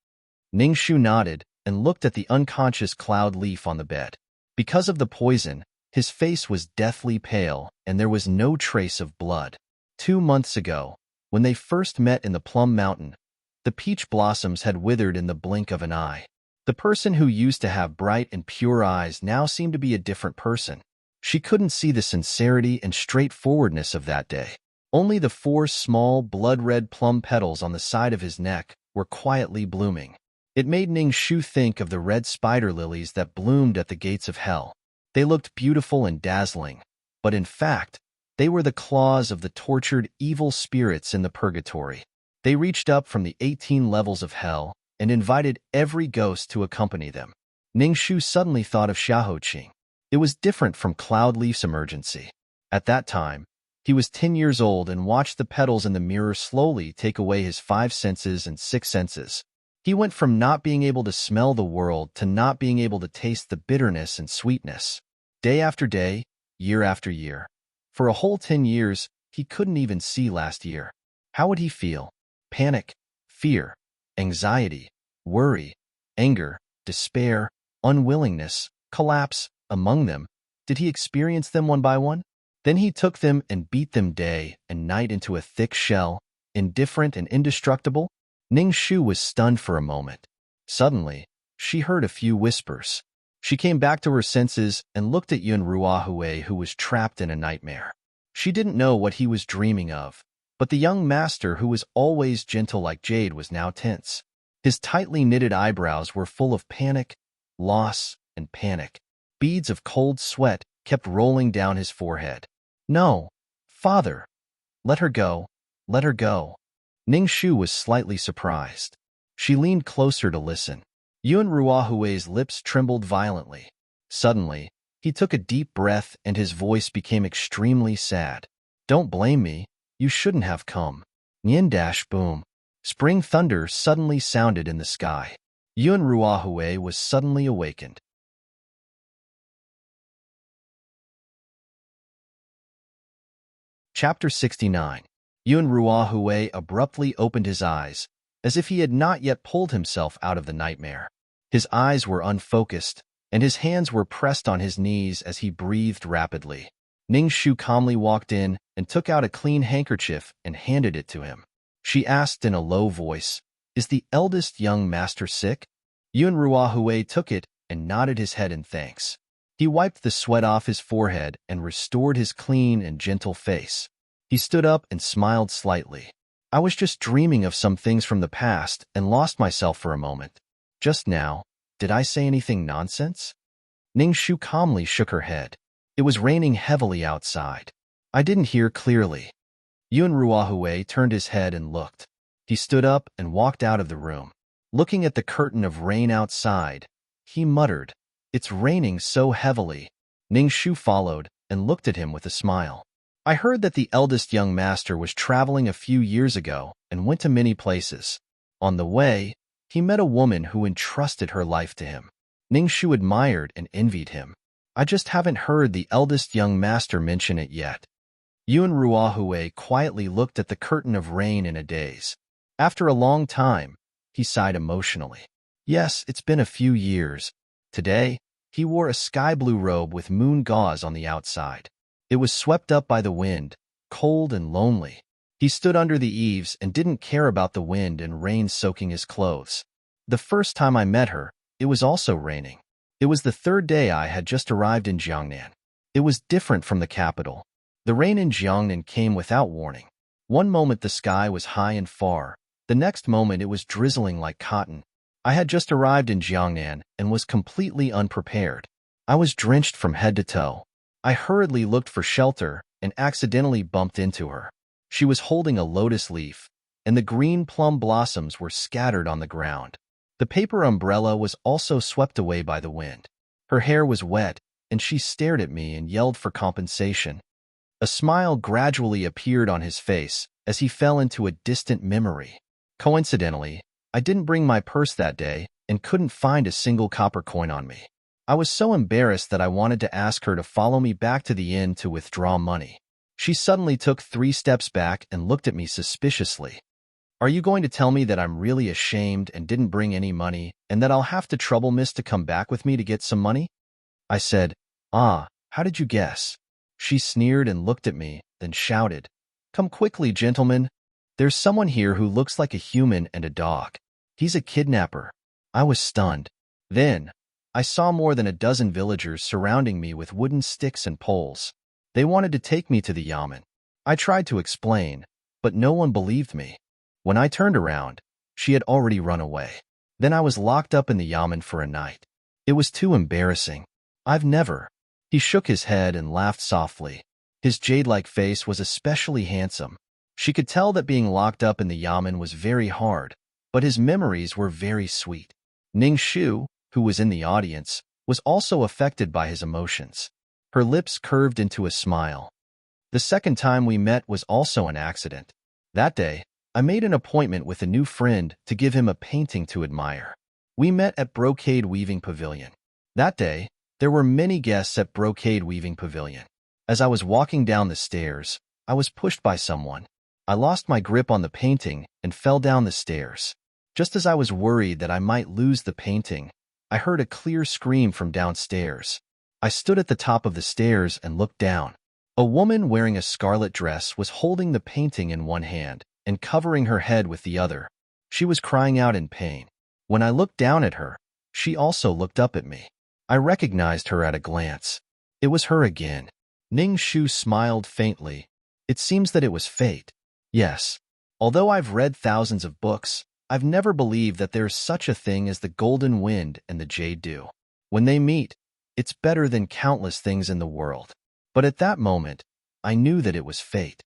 S1: Ning Shu nodded and looked at the unconscious Cloudleaf on the bed. Because of the poison, his face was deathly pale and there was no trace of blood. 2 months ago, when they first met in the Plum Mountain, the peach blossoms had withered in the blink of an eye. The person who used to have bright and pure eyes now seemed to be a different person. She couldn't see the sincerity and straightforwardness of that day. Only the 4 small, blood-red plum petals on the side of his neck were quietly blooming. It made Ning Shu think of the red spider lilies that bloomed at the gates of hell. They looked beautiful and dazzling, but in fact, they were the claws of the tortured evil spirits in the purgatory. They reached up from the 18 levels of hell and invited every ghost to accompany them. Ning Shu suddenly thought of Xiaoqing. It was different from Cloudleaf's emergency. At that time, he was 10 years old and watched the petals in the mirror slowly take away his 5 senses and 6 senses. He went from not being able to smell the world to not being able to taste the bitterness and sweetness. Day after day, year after year. For a whole 10 years, he couldn't even see last year. How would he feel? Panic, fear, anxiety, worry, anger, despair, unwillingness, collapse. Among them, did he experience them one by one? Then he took them and beat them day and night into a thick shell, indifferent and indestructible. Ning Shu was stunned for a moment. Suddenly, she heard a few whispers. She came back to her senses and looked at Yun Ruahue, who was trapped in a nightmare. She didn't know what he was dreaming of, but the young master who was always gentle like jade was now tense. His tightly knitted eyebrows were full of panic, loss, and panic. Beads of cold sweat kept rolling down his forehead. "No, father. Let her go. Let her go." Ning Shu was slightly surprised. She leaned closer to listen. Yun Ruahue's lips trembled violently. Suddenly, he took a deep breath and his voice became extremely sad. "Don't blame me. You shouldn't have come." Nyan-boom. Spring thunder suddenly sounded in the sky. Yun Ruahue was suddenly awakened. Chapter 69. Yun Ruahue abruptly opened his eyes, as if he had not yet pulled himself out of the nightmare. His eyes were unfocused, and his hands were pressed on his knees as he breathed rapidly. Ning Shu calmly walked in and took out a clean handkerchief and handed it to him. She asked in a low voice, "Is the eldest young master sick?" Yun Ruahue took it and nodded his head in thanks. He wiped the sweat off his forehead and restored his clean and gentle face. He stood up and smiled slightly. "I was just dreaming of some things from the past and lost myself for a moment. Just now, did I say anything nonsense?" Ning Shu calmly shook her head. It was raining heavily outside. "I didn't hear clearly." Yun Ruahue turned his head and looked. He stood up and walked out of the room. Looking at the curtain of rain outside, he muttered, "It's raining so heavily." Ning Shu followed and looked at him with a smile. "I heard that the eldest young master was traveling a few years ago and went to many places. On the way, he met a woman who entrusted her life to him." Ning Shu admired and envied him. "I just haven't heard the eldest young master mention it yet." Yun Ruahue quietly looked at the curtain of rain in a daze. After a long time, he sighed emotionally. "Yes, it's been a few years. Today, He wore a sky-blue robe with moon gauze on the outside. It was swept up by the wind, cold and lonely. He stood under the eaves and didn't care about the wind and rain soaking his clothes. The first time I met her, it was also raining. It was the third day I had just arrived in Jiangnan. It was different from the capital. The rain in Jiangnan came without warning. One moment the sky was high and far. The next moment it was drizzling like cotton. I had just arrived in Jiangnan and was completely unprepared. I was drenched from head to toe. I hurriedly looked for shelter and accidentally bumped into her. She was holding a lotus leaf, and the green plum blossoms were scattered on the ground. The paper umbrella was also swept away by the wind. Her hair was wet, and she stared at me and yelled for compensation. A smile gradually appeared on his face as he fell into a distant memory. Coincidentally, I didn't bring my purse that day and couldn't find a single copper coin on me. I was so embarrassed that I wanted to ask her to follow me back to the inn to withdraw money. She suddenly took 3 steps back and looked at me suspiciously. Are you going to tell me that I'm really ashamed and didn't bring any money and that I'll have to trouble Miss to come back with me to get some money? I said, Ah, how did you guess? She sneered and looked at me, then shouted, Come quickly, gentlemen. There's someone here who looks like a human and a dog. He's a kidnapper. I was stunned. Then, I saw more than a dozen villagers surrounding me with wooden sticks and poles. They wanted to take me to the yamen. I tried to explain, but no one believed me. When I turned around, she had already run away. Then I was locked up in the yamen for a night. It was too embarrassing. I've never. He shook his head and laughed softly. His jade-like face was especially handsome. She could tell that being locked up in the yamen was very hard, but his memories were very sweet. Ning Shu, who was in the audience, was also affected by his emotions. Her lips curved into a smile. The second time we met was also an accident. That day, I made an appointment with a new friend to give him a painting to admire. We met at Brocade Weaving Pavilion. That day, there were many guests at Brocade Weaving Pavilion. As I was walking down the stairs, I was pushed by someone. I lost my grip on the painting and fell down the stairs. Just as I was worried that I might lose the painting, I heard a clear scream from downstairs. I stood at the top of the stairs and looked down. A woman wearing a scarlet dress was holding the painting in one hand and covering her head with the other. She was crying out in pain. When I looked down at her, she also looked up at me. I recognized her at a glance. It was her again. Ning Shu smiled faintly. It seems that it was fate. Yes. Although I've read thousands of books, I've never believed that there's such a thing as the golden wind and the jade dew. When they meet, it's better than countless things in the world. But at that moment, I knew that it was fate.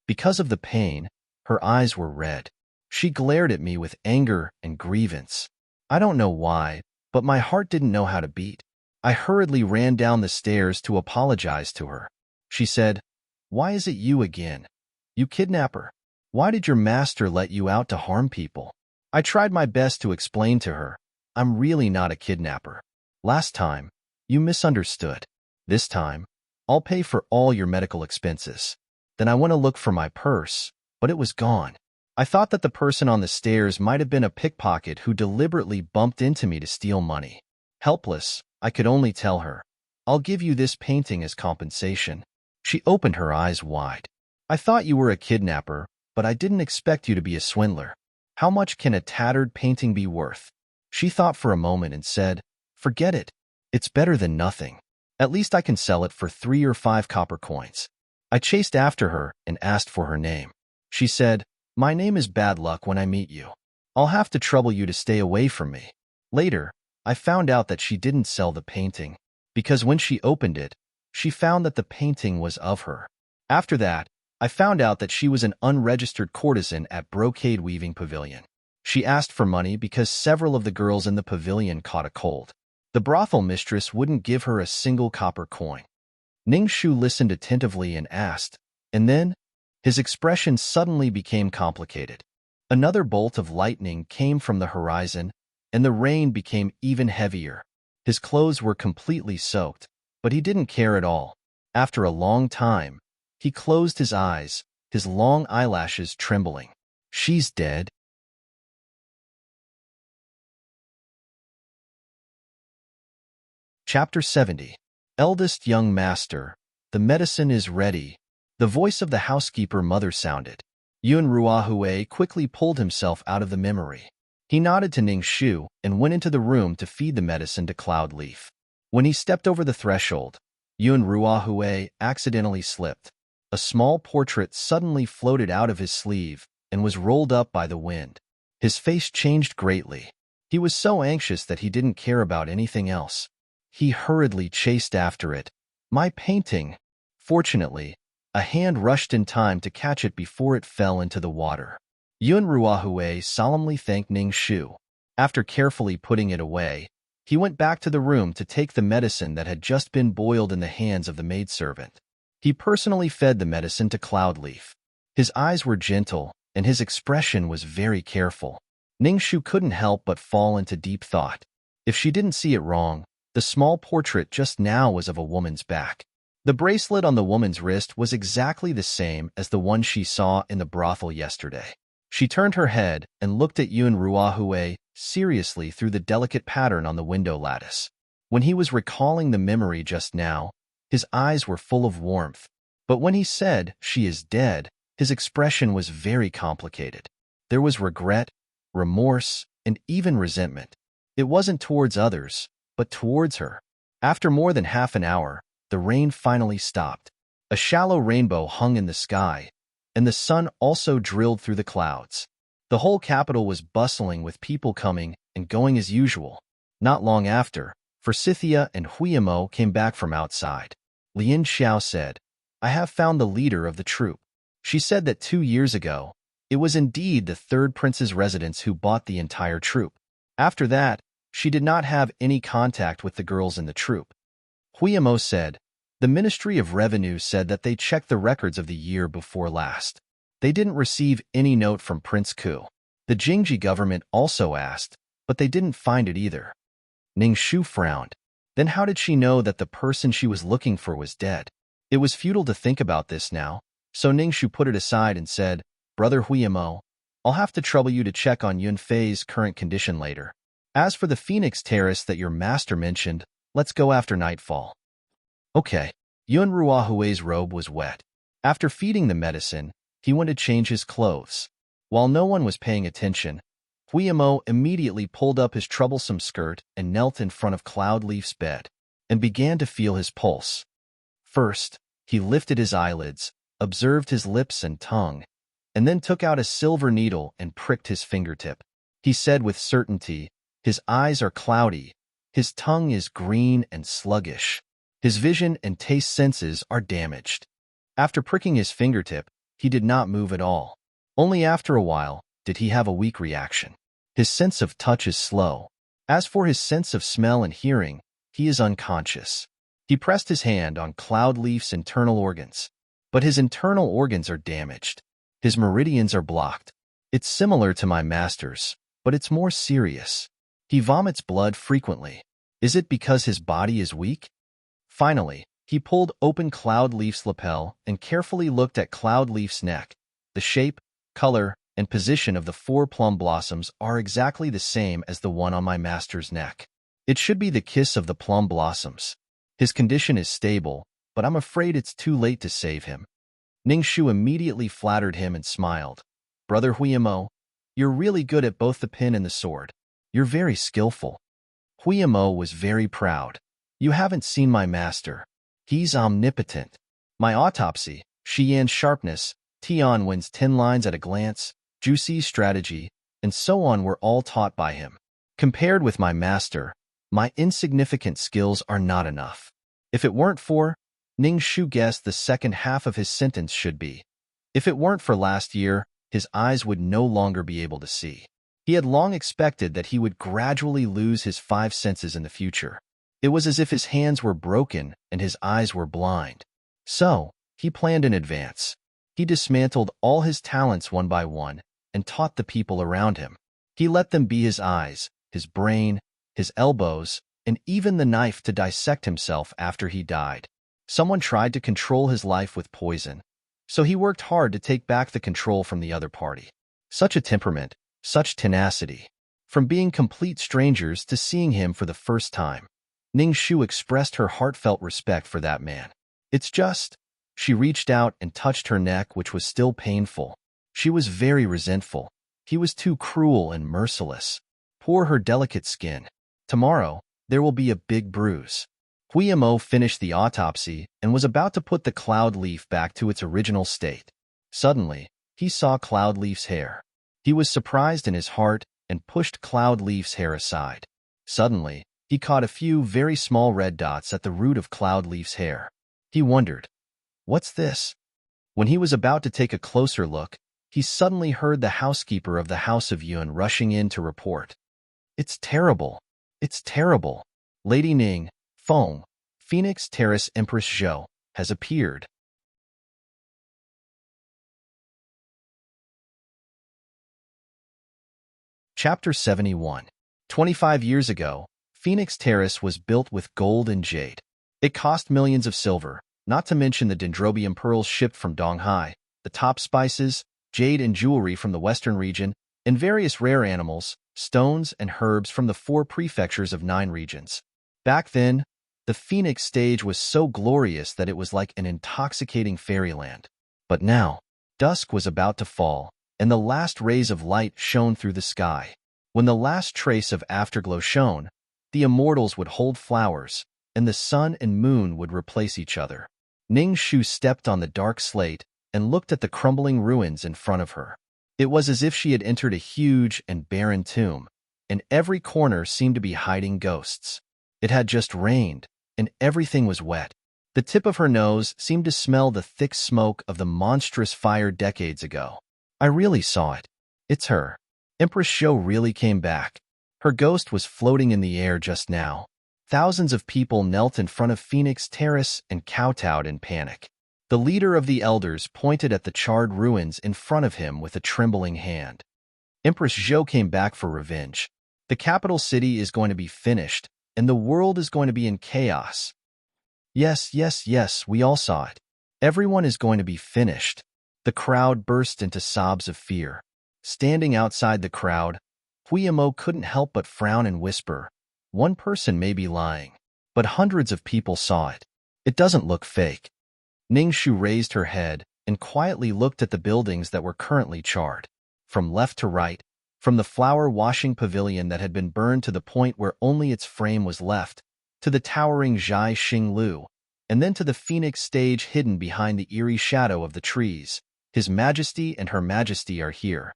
S1: Because of the pain, her eyes were red. She glared at me with anger and grievance. I don't know why, but my heart didn't know how to beat. I hurriedly ran down the stairs to apologize to her. She said, Why is it you again? You kidnapper. Why did your master let you out to harm people? I tried my best to explain to her, I'm really not a kidnapper. Last time, you misunderstood. This time, I'll pay for all your medical expenses. Then I went to look for my purse, but it was gone. I thought that the person on the stairs might have been a pickpocket who deliberately bumped into me to steal money. Helpless, I could only tell her, I'll give you this painting as compensation. She opened her eyes wide. I thought you were a kidnapper, but I didn't expect you to be a swindler. How much can a tattered painting be worth? She thought for a moment and said, Forget it. It's better than nothing. At least I can sell it for 3 or 5 copper coins. I chased after her and asked for her name. She said, My name is Bad Luck when I meet you. I'll have to trouble you to stay away from me. Later, I found out that she didn't sell the painting, because when she opened it, she found that the painting was of her. After that, I found out that she was an unregistered courtesan at Brocade Weaving Pavilion. She asked for money because several of the girls in the pavilion caught a cold. The brothel mistress wouldn't give her a single copper coin. Ning Shu listened attentively and asked, and then, his expression suddenly became complicated. Another bolt of lightning came from the horizon, and the rain became even heavier. His clothes were completely soaked, but he didn't care at all. After a long time, he closed his eyes, his long eyelashes trembling. She's dead. Chapter 70. Eldest Young Master. The medicine is ready. The voice of the housekeeper mother sounded. Yun Ruahui quickly pulled himself out of the memory. He nodded to Ning Shu and went into the room to feed the medicine to Cloudleaf. When he stepped over the threshold, Yun Ruahui accidentally slipped. A small portrait suddenly floated out of his sleeve and was rolled up by the wind. His face changed greatly. He was so anxious that he didn't care about anything else. He hurriedly chased after it. My painting! Fortunately, a hand rushed in time to catch it before it fell into the water. Yun Ruahui solemnly thanked Ning Shu. After carefully putting it away, he went back to the room to take the medicine that had just been boiled in the hands of the maidservant. He personally fed the medicine to Cloudleaf. His eyes were gentle, and his expression was very careful. Ning Shu couldn't help but fall into deep thought. If she didn't see it wrong, the small portrait just now was of a woman's back. The bracelet on the woman's wrist was exactly the same as the one she saw in the brothel yesterday. She turned her head and looked at Yun Ruahui seriously through the delicate pattern on the window lattice. When he was recalling the memory just now, his eyes were full of warmth. But when he said, "She is dead," his expression was very complicated. There was regret, remorse, and even resentment. It wasn't towards others, but towards her. After more than half an hour, the rain finally stopped. A shallow rainbow hung in the sky, and the sun also drilled through the clouds. The whole capital was bustling with people coming and going as usual. Not long after, Forsythia and Huiyamo came back from outside. Lin Xiao said, "I have found the leader of the troop." She said that 2 years ago, it was indeed the third prince's residence who bought the entire troop. After that, she did not have any contact with the girls in the troop. Huiyamo said, "The Ministry of Revenue said that they checked the records of the year before last. They didn't receive any note from Prince Ku. The Jingji government also asked, but they didn't find it either." Ning Shu frowned. Then how did she know that the person she was looking for was dead? It was futile to think about this now, so Ning Shu put it aside and said, "Brother Huiyamo, I'll have to trouble you to check on Yun Fei's current condition later. As for the Phoenix Terrace that your master mentioned, let's go after nightfall." Okay. Yun Ruahui's robe was wet. After feeding the medicine, he went to change his clothes. While no one was paying attention, Huiyamo immediately pulled up his troublesome skirt and knelt in front of Cloudleaf's bed, and began to feel his pulse. First, he lifted his eyelids, observed his lips and tongue, and then took out a silver needle and pricked his fingertip. He said with certainty, "His eyes are cloudy, his tongue is green and sluggish. His vision and taste senses are damaged." After pricking his fingertip, he did not move at all. Only after a while did he have a weak reaction. His sense of touch is slow. As for his sense of smell and hearing, he is unconscious. He pressed his hand on Cloudleaf's internal organs. But his internal organs are damaged. His meridians are blocked. It's similar to my master's, but it's more serious. He vomits blood frequently. Is it because his body is weak? Finally, he pulled open Cloudleaf's lapel and carefully looked at Cloudleaf's neck. The shape, color, and position of the 4 plum blossoms are exactly the same as the one on my master's neck. It should be the kiss of the plum blossoms. His condition is stable, but I'm afraid it's too late to save him. Ning Shu immediately flattered him and smiled. "Brother Huiyamo, you're really good at both the pin and the sword. You're very skillful." Huiyamo was very proud. "You haven't seen my master. He's omnipotent. My autopsy, Xian's sharpness, Tian Wen's 10 lines at a glance, Juxi's strategy, and so on were all taught by him. Compared with my master, my insignificant skills are not enough." If it weren't for, Ning Shu guessed the second half of his sentence should be, if it weren't for last year, his eyes would no longer be able to see. He had long expected that he would gradually lose his 5 senses in the future. It was as if his hands were broken and his eyes were blind. So, he planned in advance. He dismantled all his talents one by one and taught the people around him. He let them be his eyes, his brain, his elbows, and even the knife to dissect himself after he died. Someone tried to control his life with poison, so he worked hard to take back the control from the other party. Such a temperament, such tenacity. From being complete strangers to seeing him for the first time. Ning Shu expressed her heartfelt respect for that man. It's just... She reached out and touched her neck, which was still painful. She was very resentful. He was too cruel and merciless. Poor her delicate skin. Tomorrow, there will be a big bruise. Huiyamo finished the autopsy and was about to put the cloud leaf back to its original state. Suddenly, he saw Cloud Leaf's hair. He was surprised in his heart and pushed Cloud Leaf's hair aside. Suddenly, he caught a few very small red dots at the root of Cloud Leaf's hair. He wondered, "What's this?" When he was about to take a closer look, he suddenly heard the housekeeper of the House of Yun rushing in to report. "It's terrible. It's terrible. Lady Ning, Feng, Phoenix Terrace Empress Zhou, has appeared." Chapter 71. 25 years ago, Phoenix Terrace was built with gold and jade. It cost millions of silver, not to mention the dendrobium pearls shipped from Donghai, the top spices, jade and jewelry from the western region, and various rare animals, stones, and herbs from the 4 prefectures of 9 regions. Back then, the Phoenix stage was so glorious that it was like an intoxicating fairyland. But now, dusk was about to fall, and the last rays of light shone through the sky. When the last trace of afterglow shone, the immortals would hold flowers, and the sun and moon would replace each other. Ning Shu stepped on the dark slate and looked at the crumbling ruins in front of her. It was as if she had entered a huge and barren tomb, and every corner seemed to be hiding ghosts. It had just rained, and everything was wet. The tip of her nose seemed to smell the thick smoke of the monstrous fire decades ago. I really saw it. It's her. Empress Zhou really came back. Her ghost was floating in the air just now. Thousands of people knelt in front of Phoenix Terrace and kowtowed in panic. The leader of the elders pointed at the charred ruins in front of him with a trembling hand. Empress Zhou came back for revenge. The capital city is going to be finished, and the world is going to be in chaos. Yes, yes, yes, we all saw it. Everyone is going to be finished. The crowd burst into sobs of fear. Standing outside the crowd, Huiyamo couldn't help but frown and whisper, "One person may be lying, but hundreds of people saw it. It doesn't look fake." Ning Shu raised her head and quietly looked at the buildings that were currently charred. From left to right, from the flower washing pavilion that had been burned to the point where only its frame was left, to the towering Zhai Xinglu, and then to the Phoenix stage hidden behind the eerie shadow of the trees. His Majesty and Her Majesty are here.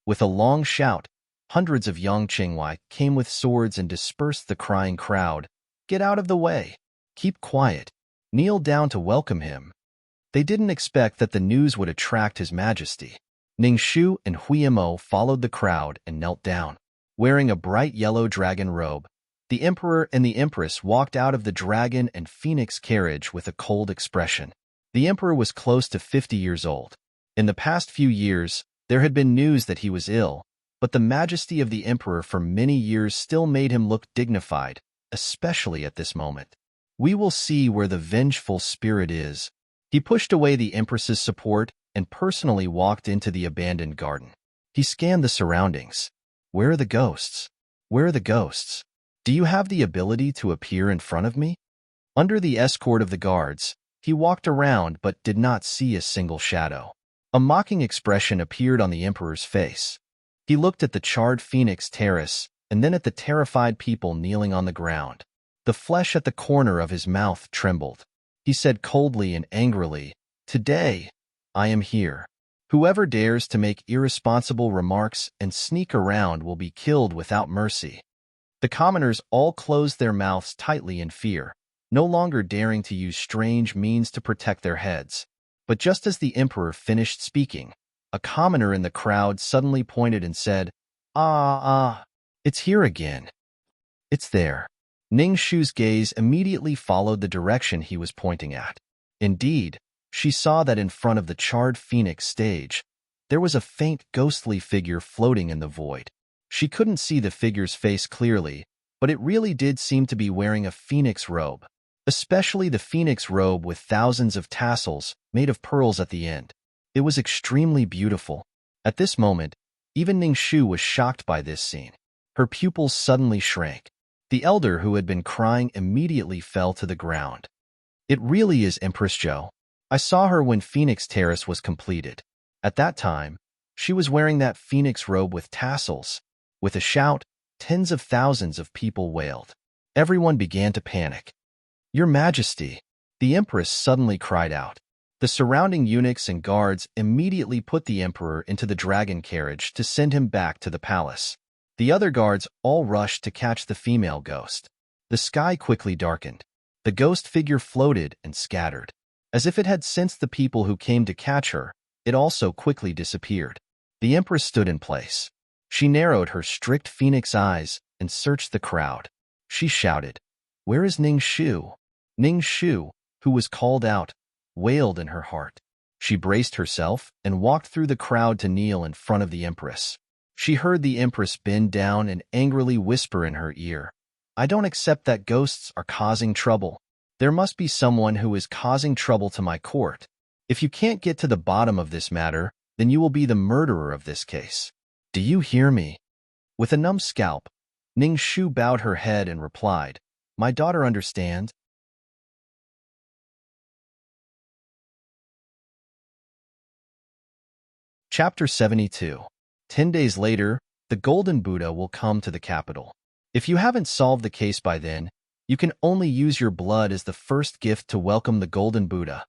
S1: With a long shout, hundreds of young Qingwai came with swords and dispersed the crying crowd. "Get out of the way! Keep quiet! Kneel down to welcome him." They didn't expect that the news would attract His Majesty. Ning Shu and Huiyamo followed the crowd and knelt down. Wearing a bright yellow dragon robe, the Emperor and the Empress walked out of the dragon and phoenix carriage with a cold expression. The Emperor was close to 50 years old. In the past few years, there had been news that he was ill, but the majesty of the Emperor for many years still made him look dignified, especially at this moment. "We will see where the vengeful spirit is." He pushed away the Empress's support and personally walked into the abandoned garden. He scanned the surroundings. "Where are the ghosts? Where are the ghosts? Do you have the ability to appear in front of me?" Under the escort of the guards, he walked around but did not see a single shadow. A mocking expression appeared on the Emperor's face. He looked at the charred Phoenix Terrace and then at the terrified people kneeling on the ground. The flesh at the corner of his mouth trembled. He said coldly and angrily, "Today, I am here. Whoever dares to make irresponsible remarks and sneak around will be killed without mercy." The commoners all closed their mouths tightly in fear, no longer daring to use strange means to protect their heads. But just as the Emperor finished speaking, a commoner in the crowd suddenly pointed and said, It's here again. It's there." Ning Shu's gaze immediately followed the direction he was pointing at. Indeed, she saw that in front of the charred phoenix stage, there was a faint ghostly figure floating in the void. She couldn't see the figure's face clearly, but it really did seem to be wearing a phoenix robe, especially the phoenix robe with thousands of tassels made of pearls at the end. It was extremely beautiful. At this moment, even Ning Shu was shocked by this scene. Her pupils suddenly shrank. The elder who had been crying immediately fell to the ground. It really is Empress Zhou. I saw her when Phoenix Terrace was completed. At that time, she was wearing that phoenix robe with tassels. With a shout, tens of thousands of people wailed. Everyone began to panic. Your Majesty, the Empress suddenly cried out. The surrounding eunuchs and guards immediately put the Emperor into the dragon carriage to send him back to the palace. The other guards all rushed to catch the female ghost. The sky quickly darkened. The ghost figure floated and scattered. As if it had sensed the people who came to catch her, it also quickly disappeared. The Empress stood in place. She narrowed her strict phoenix eyes and searched the crowd. She shouted, "Where is Ning Shu?" Ning Shu, who was called out, wailed in her heart. She braced herself and walked through the crowd to kneel in front of the Empress. She heard the Empress bend down and angrily whisper in her ear, "I don't accept that ghosts are causing trouble. There must be someone who is causing trouble to my court. If you can't get to the bottom of this matter, then you will be the murderer of this case. Do you hear me?" With a numb scalp, Ning Shu bowed her head and replied, "My daughter understands." Chapter 72. 10 days later, the Golden Buddha will come to the capital. If you haven't solved the case by then, you can only use your blood as the first gift to welcome the Golden Buddha.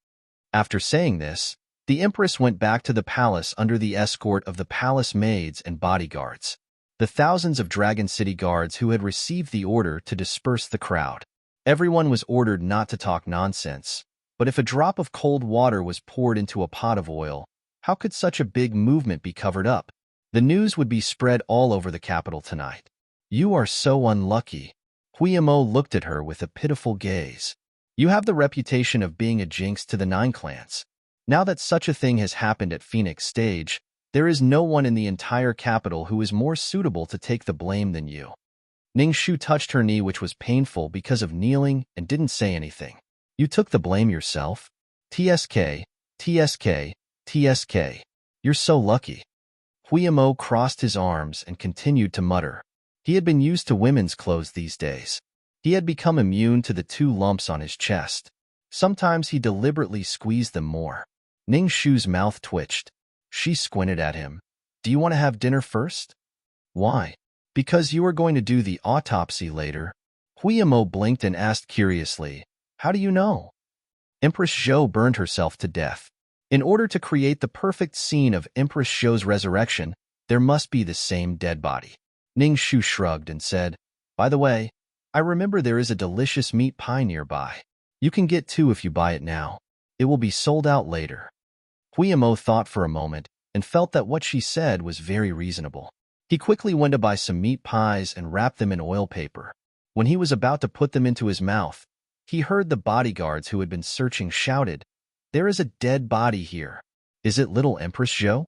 S1: After saying this, the Empress went back to the palace under the escort of the palace maids and bodyguards, the thousands of Dragon City guards who had received the order to disperse the crowd. Everyone was ordered not to talk nonsense, but if a drop of cold water was poured into a pot of oil, how could such a big movement be covered up? The news would be spread all over the capital tonight. You are so unlucky. Huiyamo looked at her with a pitiful gaze. You have the reputation of being a jinx to the 9 clans. Now that such a thing has happened at Phoenix Stage, there is no one in the entire capital who is more suitable to take the blame than you. Ning Shu touched her knee, which was painful because of kneeling, and didn't say anything. You took the blame yourself? TSK, TSK, TSK. You're so lucky. Huiyamo crossed his arms and continued to mutter. He had been used to women's clothes these days. He had become immune to the 2 lumps on his chest. Sometimes he deliberately squeezed them more. Ning Shu's mouth twitched. She squinted at him. Do you want to have dinner first? Why? Because you are going to do the autopsy later. Huiyamo blinked and asked curiously, How do you know? Empress Zhou burned herself to death. In order to create the perfect scene of Empress Zhou's resurrection, there must be the same dead body. Ning Shu shrugged and said, By the way, I remember there is a delicious meat pie nearby. You can get 2 if you buy it now. It will be sold out later. Huiyamo thought for a moment and felt that what she said was very reasonable. He quickly went to buy some meat pies and wrapped them in oil paper. When he was about to put them into his mouth, he heard the bodyguards who had been searching shouted, There is a dead body here. Is it little Empress Zhou?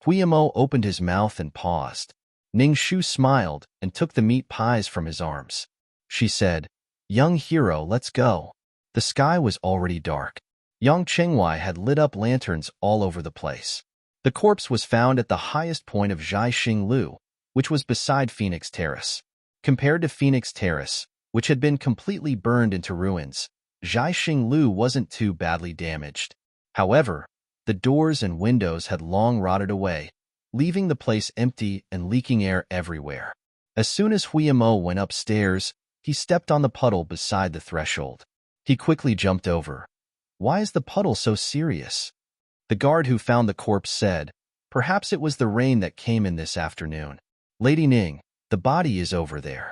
S1: Huiyamo opened his mouth and paused. Ning Shu smiled and took the meat pies from his arms. She said, Young hero, let's go. The sky was already dark. Yang Chengwei had lit up lanterns all over the place. The corpse was found at the highest point of Zhaixing Lu, which was beside Phoenix Terrace. Compared to Phoenix Terrace, which had been completely burned into ruins, Zhaixing Lu wasn't too badly damaged. However, the doors and windows had long rotted away, leaving the place empty and leaking air everywhere. As soon as Huiyamo went upstairs, he stepped on the puddle beside the threshold. He quickly jumped over. Why is the puddle so serious? The guard who found the corpse said, Perhaps it was the rain that came in this afternoon. Lady Ning, the body is over there.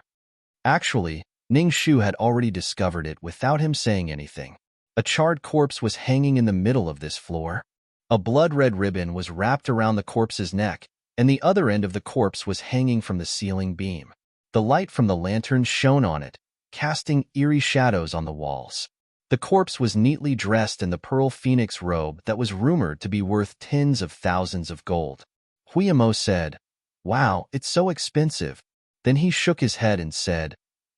S1: Actually, Ning Shu had already discovered it without him saying anything. A charred corpse was hanging in the middle of this floor. A blood-red ribbon was wrapped around the corpse's neck, and the other end of the corpse was hanging from the ceiling beam. The light from the lantern shone on it, casting eerie shadows on the walls. The corpse was neatly dressed in the pearl phoenix robe that was rumored to be worth tens of thousands of gold. Huiyamo said, Wow, it's so expensive. Then he shook his head and said,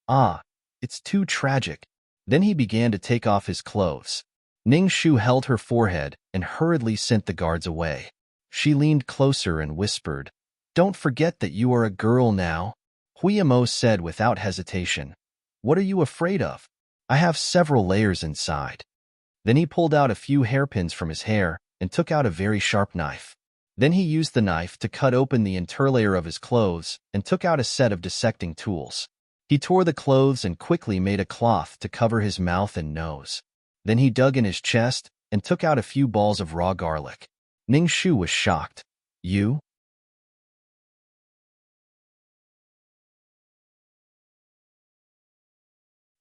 S1: Ah, it's too tragic. Then he began to take off his clothes. Ning Shu held her forehead and hurriedly sent the guards away. She leaned closer and whispered, Don't forget that you are a girl now. Huiyamo said without hesitation. What are you afraid of? I have several layers inside. Then he pulled out a few hairpins from his hair and took out a very sharp knife. Then he used the knife to cut open the interlayer of his clothes and took out a set of dissecting tools. He tore the clothes and quickly made a cloth to cover his mouth and nose. Then he dug in his chest and took out a few balls of raw garlic. Ning Shu was shocked. You?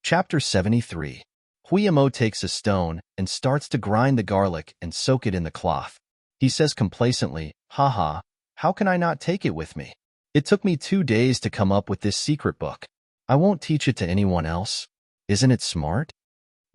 S1: Chapter 73. Huiyamo takes a stone and starts to grind the garlic and soak it in the cloth. He says complacently, "Haha, how can I not take it with me? It took me 2 days to come up with this secret book. I won't teach it to anyone else. Isn't it smart?"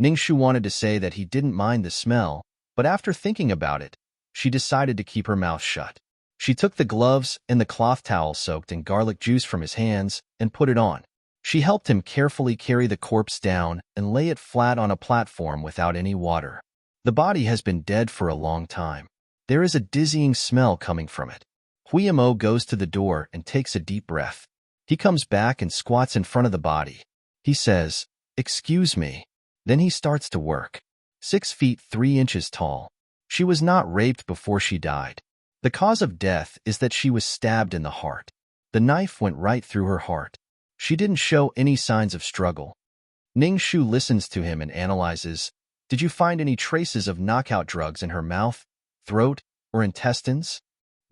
S1: Ningshu wanted to say that he didn't mind the smell, but after thinking about it, she decided to keep her mouth shut. She took the gloves and the cloth towel soaked in garlic juice from his hands and put it on. She helped him carefully carry the corpse down and lay it flat on a platform without any water. The body has been dead for a long time. There is a dizzying smell coming from it. Huiyamo goes to the door and takes a deep breath. He comes back and squats in front of the body. He says, "Excuse me." Then he starts to work. 6 feet 3 inches tall. She was not raped before she died. The cause of death is that she was stabbed in the heart. The knife went right through her heart. She didn't show any signs of struggle. Ning Shu listens to him and analyzes, "Did you find any traces of knockout drugs in her mouth, throat, or intestines?"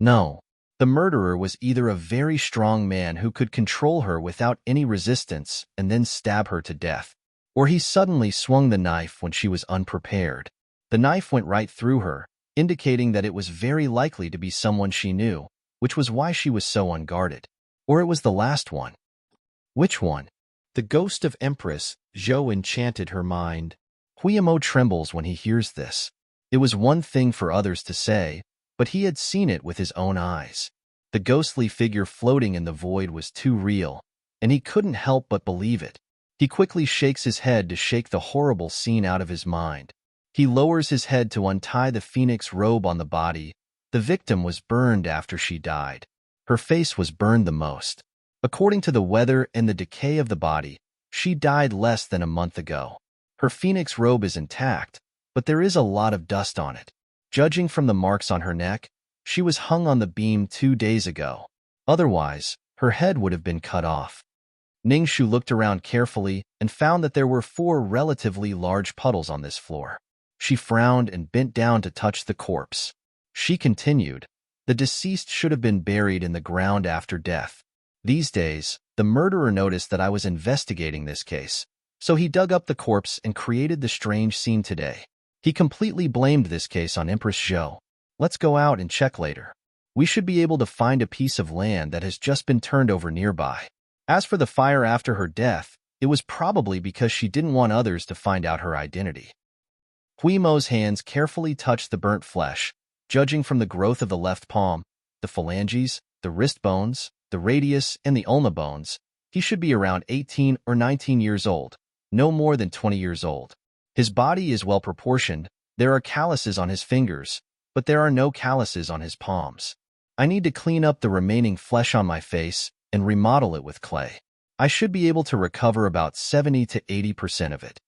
S1: No. The murderer was either a very strong man who could control her without any resistance and then stab her to death, or he suddenly swung the knife when she was unprepared. The knife went right through her, indicating that it was very likely to be someone she knew, which was why she was so unguarded. Or it was the last one. Which one? The ghost of Empress Zhou enchanted her mind. Huiyamo trembles when he hears this. It was one thing for others to say, but he had seen it with his own eyes. The ghostly figure floating in the void was too real, and he couldn't help but believe it. He quickly shakes his head to shake the horrible scene out of his mind. He lowers his head to untie the phoenix robe on the body. The victim was burned after she died. Her face was burned the most. According to the weather and the decay of the body, she died less than a month ago. Her phoenix robe is intact, but there is a lot of dust on it. Judging from the marks on her neck, she was hung on the beam 2 days ago. Otherwise, her head would have been cut off. Ningshu looked around carefully and found that there were 4 relatively large puddles on this floor. She frowned and bent down to touch the corpse. She continued, "The deceased should have been buried in the ground after death. These days, the murderer noticed that I was investigating this case, so he dug up the corpse and created the strange scene today. He completely blamed this case on Empress Zhou. Let's go out and check later. We should be able to find a piece of land that has just been turned over nearby." As for the fire after her death, it was probably because she didn't want others to find out her identity. Huimo's hands carefully touched the burnt flesh, judging from the growth of the left palm, the phalanges, the wrist bones, the radius, and the ulna bones. He should be around 18 or 19 years old, no more than 20 years old. His body is well proportioned. There are calluses on his fingers, but there are no calluses on his palms. I need to clean up the remaining flesh on my face and remodel it with clay. I should be able to recover about 70 to 80% of it.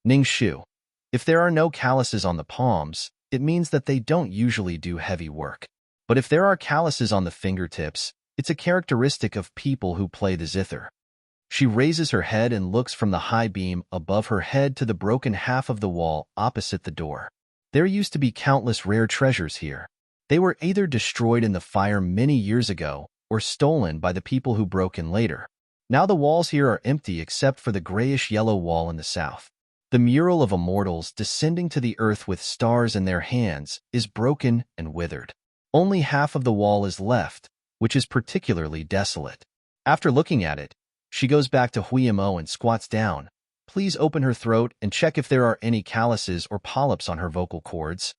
S1: Ning Shu. If there are no calluses on the palms, it means that they don't usually do heavy work. But if there are calluses on the fingertips, it's a characteristic of people who play the zither. She raises her head and looks from the high beam above her head to the broken half of the wall opposite the door. There used to be countless rare treasures here. They were either destroyed in the fire many years ago or stolen by the people who broke in later. Now the walls here are empty except for the grayish-yellow wall in the south. The mural of immortals descending to the earth with stars in their hands is broken and withered. Only half of the wall is left, which is particularly desolate. After looking at it, she goes back to Huiyamo and squats down. Please open her throat and check if there are any calluses or polyps on her vocal cords.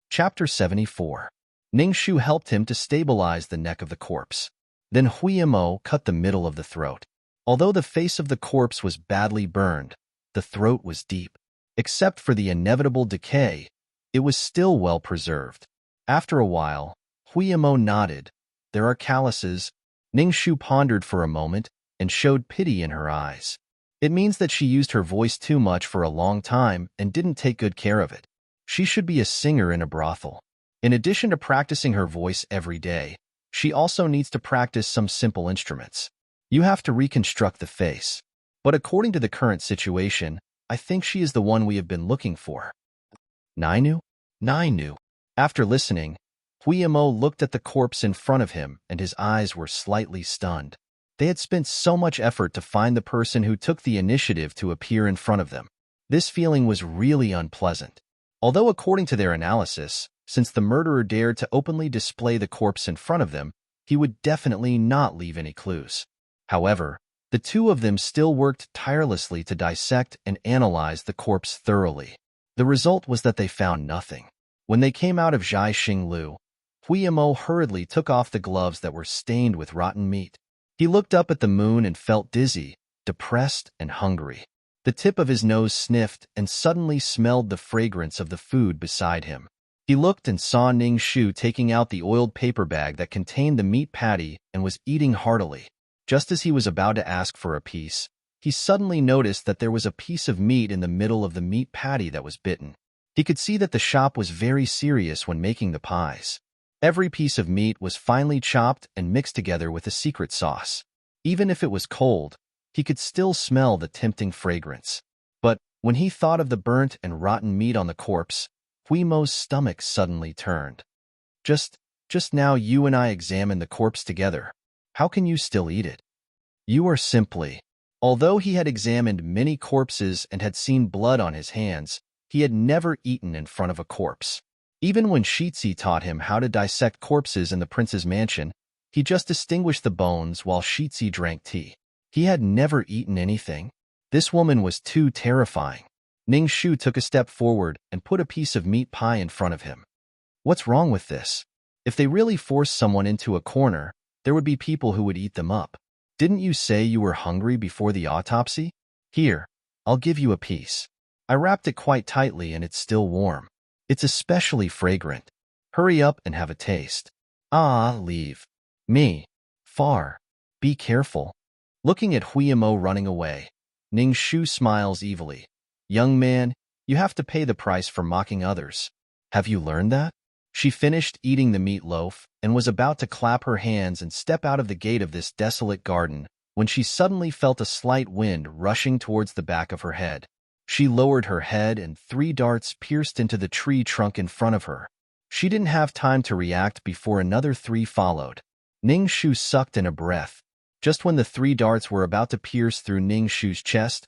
S1: Chapter 74. Ningshu helped him to stabilize the neck of the corpse. Then Huiyamo cut the middle of the throat. Although the face of the corpse was badly burned, the throat was deep. Except for the inevitable decay, It was still well preserved. After a while, Huiyamo nodded. There are calluses. Ningshu pondered for a moment and showed pity in her eyes. It means that she used her voice too much for a long time and didn't take good care of it. She should be a singer in a brothel. In addition to practicing her voice every day, she also needs to practice some simple instruments. You have to reconstruct the face. But according to the current situation, I think she is the one we have been looking for. Nainu? Nainu. After listening, Huiyamo looked at the corpse in front of him and his eyes were slightly stunned. They had spent so much effort to find the person who took the initiative to appear in front of them. This feeling was really unpleasant. Although according to their analysis, since the murderer dared to openly display the corpse in front of them, he would definitely not leave any clues. However, the two of them still worked tirelessly to dissect and analyze the corpse thoroughly. The result was that they found nothing. When they came out of Zhai Xinglu, Huiyamo hurriedly took off the gloves that were stained with rotten meat. He looked up at the moon and felt dizzy, depressed, and hungry. The tip of his nose sniffed and suddenly smelled the fragrance of the food beside him. He looked and saw Ning Shu taking out the oiled paper bag that contained the meat patty and was eating heartily. Just as he was about to ask for a piece, he suddenly noticed that there was a piece of meat in the middle of the meat patty that was bitten. He could see that the shop was very serious when making the pies. Every piece of meat was finely chopped and mixed together with a secret sauce. Even if it was cold, he could still smell the tempting fragrance. But when he thought of the burnt and rotten meat on the corpse, Huimo's stomach suddenly turned. Just now you and I examined the corpse together. How can you still eat it? You are simply... Although he had examined many corpses and had seen blood on his hands, he had never eaten in front of a corpse. Even when Shitzi taught him how to dissect corpses in the prince's mansion, he just distinguished the bones while Shitzi drank tea. He had never eaten anything. This woman was too terrifying. Ning Shu took a step forward and put a piece of meat pie in front of him. What's wrong with this? If they really forced someone into a corner, there would be people who would eat them up. Didn't you say you were hungry before the autopsy? Here, I'll give you a piece. I wrapped it quite tightly and it's still warm. It's especially fragrant. Hurry up and have a taste. Leave. Me. Far. Be careful. Looking at Huiyamo running away, Ning Shu smiles evilly. Young man, you have to pay the price for mocking others. Have you learned that? She finished eating the meatloaf and was about to clap her hands and step out of the gate of this desolate garden when she suddenly felt a slight wind rushing towards the back of her head. She lowered her head and 3 darts pierced into the tree trunk in front of her. She didn't have time to react before another 3 followed. Ning Shu sucked in a breath. Just when the 3 darts were about to pierce through Ning Shu's chest,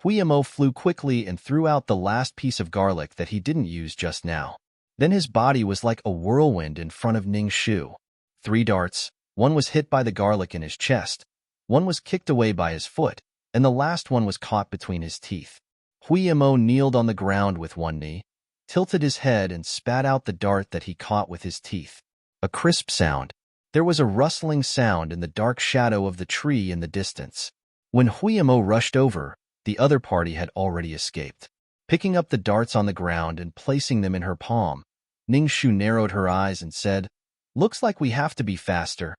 S1: Huiyamo flew quickly and threw out the last piece of garlic that he didn't use just now. Then his body was like a whirlwind in front of Ning Shu. 3 darts, one was hit by the garlic in his chest, one was kicked away by his foot, and the last one was caught between his teeth. Huiyamo kneeled on the ground with one knee, tilted his head and spat out the dart that he caught with his teeth. A crisp sound. There was a rustling sound in the dark shadow of the tree in the distance. When Huiyamo rushed over, the other party had already escaped. Picking up the darts on the ground and placing them in her palm, Ning Shu narrowed her eyes and said, "Looks like we have to be faster."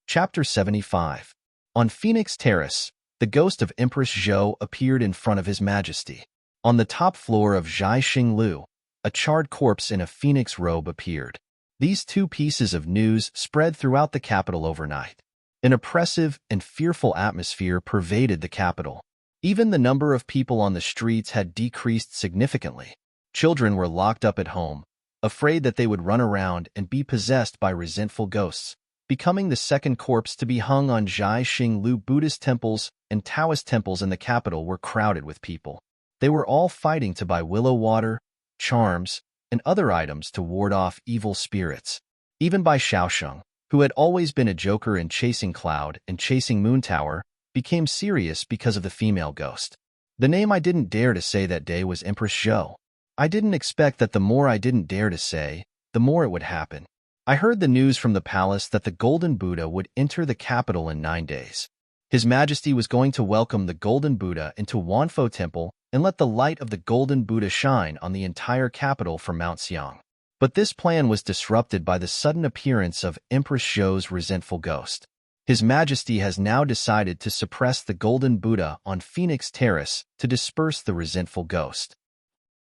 S1: Chapter 75. On Phoenix Terrace, the ghost of Empress Zhou appeared in front of His Majesty. On the top floor of Zhai Xinglu, a charred corpse in a phoenix robe appeared. These 2 pieces of news spread throughout the capital overnight. An oppressive and fearful atmosphere pervaded the capital. Even the number of people on the streets had decreased significantly. Children were locked up at home, afraid that they would run around and be possessed by resentful ghosts, becoming the second corpse to be hung on Zhai Xinglu. Buddhist temples and Taoist temples in the capital were crowded with people. They were all fighting to buy willow water, charms, and other items to ward off evil spirits. Even Bai Xiaosheng, who had always been a joker in Chasing Cloud and Chasing Moon Tower, became serious because of the female ghost. The name I didn't dare to say that day was Empress Zhou. I didn't expect that the more I didn't dare to say, the more it would happen. I heard the news from the palace that the Golden Buddha would enter the capital in 9 days. His Majesty was going to welcome the Golden Buddha into Wanfo Temple and let the light of the Golden Buddha shine on the entire capital from Mount Xiang. But this plan was disrupted by the sudden appearance of Empress Zhou's resentful ghost. His Majesty has now decided to suppress the Golden Buddha on Phoenix Terrace to disperse the resentful ghost.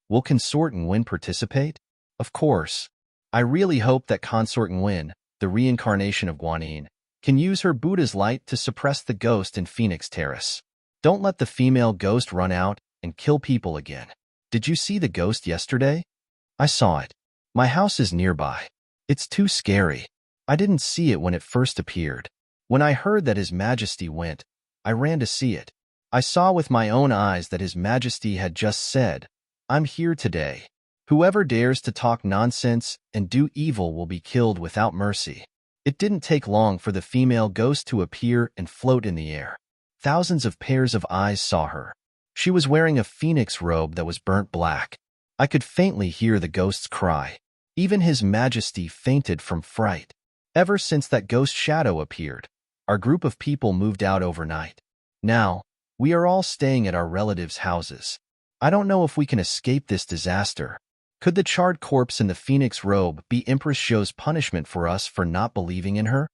S1: Will Consort Nguyen participate? Of course. I really hope that Consort Nguyen, the reincarnation of Guanyin, can use her Buddha's light to suppress the ghost in Phoenix Terrace. Don't let the female ghost run out and kill people again. Did you see the ghost yesterday? I saw it. My house is nearby. It's too scary. I didn't see it when it first appeared. When I heard that His Majesty went, I ran to see it. I saw with my own eyes that His Majesty had just said, "I'm here today. Whoever dares to talk nonsense and do evil will be killed without mercy." It didn't take long for the female ghost to appear and float in the air. Thousands of pairs of eyes saw her. She was wearing a phoenix robe that was burnt black. I could faintly hear the ghost's cry. Even His Majesty fainted from fright. Ever since that ghost shadow appeared, our group of people moved out overnight. Now, we are all staying at our relatives' houses. I don't know if we can escape this disaster. Could the charred corpse in the phoenix robe be Empress Zhou's punishment for us for not believing in her?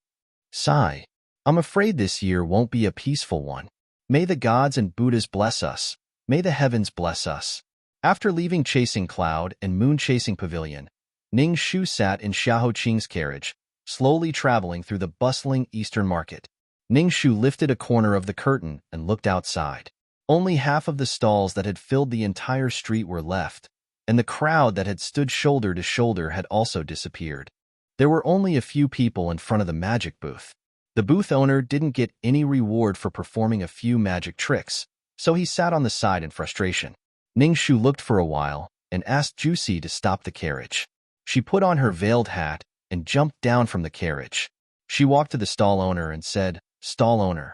S1: Sigh. I'm afraid this year won't be a peaceful one. May the gods and Buddhas bless us. May the heavens bless us. After leaving Chasing Cloud and Moon Chasing Pavilion, Ning Shu sat in Xiahou Qing's carriage, slowly traveling through the bustling Eastern Market. Ning Shu lifted a corner of the curtain and looked outside. Only half of the stalls that had filled the entire street were left, and the crowd that had stood shoulder to shoulder had also disappeared. There were only a few people in front of the magic booth. The booth owner didn't get any reward for performing a few magic tricks, so he sat on the side in frustration. Ning Shu looked for a while and asked Juicy to stop the carriage. She put on her veiled hat and jumped down from the carriage. She walked to the stall owner and said, "Stall owner,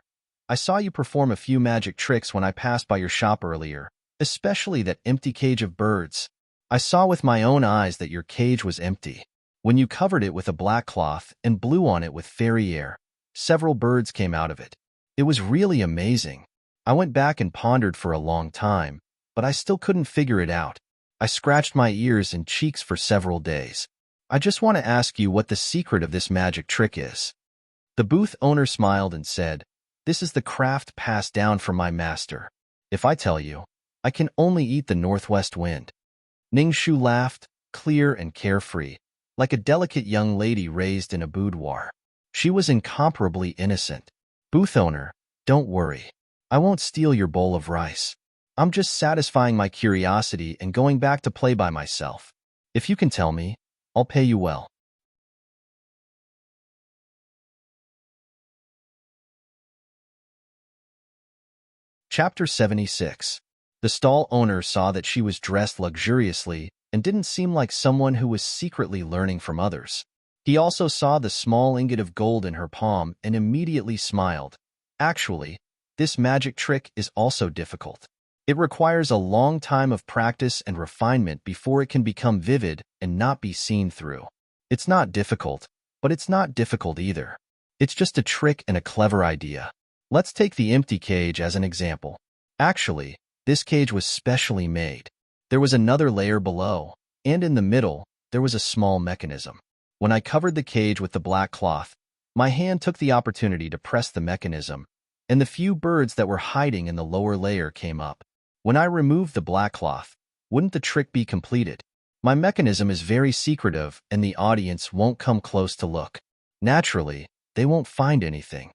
S1: I saw you perform a few magic tricks when I passed by your shop earlier, especially that empty cage of birds. I saw with my own eyes that your cage was empty. When you covered it with a black cloth and blew on it with fairy air, several birds came out of it. It was really amazing. I went back and pondered for a long time, but I still couldn't figure it out. I scratched my ears and cheeks for several days. I just want to ask you what the secret of this magic trick is." The booth owner smiled and said, "This is the craft passed down from my master. If I tell you, I can only eat the northwest wind." Ning Shu laughed, clear and carefree, like a delicate young lady raised in a boudoir. She was incomparably innocent. "Booth owner, don't worry. I won't steal your bowl of rice. I'm just satisfying my curiosity and going back to play by myself. If you can tell me, I'll pay you well." Chapter 76. The stall owner saw that she was dressed luxuriously and didn't seem like someone who was secretly learning from others. He also saw the small ingot of gold in her palm and immediately smiled. Actually, this magic trick is also difficult. It requires a long time of practice and refinement before it can become vivid and not be seen through. It's not difficult, but it's not difficult either. It's just a trick and a clever idea. Let's take the empty cage as an example. Actually, this cage was specially made. There was another layer below, and in the middle, there was a small mechanism. When I covered the cage with the black cloth, my hand took the opportunity to press the mechanism, and the few birds that were hiding in the lower layer came up. When I removed the black cloth, wouldn't the trick be completed? My mechanism is very secretive, and the audience won't come close to look. Naturally, they won't find anything.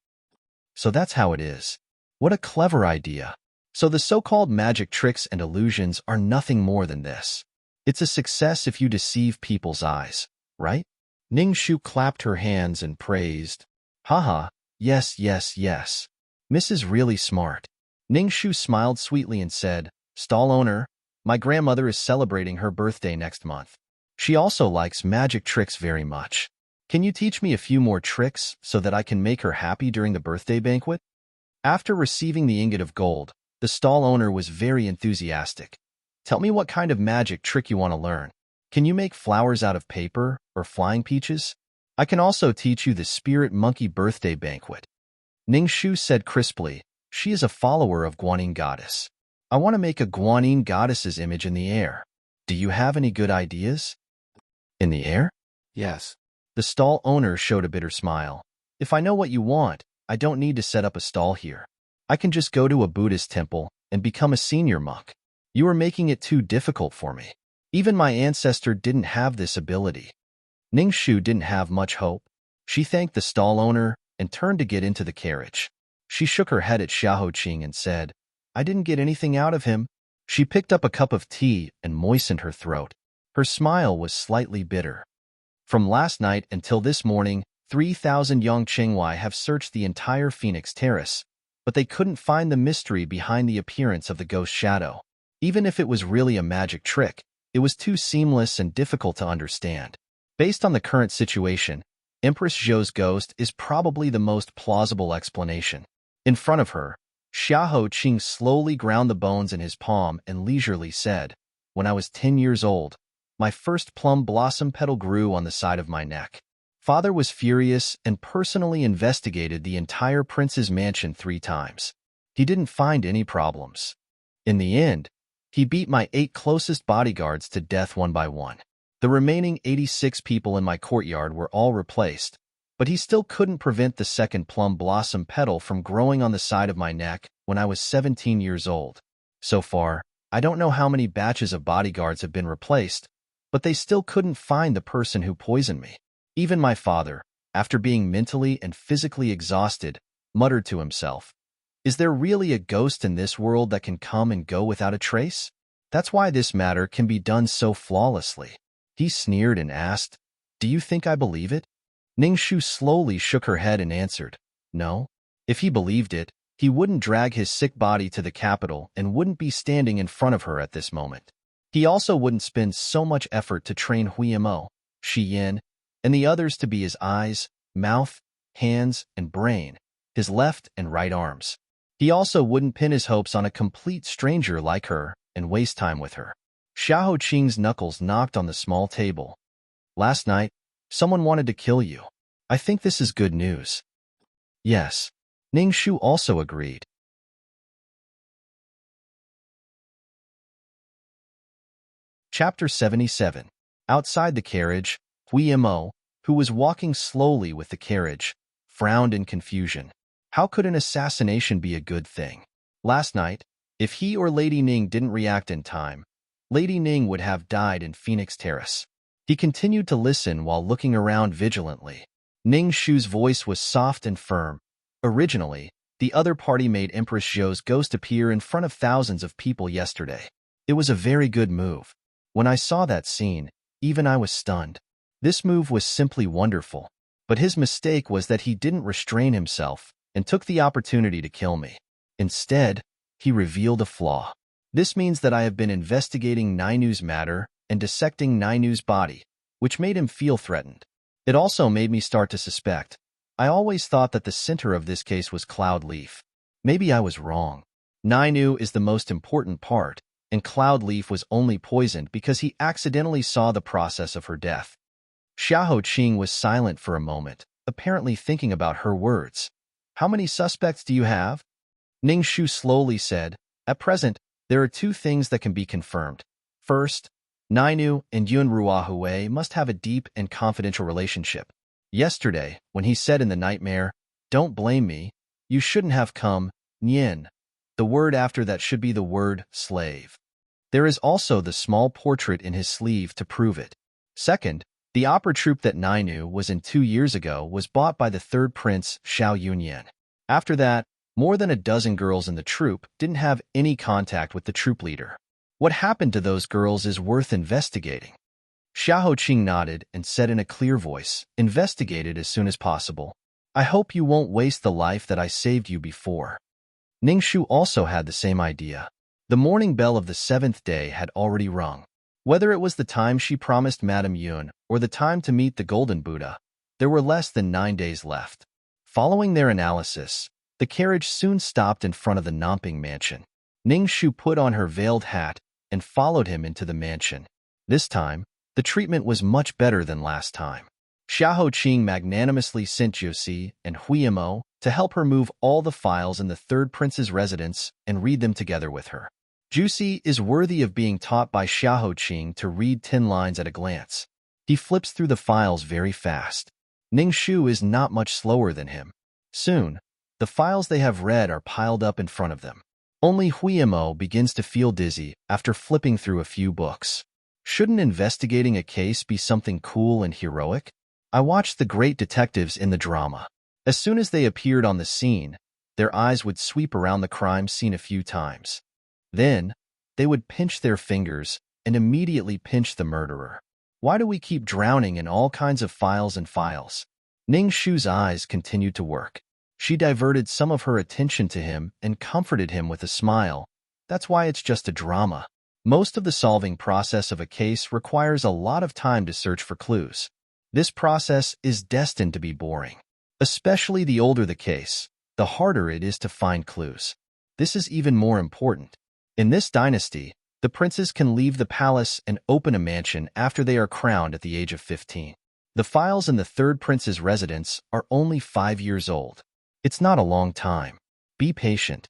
S1: So that's how it is. What a clever idea. So the so-called magic tricks and illusions are nothing more than this. It's a success if you deceive people's eyes, right? Ning Shu clapped her hands and praised. Haha, yes, yes, yes. Miss is really smart. Ning Shu smiled sweetly and said, "Stall owner, my grandmother is celebrating her birthday next month. She also likes magic tricks very much. Can you teach me a few more tricks so that I can make her happy during the birthday banquet?" After receiving the ingot of gold, the stall owner was very enthusiastic. "Tell me what kind of magic trick you want to learn. Can you make flowers out of paper or flying peaches? I can also teach you the spirit monkey birthday banquet." Ning Shu said crisply. She is a follower of Guanyin goddess. I want to make a Guanyin goddess's image in the air. Do you have any good ideas? In the air?
S2: Yes.
S1: The stall owner showed a bitter smile. If I know what you want, I don't need to set up a stall here. I can just go to a Buddhist temple and become a senior monk. You are making it too difficult for me. Even my ancestor didn't have this ability. Ning Shu didn't have much hope. She thanked the stall owner and turned to get into the carriage. She shook her head at Xiahou Qing and said, I didn't get anything out of him. She picked up a cup of tea and moistened her throat. Her smile was slightly bitter. From last night until this morning, 3,000 young Qingwai have searched the entire Phoenix Terrace, but they couldn't find the mystery behind the appearance of the ghost shadow. Even if it was really a magic trick, it was too seamless and difficult to understand. Based on the current situation, Empress Zhou's ghost is probably the most plausible explanation. In front of her, Xiahou Qing slowly ground the bones in his palm and leisurely said, When I was 10 years old, my first plum blossom petal grew on the side of my neck. Father was furious and personally investigated the entire prince's mansion 3 times. He didn't find any problems. In the end, he beat my 8 closest bodyguards to death one by one. The remaining 86 people in my courtyard were all replaced, but he still couldn't prevent the second plum blossom petal from growing on the side of my neck when I was 17 years old. So far, I don't know how many batches of bodyguards have been replaced, but they still couldn't find the person who poisoned me. Even my father, after being mentally and physically exhausted, muttered to himself, Is there really a ghost in this world that can come and go without a trace? That's why this matter can be done so flawlessly. He sneered and asked, Do you think I believe it? Ning Shu slowly shook her head and answered, No. If he believed it, he wouldn't drag his sick body to the capital and wouldn't be standing in front of her at this moment. He also wouldn't spend so much effort to train Huimo, Shi Yin, and the others to be his eyes, mouth, hands, and brain, his left and right arms. He also wouldn't pin his hopes on a complete stranger like her and waste time with her. Xiahou Qing's knuckles knocked on the small table. Last night, someone wanted to kill you. I think this is good news. Yes. Ning Shu also agreed. Chapter 77. Outside the carriage, Huimo, who was walking slowly with the carriage, frowned in confusion. How could an assassination be a good thing? Last night, if he or Lady Ning didn't react in time, Lady Ning would have died in Phoenix Terrace. He continued to listen while looking around vigilantly. Ning Shu's voice was soft and firm. Originally, the other party made Empress Zhou's ghost appear in front of thousands of people yesterday. It was a very good move. When I saw that scene, even I was stunned. This move was simply wonderful. But his mistake was that he didn't restrain himself and took the opportunity to kill me. Instead, he revealed a flaw. This means that I have been investigating Nainu's matter and dissecting Nainu's body, which made him feel threatened. It also made me start to suspect. I always thought that the center of this case was Cloud Leaf. Maybe I was wrong. Nainu is the most important part, and Cloud Leaf was only poisoned because he accidentally saw the process of her death. Xiahou Qing was silent for a moment, apparently thinking about her words. How many suspects do you have? Ning Shu slowly said, At present, there are 2 things that can be confirmed. First, Nainu and Yun Ruahui must have a deep and confidential relationship. Yesterday, when he said in the nightmare, Don't blame me, you shouldn't have come, Nian. The word after that should be the word slave. There is also the small portrait in his sleeve to prove it. Second, the opera troupe that Nainu was in 2 years ago was bought by the 3rd prince, Xiao Yunyan. After that, more than a dozen girls in the troupe didn't have any contact with the troupe leader. What happened to those girls is worth investigating. Xiahou Qing nodded and said in a clear voice, Investigate it as soon as possible. I hope you won't waste the life that I saved you before. Ning Shu also had the same idea. The morning bell of the 7th day had already rung. Whether it was the time she promised Madame Yun or the time to meet the Golden Buddha, there were less than 9 days left. Following their analysis, the carriage soon stopped in front of the Namping mansion. Ning Shu put on her veiled hat and followed him into the mansion. This time, the treatment was much better than last time. Xiahou Qing magnanimously sent Josie and Huimo, to help her move all the files in the third prince's residence and read them together with her. Juicy is worthy of being taught by Xiaoqing to read 10 lines at a glance. He flips through the files very fast. Ning Shu is not much slower than him. Soon, the files they have read are piled up in front of them. Only Huimo begins to feel dizzy after flipping through a few books. Shouldn't investigating a case be something cool and heroic? I watched the great detectives in the drama. As soon as they appeared on the scene, their eyes would sweep around the crime scene a few times. Then, they would pinch their fingers and immediately pinch the murderer. Why do we keep drowning in all kinds of files and files? Ning Shu's eyes continued to work. She diverted some of her attention to him and comforted him with a smile. That's why it's just a drama. Most of the solving process of a case requires a lot of time to search for clues. This process is destined to be boring. Especially the older the case, the harder it is to find clues. This is even more important. In this dynasty, the princes can leave the palace and open a mansion after they are crowned at the age of 15. The files in the third prince's residence are only 5 years old. It's not a long time. Be patient.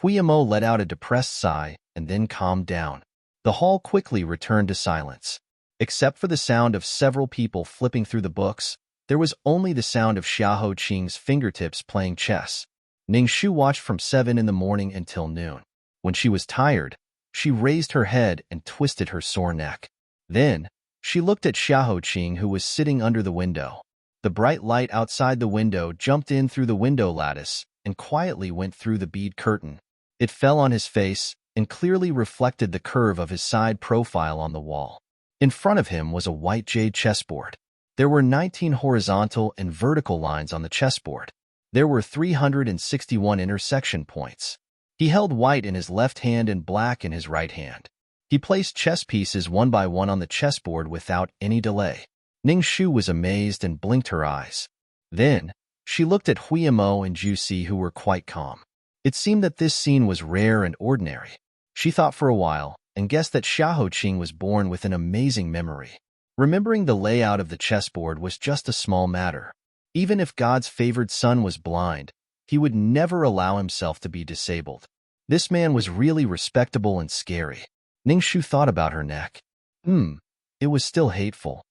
S1: Huimo let out a depressed sigh and then calmed down. The hall quickly returned to silence. Except for the sound of several people flipping through the books, there was only the sound of Xiaoqing's fingertips playing chess. Ning Shu watched from 7 in the morning until noon. When she was tired, she raised her head and twisted her sore neck. Then, she looked at Xiaoqing, who was sitting under the window. The bright light outside the window jumped in through the window lattice and quietly went through the bead curtain. It fell on his face and clearly reflected the curve of his side profile on the wall. In front of him was a white jade chessboard. There were 19 horizontal and vertical lines on the chessboard. There were 361 intersection points. He held white in his left hand and black in his right hand. He placed chess pieces one by one on the chessboard without any delay. Ning Shu was amazed and blinked her eyes. Then, she looked at Huimo and Juicy, who were quite calm. It seemed that this scene was rare and ordinary. She thought for a while and guessed that Xiaoqing was born with an amazing memory. Remembering the layout of the chessboard was just a small matter. Even if God's favored son was blind, he would never allow himself to be disabled. This man was really respectable and scary. Ning Shu thought about her neck. It was still hateful.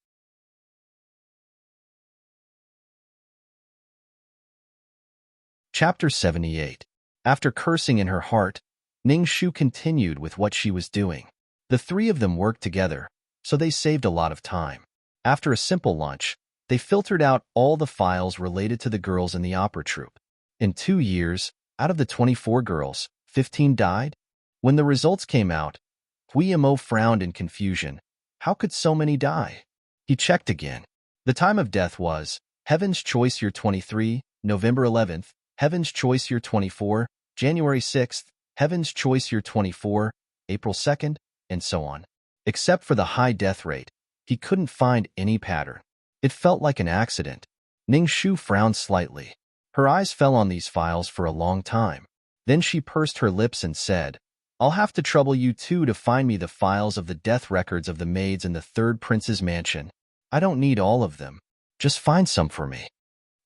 S1: Chapter 78. After cursing in her heart, Ning Shu continued with what she was doing. The three of them worked together, so they saved a lot of time. After a simple lunch, they filtered out all the files related to the girls in the opera troupe. In 2 years, out of the 24 girls, 15 died? When the results came out, Huimo frowned in confusion. How could so many die? He checked again. The time of death was Heaven's Choice Year 23, November 11th, Heaven's Choice Year 24, January 6th, Heaven's Choice Year 24, April 2nd, and so on. Except for the high death rate, he couldn't find any pattern. It felt like an accident. Ning Shu frowned slightly. Her eyes fell on these files for a long time. Then she pursed her lips and said, I'll have to trouble you two to find me the files of the death records of the maids in the third prince's mansion. I don't need all of them. Just find some for me.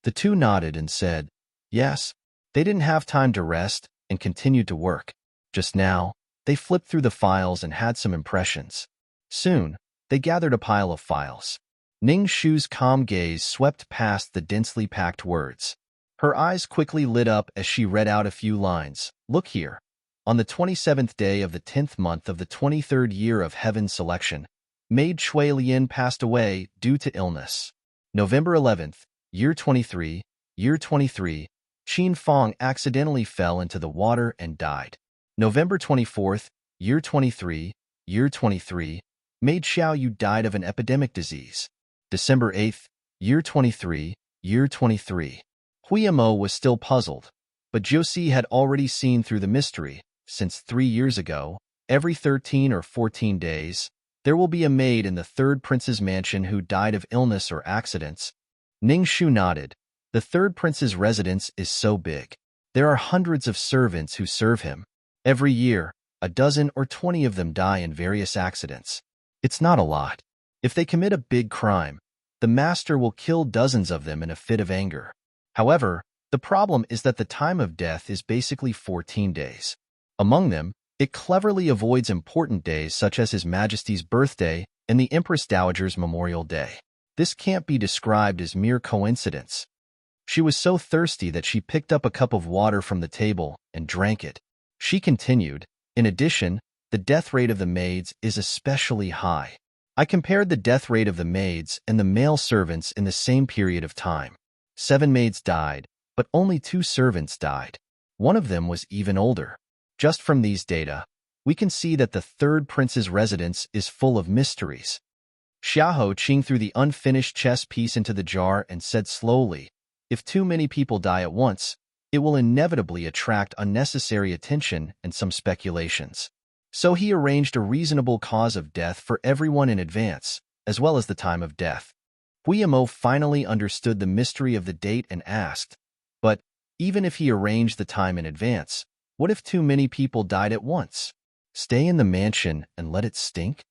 S1: The two nodded and said, yes. They didn't have time to rest and continued to work. Just now, they flipped through the files and had some impressions. Soon, they gathered a pile of files. Ning Shu's calm gaze swept past the densely packed words. Her eyes quickly lit up as she read out a few lines. Look here. On the 27th day of the 10th month of the 23rd year of Heaven's selection, maid Shui Lian passed away due to illness. November 11th, year 23, Qin Fong accidentally fell into the water and died. November 24th, year 23, maid Xiao Yu died of an epidemic disease. December 8th, year 23, Huimo was still puzzled, but Josie had already seen through the mystery, since 3 years ago, every 13 or 14 days, there will be a maid in the third prince's mansion who died of illness or accidents. Ning Shu nodded. The third prince's residence is so big. There are hundreds of servants who serve him. Every year, a dozen or 20 of them die in various accidents. It's not a lot. If they commit a big crime, the master will kill dozens of them in a fit of anger. However, The problem is that the time of death is basically 14 days. Among them, it cleverly avoids important days such as His Majesty's birthday and the Empress Dowager's Memorial Day. This can't be described as mere coincidence. She was so thirsty that she picked up a cup of water from the table and drank it. She continued, in addition, the death rate of the maids is especially high. I compared the death rate of the maids and the male servants in the same period of time. 7 maids died, but only 2 servants died. One of them was even older. Just from these data, we can see that the third prince's residence is full of mysteries. Xiahou Qing threw the unfinished chess piece into the jar and said slowly, if too many people die at once, it will inevitably attract unnecessary attention and some speculations. So he arranged a reasonable cause of death for everyone in advance, as well as the time of death. Guillermo finally understood the mystery of the date and asked, but even if he arranged the time in advance, what if too many people died at once? Stay in the mansion and let it stink?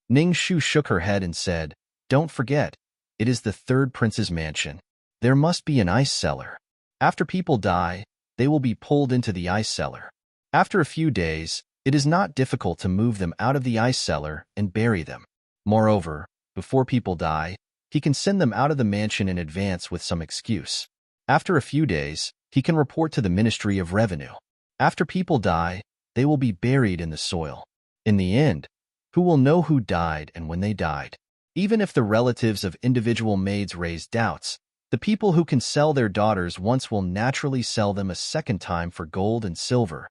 S1: Ning Shu shook her head and said, don't forget, it is the third prince's mansion. There must be an ice cellar. After people die, they will be pulled into the ice cellar. After a few days, it is not difficult to move them out of the ice cellar and bury them. Moreover, before people die, he can send them out of the mansion in advance with some excuse. After a few days, he can report to the Ministry of Revenue. After people die, they will be buried in the soil. In the end, who will know who died and when they died? Even if the relatives of individual maids raise doubts, the people who can sell their daughters once will naturally sell them a second time for gold and silver.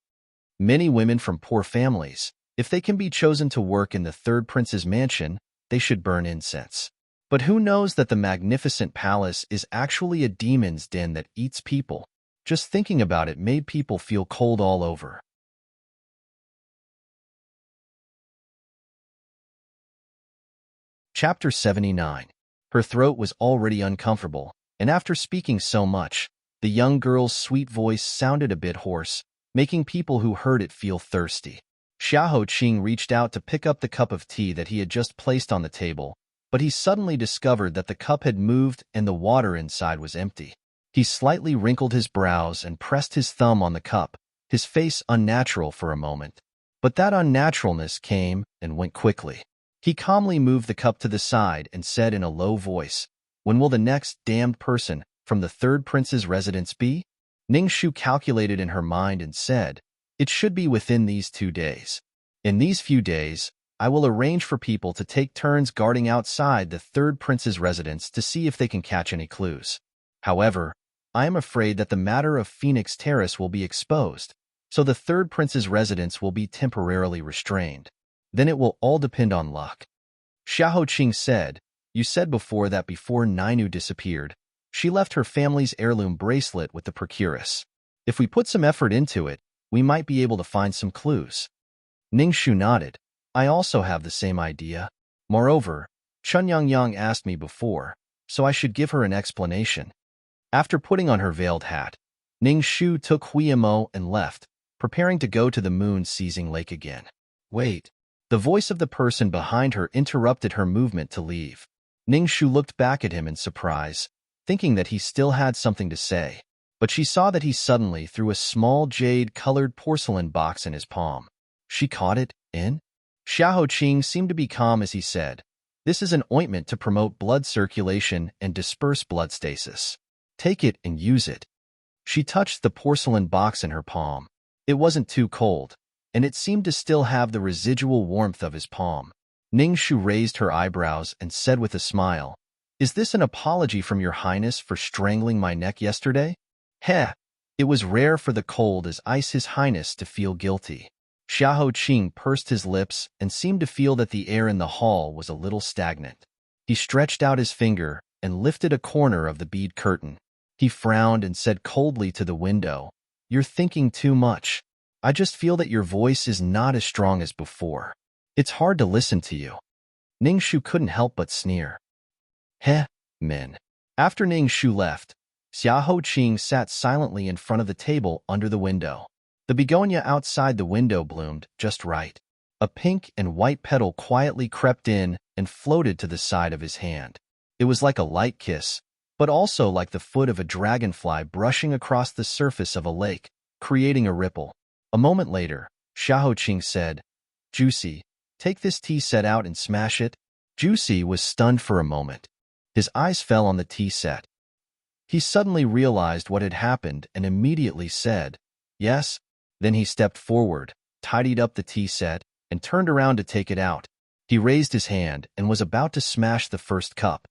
S1: Many women from poor families, if they can be chosen to work in the third prince's mansion, they should burn incense. But who knows that the magnificent palace is actually a demon's den that eats people? Just thinking about it made people feel cold all over. Chapter 79. Her throat was already uncomfortable, and after speaking so much, the young girl's sweet voice sounded a bit hoarse, making people who heard it feel thirsty. Xiahou Qing reached out to pick up the cup of tea that he had just placed on the table, but he suddenly discovered that the cup had moved and the water inside was empty. He slightly wrinkled his brows and pressed his thumb on the cup, his face unnatural for a moment. But that unnaturalness came and went quickly. He calmly moved the cup to the side and said in a low voice, when will the next damned person from the third prince's residence be? Ning Shu calculated in her mind and said, it should be within these 2 days. In these few days, I will arrange for people to take turns guarding outside the third prince's residence to see if they can catch any clues. However, I am afraid that the matter of Phoenix Terrace will be exposed, so the third prince's residence will be temporarily restrained. Then it will all depend on luck. Xiahou Qing said, you said before that before Nainu disappeared, she left her family's heirloom bracelet with the procuress. If we put some effort into it, we might be able to find some clues. Ning Shu nodded. I also have the same idea. Moreover, Chun Yang asked me before, so I should give her an explanation. After putting on her veiled hat, Ning Shu took Huiyamo and left, preparing to go to the moon-seizing lake again. Wait. The voice of the person behind her interrupted her movement to leave. Ning Shu looked back at him in surprise, thinking that he still had something to say, but she saw that he suddenly threw a small jade-colored porcelain box in his palm. She caught it, in? Xiahou Qing seemed to be calm as he said, this is an ointment to promote blood circulation and disperse blood stasis. Take it and use it. She touched the porcelain box in her palm. It wasn't too cold, and it seemed to still have the residual warmth of his palm. Ning Shu raised her eyebrows and said with a smile, is this an apology from your highness for strangling my neck yesterday? Heh, it was rare for the cold as ice his highness to feel guilty. Xiahou Qing pursed his lips and seemed to feel that the air in the hall was a little stagnant. He stretched out his finger and lifted a corner of the bead curtain. He frowned and said coldly to the window, you're thinking too much. I just feel that your voice is not as strong as before. It's hard to listen to you. Ning Shu couldn't help but sneer. Heh, men. After Ning Shu left, Xiahou Qing sat silently in front of the table under the window. The begonia outside the window bloomed just right. A pink and white petal quietly crept in and floated to the side of his hand. It was like a light kiss, but also like the foot of a dragonfly brushing across the surface of a lake, creating a ripple. A moment later, Xiaoqing said, "Juicy, take this tea set out and smash it." Juicy was stunned for a moment. His eyes fell on the tea set. He suddenly realized what had happened and immediately said, "Yes." Then he stepped forward, tidied up the tea set, and turned around to take it out. He raised his hand and was about to smash the first cup.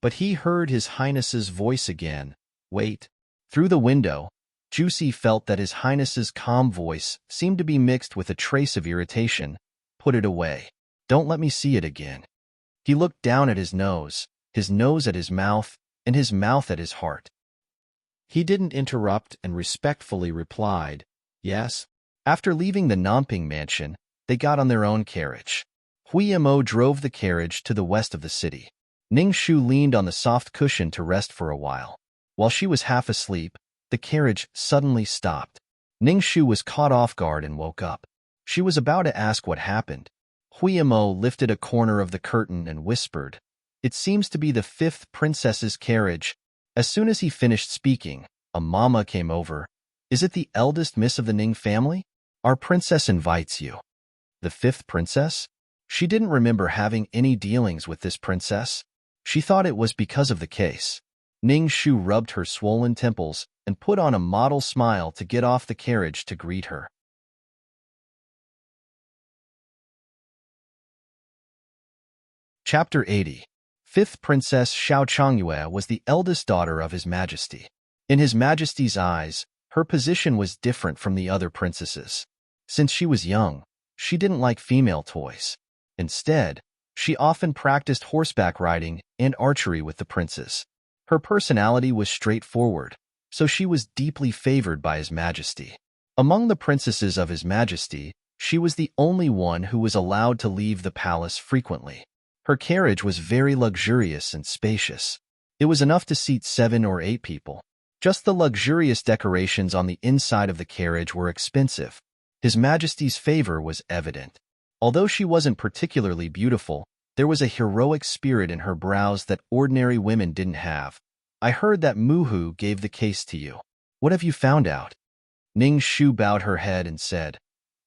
S1: But he heard His Highness's voice again. "Wait." Through the window, Juicy felt that His Highness's calm voice seemed to be mixed with a trace of irritation. "Put it away. Don't let me see it again." He looked down at his nose at his mouth, and his mouth at his heart. He didn't interrupt and respectfully replied, "Yes." After leaving the Namping mansion, they got on their own carriage. Hui Mo drove the carriage to the west of the city. Ning Shu leaned on the soft cushion to rest for a while. While she was half asleep, the carriage suddenly stopped. Ning Shu was caught off guard and woke up. She was about to ask what happened. Hui Mo lifted a corner of the curtain and whispered, "It seems to be the fifth princess's carriage." As soon as he finished speaking, a mama came over. "Is it the eldest miss of the Ning family? Our princess invites you." The fifth princess? She didn't remember having any dealings with this princess. She thought it was because of the case. Ning Shu rubbed her swollen temples and put on a model smile to get off the carriage to greet her. Chapter 80. Fifth Princess Xiao Changyue was the eldest daughter of His Majesty. In His Majesty's eyes, her position was different from the other princesses. Since she was young, she didn't like female toys. Instead, she often practiced horseback riding and archery with the princes. Her personality was straightforward, so she was deeply favored by His Majesty. Among the princesses of His Majesty, she was the only one who was allowed to leave the palace frequently. Her carriage was very luxurious and spacious. It was enough to seat 7 or 8 people. Just the luxurious decorations on the inside of the carriage were expensive. His Majesty's favor was evident. Although she wasn't particularly beautiful, there was a heroic spirit in her brows that ordinary women didn't have. "I heard that Muhu gave the case to you. What have you found out?" Ning Shu bowed her head and said,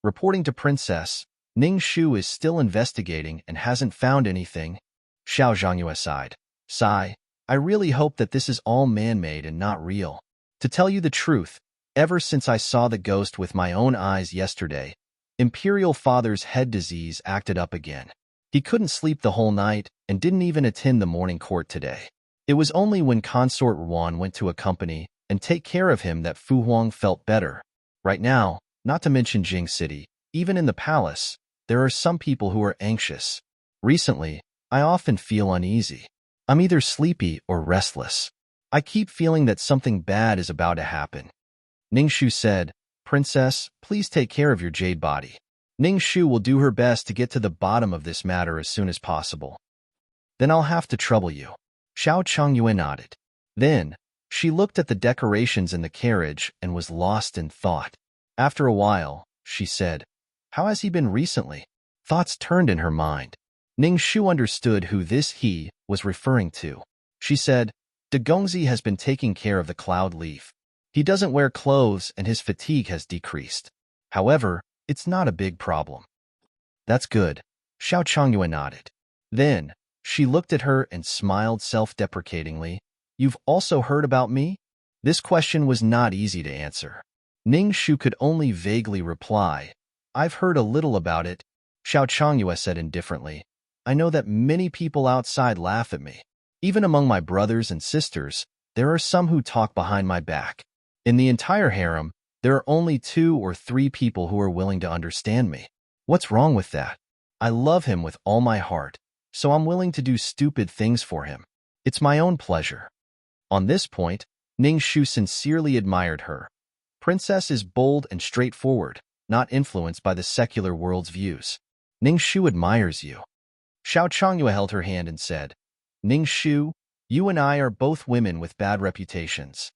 S1: "Reporting to Princess, Ning Shu is still investigating and hasn't found anything." Xiao Zhangyue sighed. "Sigh, I really hope that this is all man-made and not real. To tell you the truth, ever since I saw the ghost with my own eyes yesterday, Imperial Father's head disease acted up again. He couldn't sleep the whole night and didn't even attend the morning court today. It was only when Consort Wan went to accompany and take care of him that Fu Huang felt better. Right now, not to mention Jing City, even in the palace, there are some people who are anxious. Recently, I often feel uneasy. I'm either sleepy or restless. I keep feeling that something bad is about to happen." Ning Shu said, "Princess, please take care of your jade body. Ning Shu will do her best to get to the bottom of this matter as soon as possible. Then I'll have to trouble you." Xiao Changyue nodded. Then, she looked at the decorations in the carriage and was lost in thought. After a while, she said, "How has he been recently?" Thoughts turned in her mind. Ning Shu understood who this he was referring to. She said, "De Gongzi has been taking care of the cloud leaf. He doesn't wear clothes and his fatigue has decreased. However, it's not a big problem." "That's good." Xiao Changyue nodded. Then, she looked at her and smiled self-deprecatingly. "You've also heard about me?" This question was not easy to answer. Ning Shu could only vaguely reply, "I've heard a little about it." Xiao Changyue said indifferently, "I know that many people outside laugh at me. Even among my brothers and sisters, there are some who talk behind my back. In the entire harem, there are only 2 or 3 people who are willing to understand me. What's wrong with that? I love him with all my heart, so I'm willing to do stupid things for him. It's my own pleasure." On this point, Ning Shu sincerely admired her. Princess is bold and straightforward, not influenced by the secular world's views. Ning Shu admires you. Xiao Changyue held her hand and said, "Ning Shu, you and I are both women with bad reputations.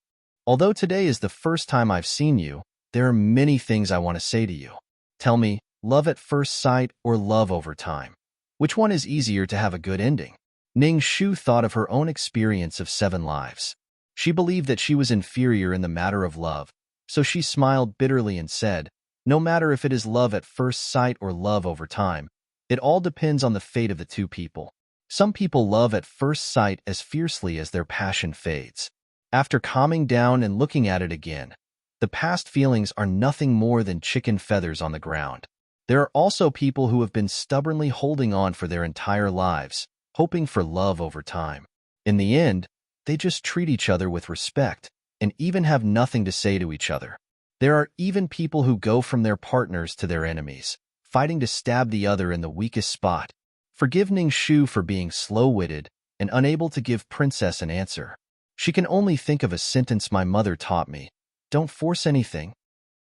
S1: Although today is the first time I've seen you, there are many things I want to say to you. Tell me, love at first sight or love over time? Which one is easier to have a good ending?" Ning Shu thought of her own experience of 7 lives. She believed that she was inferior in the matter of love, so she smiled bitterly and said, "No matter if it is love at first sight or love over time, it all depends on the fate of the two people. Some people love at first sight as fiercely as their passion fades. After calming down and looking at it again, the past feelings are nothing more than chicken feathers on the ground. There are also people who have been stubbornly holding on for their entire lives, hoping for love over time. In the end, they just treat each other with respect and even have nothing to say to each other. There are even people who go from their partners to their enemies, fighting to stab the other in the weakest spot. Forgive Ning Shu for being slow-witted and unable to give Princess an answer. She can only think of a sentence my mother taught me. Don't force anything."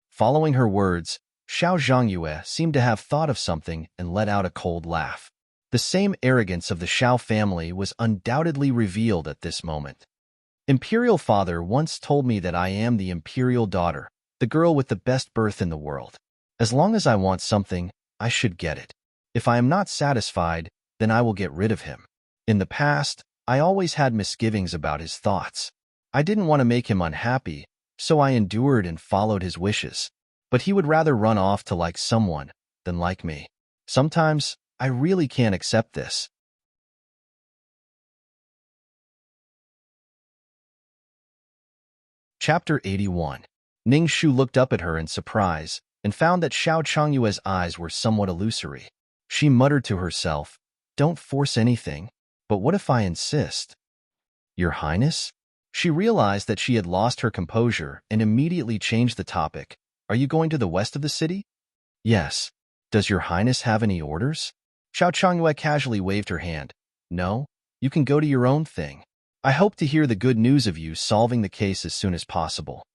S1: Following her words, Xiao Zhangyue seemed to have thought of something and let out a cold laugh. The same arrogance of the Xiao family was undoubtedly revealed at this moment. "Imperial father once told me that I am the imperial daughter, the girl with the best birth in the world. As long as I want something, I should get it. If I am not satisfied, then I will get rid of him. In the past, I always had misgivings about his thoughts. I didn't want to make him unhappy, so I endured and followed his wishes. But he would rather run off to like someone than like me. Sometimes, I really can't accept this." Chapter 81. Ning Shu looked up at her in surprise and found that Xiao Changyue's eyes were somewhat illusory. She muttered to herself, "Don't force anything, but what if I insist?" "Your Highness?" She realized that she had lost her composure and immediately changed the topic. "Are you going to the west of the city?" "Yes. Does your Highness have any orders?" Xiao Changyue casually waved her hand. "No, you can go to your own thing. I hope to hear the good news of you solving the case as soon as possible."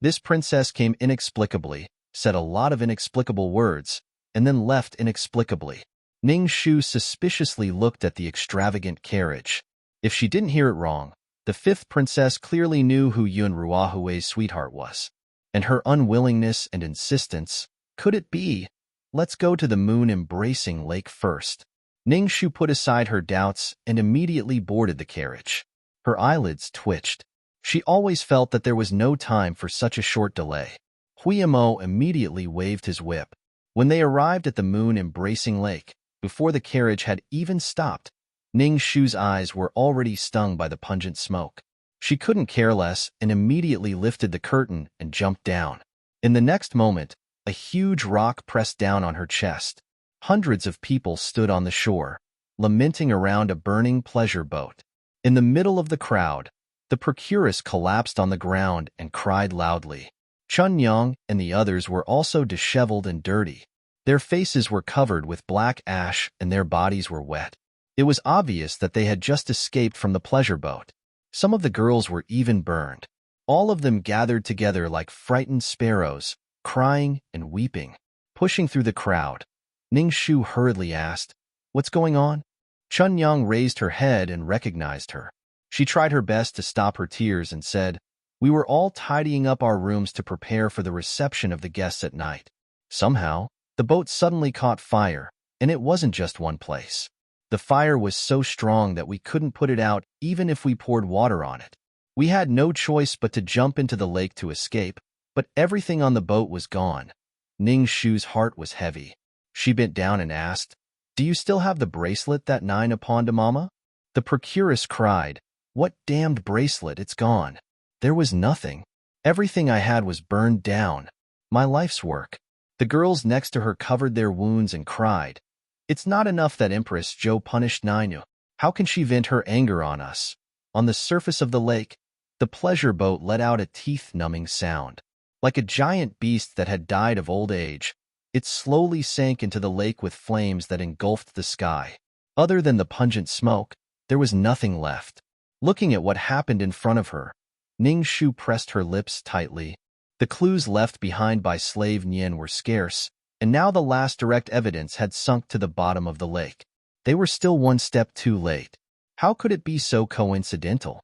S1: This princess came inexplicably, said a lot of inexplicable words, and then left inexplicably. Ning Shu suspiciously looked at the extravagant carriage. If she didn't hear it wrong, the 5th princess clearly knew who Yun Ruahui's sweetheart was. And her unwillingness and insistence, could it be? "Let's go to the moon-embracing lake first." Ning Shu put aside her doubts and immediately boarded the carriage. Her eyelids twitched. She always felt that there was no time for such a short delay. Huiyamo immediately waved his whip. When they arrived at the moon-embracing lake, before the carriage had even stopped, Ning Shu's eyes were already stung by the pungent smoke. She couldn't care less and immediately lifted the curtain and jumped down. In the next moment, a huge rock pressed down on her chest. Hundreds of people stood on the shore, lamenting around a burning pleasure boat. In the middle of the crowd, the procuress collapsed on the ground and cried loudly. Chun Yang and the others were also disheveled and dirty. Their faces were covered with black ash and their bodies were wet. It was obvious that they had just escaped from the pleasure boat. Some of the girls were even burned. All of them gathered together like frightened sparrows, crying and weeping. Pushing through the crowd, Ning Shu hurriedly asked, "What's going on?" Chun Yang raised her head and recognized her. She tried her best to stop her tears and said, "We were all tidying up our rooms to prepare for the reception of the guests at night. Somehow, the boat suddenly caught fire, and it wasn't just one place. The fire was so strong that we couldn't put it out even if we poured water on it. We had no choice but to jump into the lake to escape, but everything on the boat was gone." Ning Shu's heart was heavy. She bent down and asked, "Do you still have the bracelet that Nina pawned to Mama?" The procuress cried, "What damned bracelet? It's gone. There was nothing. Everything I had was burned down. My life's work." The girls next to her covered their wounds and cried, "It's not enough that Empress Zhou punished Ninu. How can she vent her anger on us?" On the surface of the lake, the pleasure boat let out a teeth-numbing sound. Like a giant beast that had died of old age, it slowly sank into the lake with flames that engulfed the sky. Other than the pungent smoke, there was nothing left. Looking at what happened in front of her, Ning Shu pressed her lips tightly. The clues left behind by slave Nian were scarce, and now the last direct evidence had sunk to the bottom of the lake. They were still one step too late. How could it be so coincidental?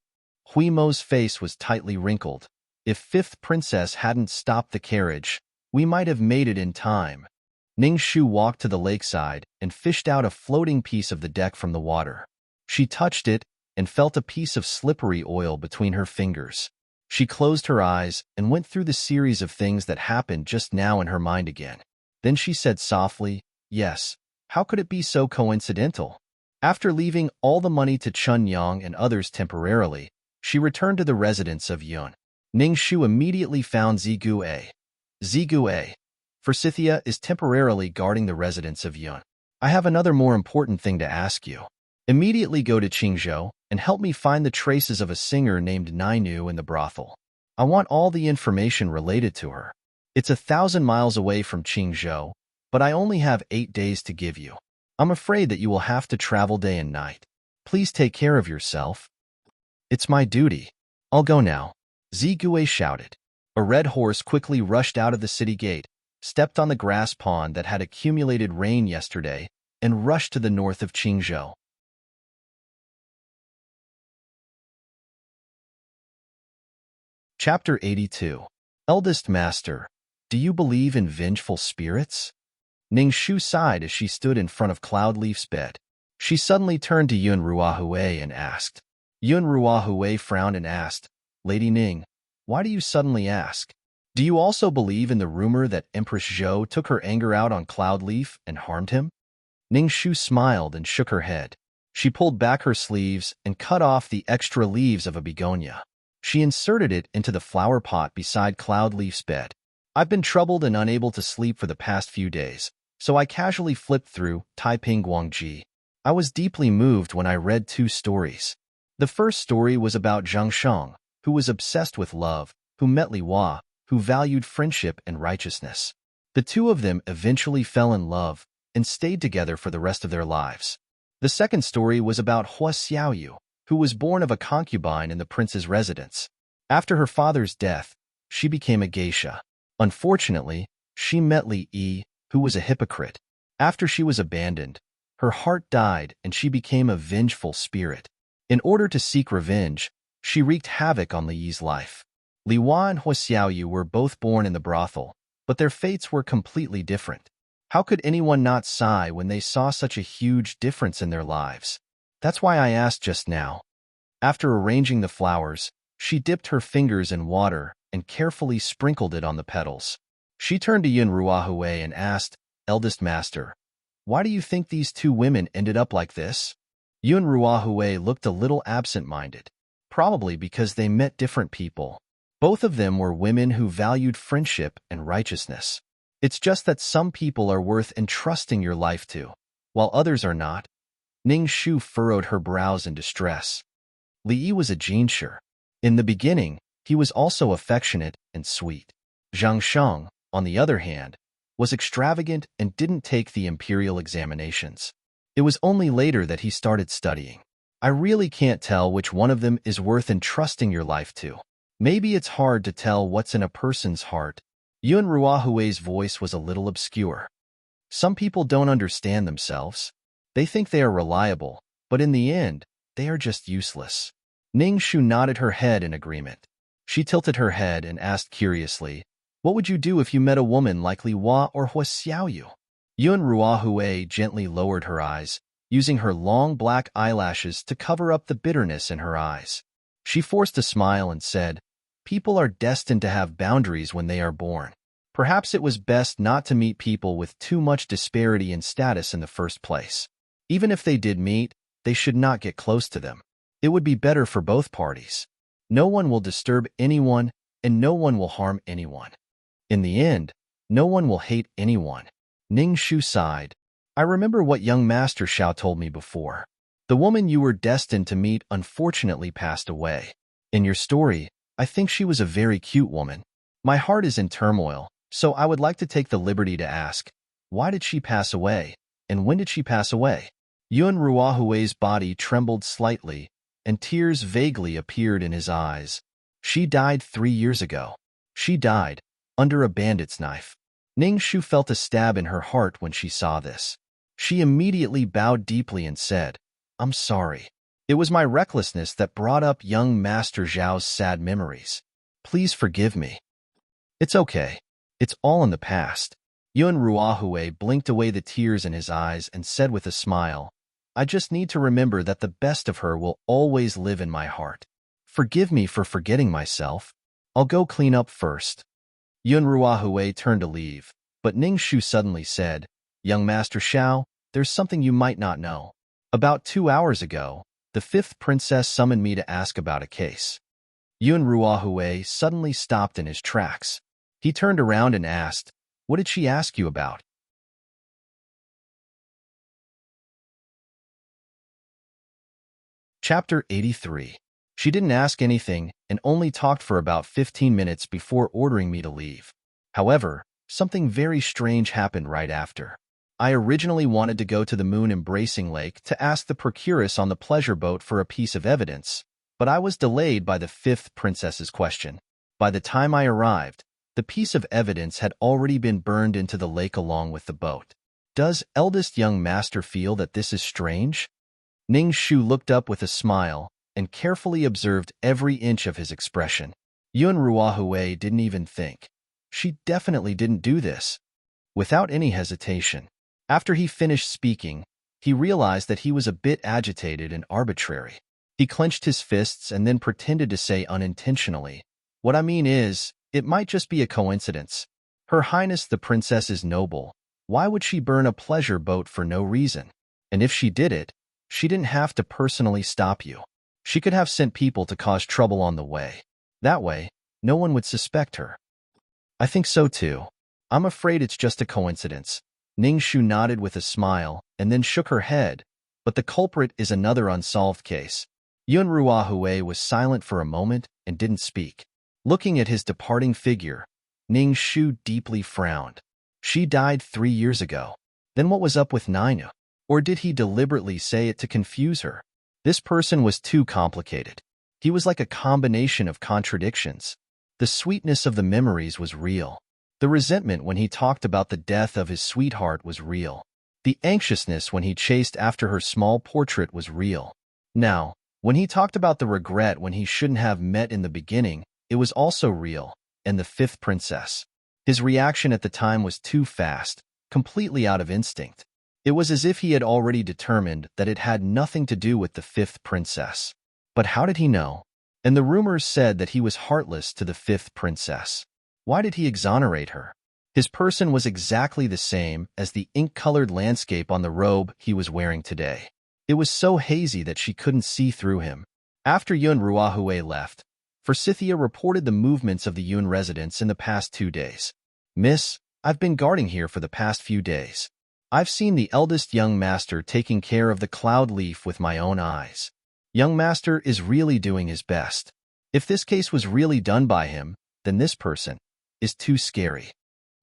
S1: Huimo's face was tightly wrinkled. If 5th Princess hadn't stopped the carriage, we might have made it in time. Ning Shu walked to the lakeside and fished out a floating piece of the deck from the water. She touched it and felt a piece of slippery oil between her fingers. She closed her eyes and went through the series of things that happened just now in her mind again. Then she said softly, "Yes, how could it be so coincidental?" After leaving all the money to Chun Yang and others temporarily, she returned to the residence of Yun. Ning Shu immediately found Zigu A. Zigu A. Forsythia is temporarily guarding the residence of Yun. I have another more important thing to ask you. Immediately go to Qingzhou and help me find the traces of a singer named Nainu in the brothel. I want all the information related to her. It's 1,000 miles away from Qingzhou, but I only have 8 days to give you. I'm afraid that you will have to travel day and night. Please take care of yourself. It's my duty. I'll go now. Zigue shouted. A red horse quickly rushed out of the city gate, stepped on the grass pond that had accumulated rain yesterday, and rushed to the north of Qingzhou. Chapter 82. Eldest Master, do you believe in vengeful spirits? Ning Shu sighed as she stood in front of Cloudleaf's bed. She suddenly turned to Yun Ruahui and asked. Yun Ruahui frowned and asked, Lady Ning, why do you suddenly ask? Do you also believe in the rumor that Empress Zhou took her anger out on Cloudleaf and harmed him? Ning Shu smiled and shook her head. She pulled back her sleeves and cut off the extra leaves of a begonia. She inserted it into the flower pot beside Cloudleaf's bed. I've been troubled and unable to sleep for the past few days, so I casually flipped through Taiping Guangji. I was deeply moved when I read 2 stories. The first story was about Zhang Shang, who was obsessed with love, who met Li Hua, who valued friendship and righteousness. The 2 of them eventually fell in love and stayed together for the rest of their lives. The second story was about Hua Xiaoyu, who was born of a concubine in the prince's residence. After her father's death, she became a geisha. Unfortunately, she met Li Yi, who was a hypocrite. After she was abandoned, her heart died and she became a vengeful spirit. In order to seek revenge, she wreaked havoc on Li Yi's life. Li Hua and Hua Xiaoyu were both born in the brothel, but their fates were completely different. How could anyone not sigh when they saw such a huge difference in their lives? That's why I asked just now. After arranging the flowers, she dipped her fingers in water and carefully sprinkled it on the petals. She turned to Yun Ruahui and asked, Eldest Master, why do you think these 2 women ended up like this? Yun Ruahui looked a little absent-minded. Probably because they met different people. Both of them were women who valued friendship and righteousness. It's just that some people are worth entrusting your life to, while others are not. Ning Shu furrowed her brows in distress. Li Yi was a genius. In the beginning, he was also affectionate and sweet. Zhang Shang, on the other hand, was extravagant and didn't take the imperial examinations. It was only later that he started studying. I really can't tell which one of them is worth entrusting your life to. Maybe it's hard to tell what's in a person's heart. Yun Ruahui's voice was a little obscure. Some people don't understand themselves. They think they are reliable, but in the end, they are just useless. Ning Shu nodded her head in agreement. She tilted her head and asked curiously, What would you do if you met a woman like Li Hua or Hua Xiaoyu? Yun Ruahui gently lowered her eyes, using her long black eyelashes to cover up the bitterness in her eyes. She forced a smile and said, People are destined to have boundaries when they are born. Perhaps it was best not to meet people with too much disparity in status in the first place. Even if they did meet, they should not get close to them. It would be better for both parties. No one will disturb anyone, and no one will harm anyone. In the end, no one will hate anyone. Ning Shu sighed. I remember what young Master Xiao told me before. The woman you were destined to meet unfortunately passed away. In your story, I think she was a very cute woman. My heart is in turmoil, so I would like to take the liberty to ask, why did she pass away, and when did she pass away? Yun Ruahui's body trembled slightly, and tears vaguely appeared in his eyes. She died 3 years ago. She died under a bandit's knife. Ning Shu felt a stab in her heart when she saw this. She immediately bowed deeply and said, I'm sorry. It was my recklessness that brought up young Master Zhao's sad memories. Please forgive me. It's okay. It's all in the past. Yun Ruahui blinked away the tears in his eyes and said with a smile, I just need to remember that the best of her will always live in my heart. Forgive me for forgetting myself. I'll go clean up first. Yun Ruahui turned to leave, but Ning Shu suddenly said, Young Master Xiao, there's something you might not know. About 2 hours ago, the fifth princess summoned me to ask about a case. Yun Ruahui suddenly stopped in his tracks. He turned around and asked, What did she ask you about? Chapter 83. She didn't ask anything and only talked for about 15 minutes before ordering me to leave. However, something very strange happened right after. I originally wanted to go to the Moon Embracing Lake to ask the procuress on the pleasure boat for a piece of evidence, but I was delayed by the fifth princess's question. By the time I arrived, the piece of evidence had already been burned into the lake along with the boat. Does eldest young master feel that this is strange? Ning Shu looked up with a smile and carefully observed every inch of his expression. Yun Ruahui didn't even think. She definitely didn't do this. Without any hesitation. After he finished speaking, he realized that he was a bit agitated and arbitrary. He clenched his fists and then pretended to say unintentionally, What I mean is, it might just be a coincidence. Her Highness the Princess is noble. Why would she burn a pleasure boat for no reason? And if she did it, she didn't have to personally stop you. She could have sent people to cause trouble on the way. That way, no one would suspect her. I think so too. I'm afraid it's just a coincidence. Ning Shu nodded with a smile and then shook her head, but the culprit is another unsolved case. Yun Ruahui was silent for a moment and didn't speak. Looking at his departing figure, Ning Shu deeply frowned. She died 3 years ago. Then what was up with Nina? Or did he deliberately say it to confuse her? This person was too complicated. He was like a combination of contradictions. The sweetness of the memories was real. The resentment when he talked about the death of his sweetheart was real. The anxiousness when he chased after her small portrait was real. Now, when he talked about the regret when he shouldn't have met in the beginning, it was also real, and the fifth princess. His reaction at the time was too fast, completely out of instinct. It was as if he had already determined that it had nothing to do with the fifth princess. But how did he know? And the rumors said that he was heartless to the fifth princess. Why did he exonerate her? His person was exactly the same as the ink-colored landscape on the robe he was wearing today. It was so hazy that she couldn't see through him. After Yun Ruahui left, Forsythia reported the movements of the Yun residents in the past 2 days. Miss, I've been guarding here for the past few days. I've seen the eldest young master taking care of the cloud leaf with my own eyes. Young master is really doing his best. If this case was really done by him, then this person is too scary.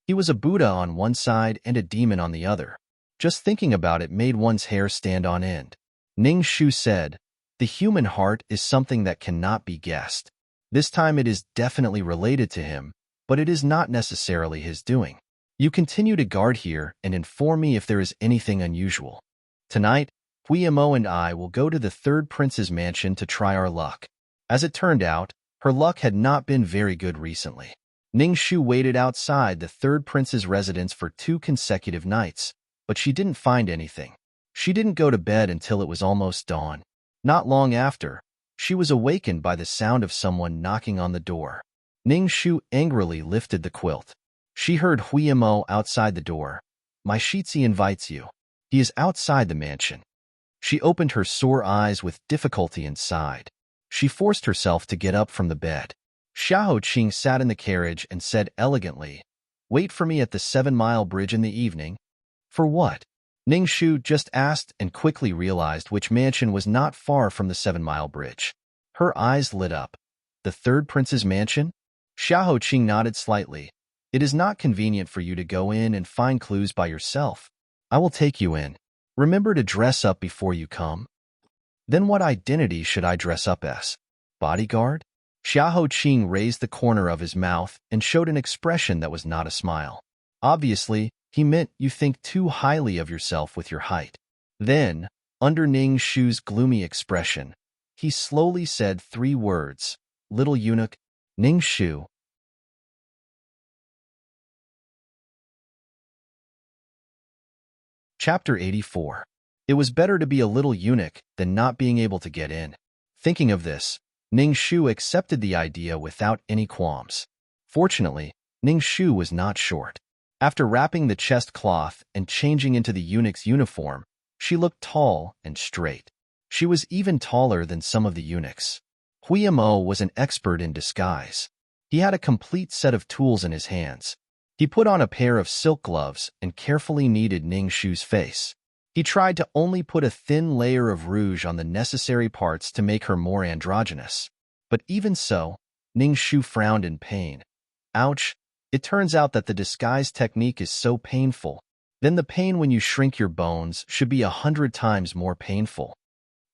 S1: He was a Buddha on one side and a demon on the other. Just thinking about it made one's hair stand on end. Ning Shu said, The human heart is something that cannot be guessed. This time it is definitely related to him, but it is not necessarily his doing. You continue to guard here and inform me if there is anything unusual. Tonight, Huimo and I will go to the third prince's mansion to try our luck. As it turned out, her luck had not been very good recently. Ning Shu waited outside the third prince's residence for 2 consecutive nights, but she didn't find anything. She didn't go to bed until it was almost dawn. Not long after, she was awakened by the sound of someone knocking on the door. Ning Shu angrily lifted the quilt. She heard Huimo outside the door. My Shitzi invites you. He is outside the mansion. She opened her sore eyes with difficulty and sighed. She forced herself to get up from the bed. Xiao Qing sat in the carriage and said elegantly, Wait for me at the 7-mile bridge in the evening. For what? Ning Shu just asked and quickly realized which mansion was not far from the 7-mile bridge. Her eyes lit up. The third prince's mansion? Xiao Qing nodded slightly. It is not convenient for you to go in and find clues by yourself. I will take you in. Remember to dress up before you come. Then what identity should I dress up as? Bodyguard? Xiao Qing raised the corner of his mouth and showed an expression that was not a smile. Obviously, he meant you think too highly of yourself with your height. Then, under Ning Shu's gloomy expression, he slowly said 3 words, Little eunuch, Ning Shu. Chapter 84. It was better to be a little eunuch than not being able to get in. Thinking of this, Ning Shu accepted the idea without any qualms. Fortunately, Ning Shu was not short. After wrapping the chest cloth and changing into the eunuch's uniform, she looked tall and straight. She was even taller than some of the eunuchs. Hui Mo was an expert in disguise. He had a complete set of tools in his hands. He put on a pair of silk gloves and carefully kneaded Ning Shu's face. He tried to only put a thin layer of rouge on the necessary parts to make her more androgynous. But even so, Ning Shu frowned in pain. Ouch! It turns out that the disguise technique is so painful. Then the pain when you shrink your bones should be 100 times more painful.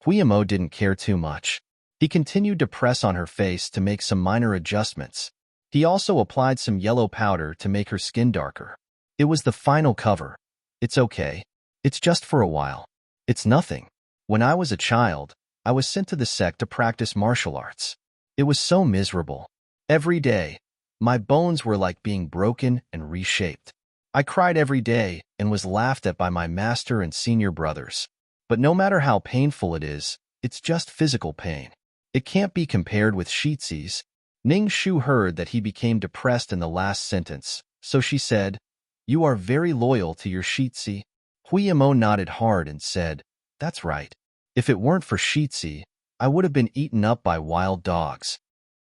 S1: Hui Mo didn't care too much. He continued to press on her face to make some minor adjustments. He also applied some yellow powder to make her skin darker. It was the final cover. It's okay. It's just for a while. It's nothing. When I was a child, I was sent to the sect to practice martial arts. It was so miserable. Every day, my bones were like being broken and reshaped. I cried every day and was laughed at by my master and senior brothers. But no matter how painful it is, it's just physical pain. It can't be compared with Shiitzi's. Ning Shu heard that he became depressed in the last sentence, so she said, "You are very loyal to your Shiitzi." Hui Mo nodded hard and said, "That's right. If it weren't for Shiitzi, I would have been eaten up by wild dogs."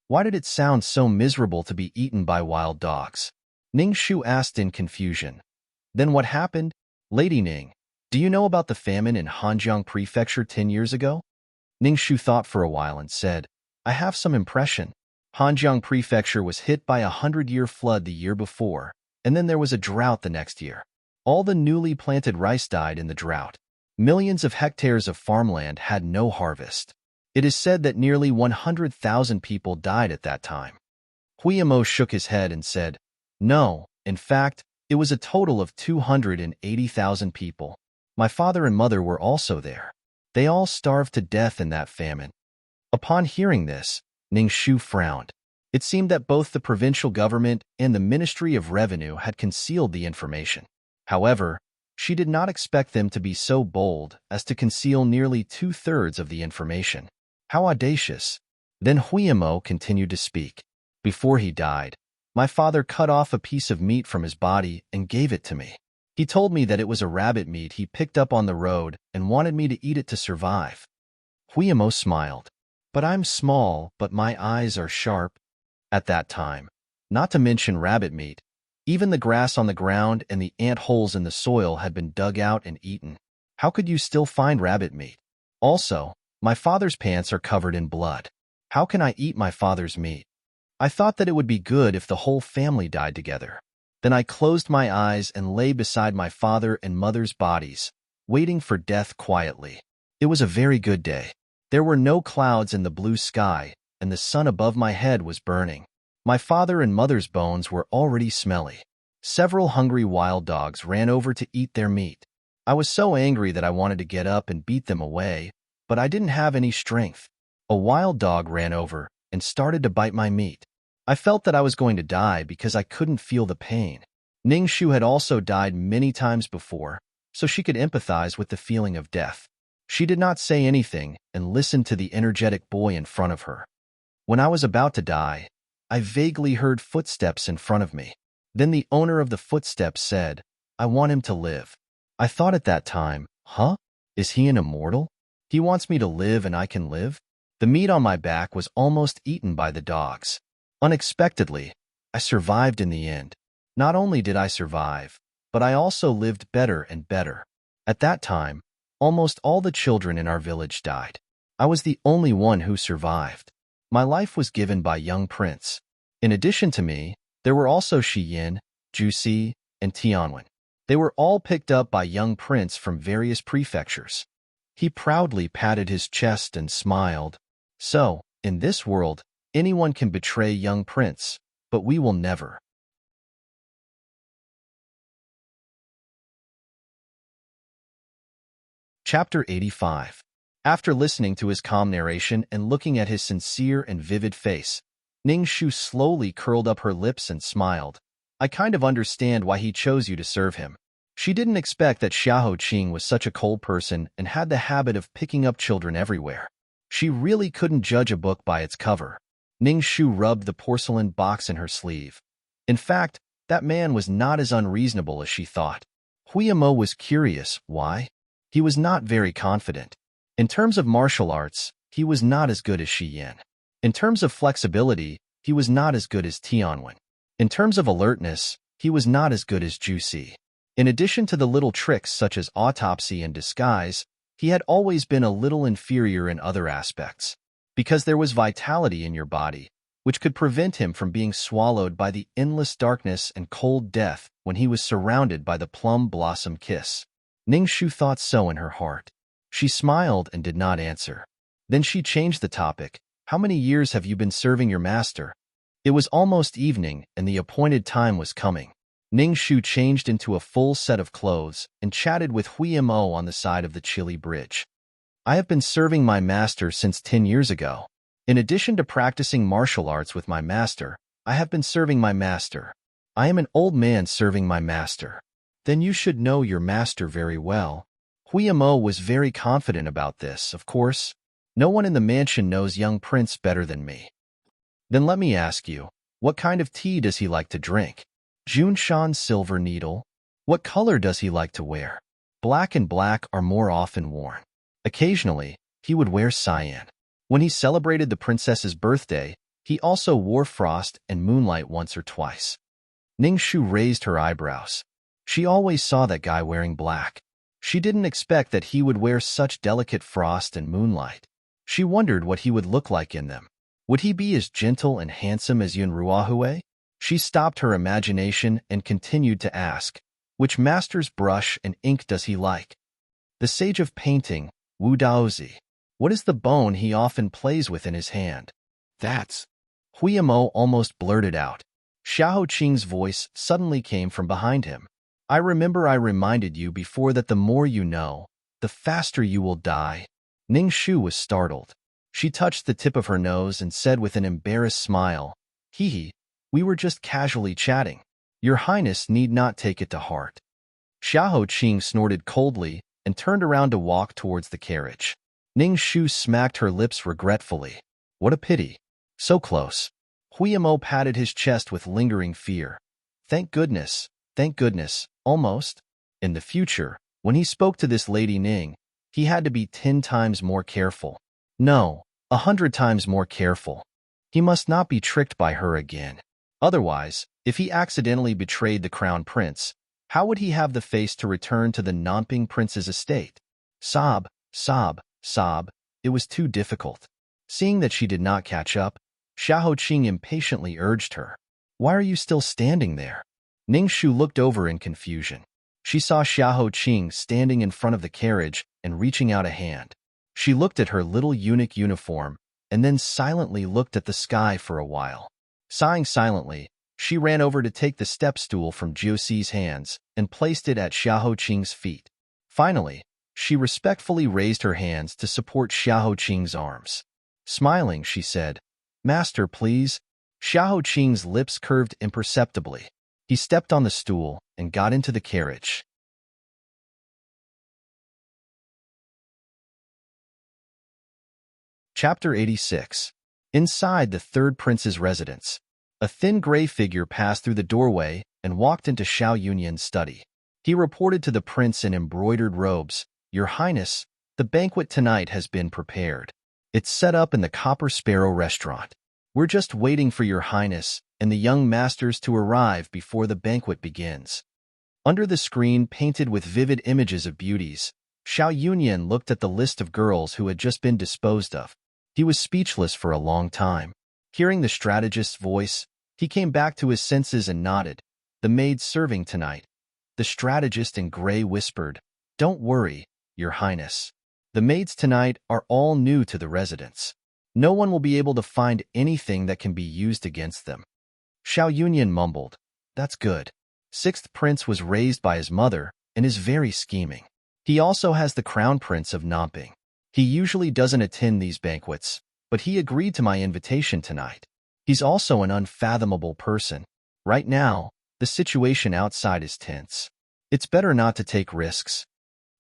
S1: Why did it sound so miserable to be eaten by wild dogs? Ning Shu asked in confusion. Then what happened? Lady Ning, do you know about the famine in Hanjiang Prefecture 10 years ago? Ning Shu thought for a while and said, I have some impression. Hanjiang Prefecture was hit by a 100-year flood the year before, and then there was a drought the next year. All the newly planted rice died in the drought. Millions of hectares of farmland had no harvest. It is said that nearly 100,000 people died at that time. Hui Mo shook his head and said, No, in fact, it was a total of 280,000 people. My father and mother were also there. They all starved to death in that famine. Upon hearing this, Ning Shu frowned. It seemed that both the provincial government and the Ministry of Revenue had concealed the information. However, she did not expect them to be so bold as to conceal nearly 2/3 of the information. How audacious! Then Hui Mo continued to speak. Before he died, my father cut off a piece of meat from his body and gave it to me. He told me that it was a rabbit meat he picked up on the road and wanted me to eat it to survive. Hui Mo smiled. But I'm small, but my eyes are sharp. At that time, not to mention rabbit meat, even the grass on the ground and the ant holes in the soil had been dug out and eaten. How could you still find rabbit meat? Also, my father's pants are covered in blood. How can I eat my father's meat? I thought that it would be good if the whole family died together. Then I closed my eyes and lay beside my father and mother's bodies, waiting for death quietly. It was a very good day. There were no clouds in the blue sky, and the sun above my head was burning. My father and mother's bones were already smelly. Several hungry wild dogs ran over to eat their meat. I was so angry that I wanted to get up and beat them away, but I didn't have any strength. A wild dog ran over and started to bite my meat. I felt that I was going to die because I couldn't feel the pain. Ning Shu had also died many times before, so she could empathize with the feeling of death. She did not say anything and listened to the energetic boy in front of her. When I was about to die, I vaguely heard footsteps in front of me. Then the owner of the footsteps said, I want him to live. I thought at that time, huh? Is he an immortal? He wants me to live and I can live? The meat on my back was almost eaten by the dogs. Unexpectedly, I survived in the end. Not only did I survive, but I also lived better and better. At that time, almost all the children in our village died. I was the only one who survived. My life was given by young Prince. In addition to me, there were also Shi Yin, Ju Si, and Tianwen. They were all picked up by young Prince from various prefectures. He proudly patted his chest and smiled. So, in this world, anyone can betray young Prince, but we will never. Chapter 85. After listening to his calm narration and looking at his sincere and vivid face, Ning Shu slowly curled up her lips and smiled. I kind of understand why he chose you to serve him. She didn't expect that Xiahou Qing was such a cold person and had the habit of picking up children everywhere. She really couldn't judge a book by its cover. Ning Shu rubbed the porcelain box in her sleeve. In fact, that man was not as unreasonable as she thought. Huiyamo was curious. Why? He was not very confident. In terms of martial arts, he was not as good as Shi Yan. In terms of flexibility, he was not as good as Tianwen. In terms of alertness, he was not as good as Ju Si. In addition to the little tricks such as autopsy and disguise, he had always been a little inferior in other aspects. Because there was vitality in your body, which could prevent him from being swallowed by the endless darkness and cold death when he was surrounded by the plum blossom kiss. Ning Shu thought so in her heart. She smiled and did not answer. Then she changed the topic. How many years have you been serving your master? It was almost evening and the appointed time was coming. Ning Shu changed into a full set of clothes and chatted with Huiyamo on the side of the chilly bridge. I have been serving my master since 10 years ago. In addition to practicing martial arts with my master, I have been serving my master. I am an old man serving my master. Then you should know your master very well. Huiyamo was very confident about this, of course. No one in the mansion knows young prince better than me. Then let me ask you, what kind of tea does he like to drink? Junshan silver needle? What color does he like to wear? Black and black are more often worn. Occasionally, he would wear cyan. When he celebrated the princess's birthday, he also wore frost and moonlight once or twice. Ning Shu raised her eyebrows. She always saw that guy wearing black. She didn't expect that he would wear such delicate frost and moonlight. She wondered what he would look like in them. Would he be as gentle and handsome as Yun Ruahue? She stopped her imagination and continued to ask, which master's brush and ink does he like? The sage of painting, Wu Daozi. What is the bone he often plays with in his hand? That's... Huiyamo almost blurted out. Xiahou Qing's voice suddenly came from behind him. I remember I reminded you before that the more you know, the faster you will die. Ning Shu was startled. She touched the tip of her nose and said with an embarrassed smile, Hee hee, we were just casually chatting. Your Highness need not take it to heart. Xiahou Qing snorted coldly and turned around to walk towards the carriage. Ning Shu smacked her lips regretfully. What a pity. So close. Huiyamo patted his chest with lingering fear. Thank goodness, almost. In the future, when he spoke to this Lady Ning, he had to be 10 times more careful. No, 100 times more careful. He must not be tricked by her again. Otherwise, if he accidentally betrayed the crown prince, how would he have the face to return to the Nanping prince's estate? Sob, sob, sob. It was too difficult. Seeing that she did not catch up, Xiahou Qing impatiently urged her. Why are you still standing there? Ning Shu looked over in confusion. She saw Xiahou Qing standing in front of the carriage and reaching out a hand. She looked at her little eunuch uniform and then silently looked at the sky for a while. Sighing silently, she ran over to take the step stool from Jiu Si's hands and placed it at Xiahou Qing's feet. Finally, she respectfully raised her hands to support Xiahou Qing's arms. Smiling, she said, Master, please. Xiahou Qing's lips curved imperceptibly. He stepped on the stool and got into the carriage. Chapter 86. Inside the third prince's residence, a thin gray figure passed through the doorway and walked into Xiao Yunyan's study. He reported to the prince in embroidered robes, Your Highness, the banquet tonight has been prepared. It's set up in the Copper Sparrow restaurant. We're just waiting for Your Highness and the young masters to arrive before the banquet begins. Under the screen painted with vivid images of beauties, Xiao Yunyan looked at the list of girls who had just been disposed of. He was speechless for a long time. Hearing the strategist's voice, he came back to his senses and nodded. The maid serving tonight. The strategist in gray whispered, Don't worry, Your Highness. The maids tonight are all new to the residence. No one will be able to find anything that can be used against them. Xiao Yunyan mumbled, That's good. Sixth prince was raised by his mother and is very scheming. He also has the crown prince of Nanping. He usually doesn't attend these banquets, but he agreed to my invitation tonight. He's also an unfathomable person. Right now, the situation outside is tense. It's better not to take risks.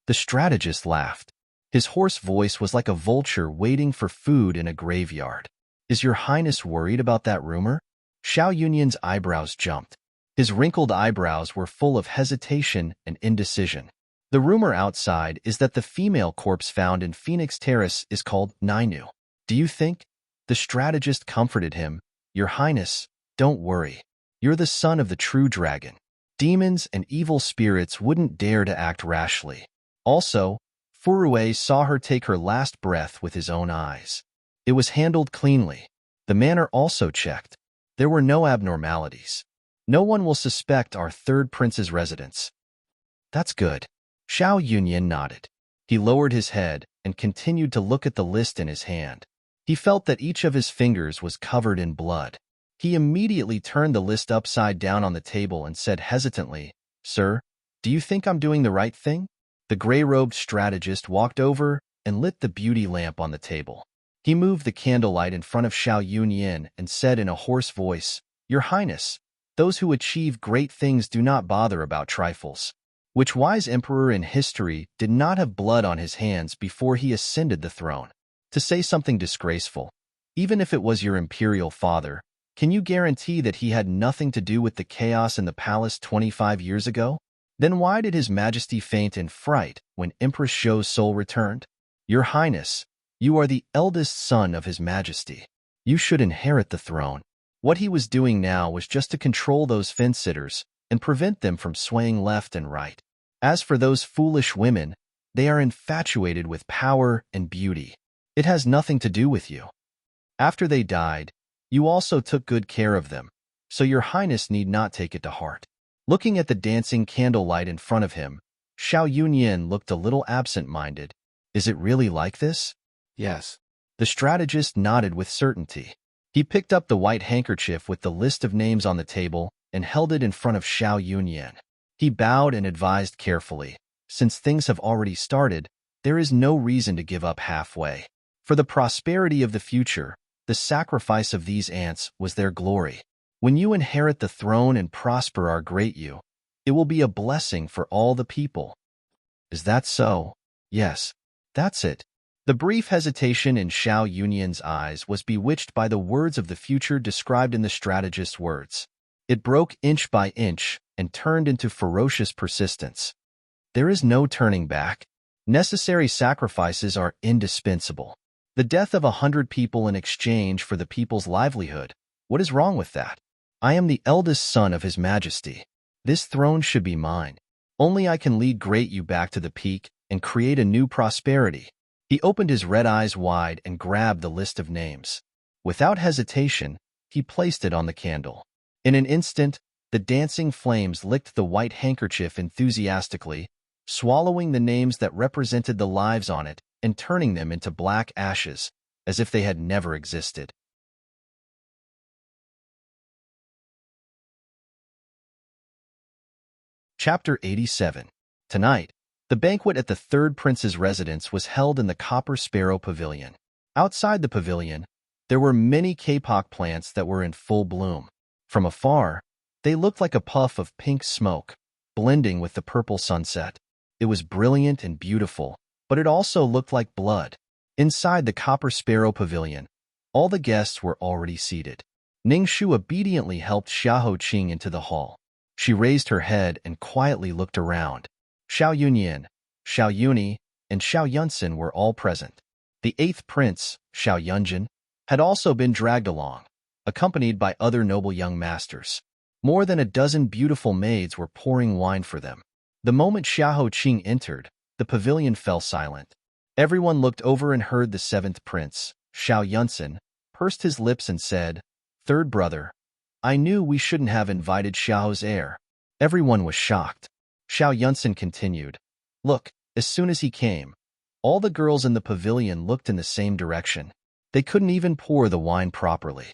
S1: The strategist laughed. His hoarse voice was like a vulture waiting for food in a graveyard. Is your highness worried about that rumor? Xiao Yunyan's eyebrows jumped. His wrinkled eyebrows were full of hesitation and indecision. The rumor outside is that the female corpse found in Phoenix Terrace is called Nainu. Do you think? The strategist comforted him. Your highness, don't worry. You're the son of the true dragon. Demons and evil spirits wouldn't dare to act rashly. Also, Furue saw her take her last breath with his own eyes. It was handled cleanly. The manor also checked. There were no abnormalities. No one will suspect our third prince's residence. That's good. Xiao Yunyan nodded. He lowered his head and continued to look at the list in his hand. He felt that each of his fingers was covered in blood. He immediately turned the list upside down on the table and said hesitantly, Sir, do you think I'm doing the right thing? The gray-robed strategist walked over and lit the beauty lamp on the table. He moved the candlelight in front of Xiao Yunyan and said in a hoarse voice, Your Highness, those who achieve great things do not bother about trifles. Which wise emperor in history did not have blood on his hands before he ascended the throne? To say something disgraceful, even if it was your imperial father, can you guarantee that he had nothing to do with the chaos in the palace 25 years ago? Then why did His Majesty faint in fright when Empress Zhou's soul returned? Your Highness, you are the eldest son of His Majesty. You should inherit the throne. What he was doing now was just to control those fence-sitters and prevent them from swaying left and right. As for those foolish women, they are infatuated with power and beauty. It has nothing to do with you. After they died, you also took good care of them, so your highness need not take it to heart. Looking at the dancing candlelight in front of him, Xiao Yunyan looked a little absent-minded. Is it really like this?
S2: Yes.
S1: The strategist nodded with certainty. He picked up the white handkerchief with the list of names on the table and held it in front of Xiao Yunyan. He bowed and advised carefully, since things have already started, there is no reason to give up halfway. For the prosperity of the future, the sacrifice of these ants was their glory. When you inherit the throne and prosper our great you, it will be a blessing for all the people. Is that so? Yes, that's it. The brief hesitation in Xiao Yunyan's eyes was bewitched by the words of the future described in the strategist's words. It broke inch by inch and turned into ferocious persistence. There is no turning back. Necessary sacrifices are indispensable. The death of 100 people in exchange for the people's livelihood. What is wrong with that? I am the eldest son of His Majesty. This throne should be mine. Only I can lead Great You back to the peak and create a new prosperity. He opened his red eyes wide and grabbed the list of names. Without hesitation, he placed it on the candle. In an instant, the dancing flames licked the white handkerchief enthusiastically, swallowing the names that represented the lives on it and turning them into black ashes, as if they had never existed. Chapter 87. Tonight, the banquet at the third prince's residence was held in the Copper Sparrow Pavilion. Outside the pavilion, there were many kapok plants that were in full bloom. From afar, they looked like a puff of pink smoke, blending with the purple sunset. It was brilliant and beautiful, but it also looked like blood. Inside the Copper Sparrow Pavilion, all the guests were already seated. Ningshu obediently helped Xiahou Qing into the hall. She raised her head and quietly looked around. Xiao Yunyan, Xiao Yuni, and Xiao Yunsan were all present. The eighth prince, Xiao Yunjin, had also been dragged along, accompanied by other noble young masters. More than a dozen beautiful maids were pouring wine for them. The moment Xiahou Qing entered, the pavilion fell silent. Everyone looked over and heard the seventh prince, Xiao Yunsan, pursed his lips and said, "Third brother, I knew we shouldn't have invited Xiao's heir." Everyone was shocked. Xiao Yunsan continued, "Look, as soon as he came, all the girls in the pavilion looked in the same direction. They couldn't even pour the wine properly."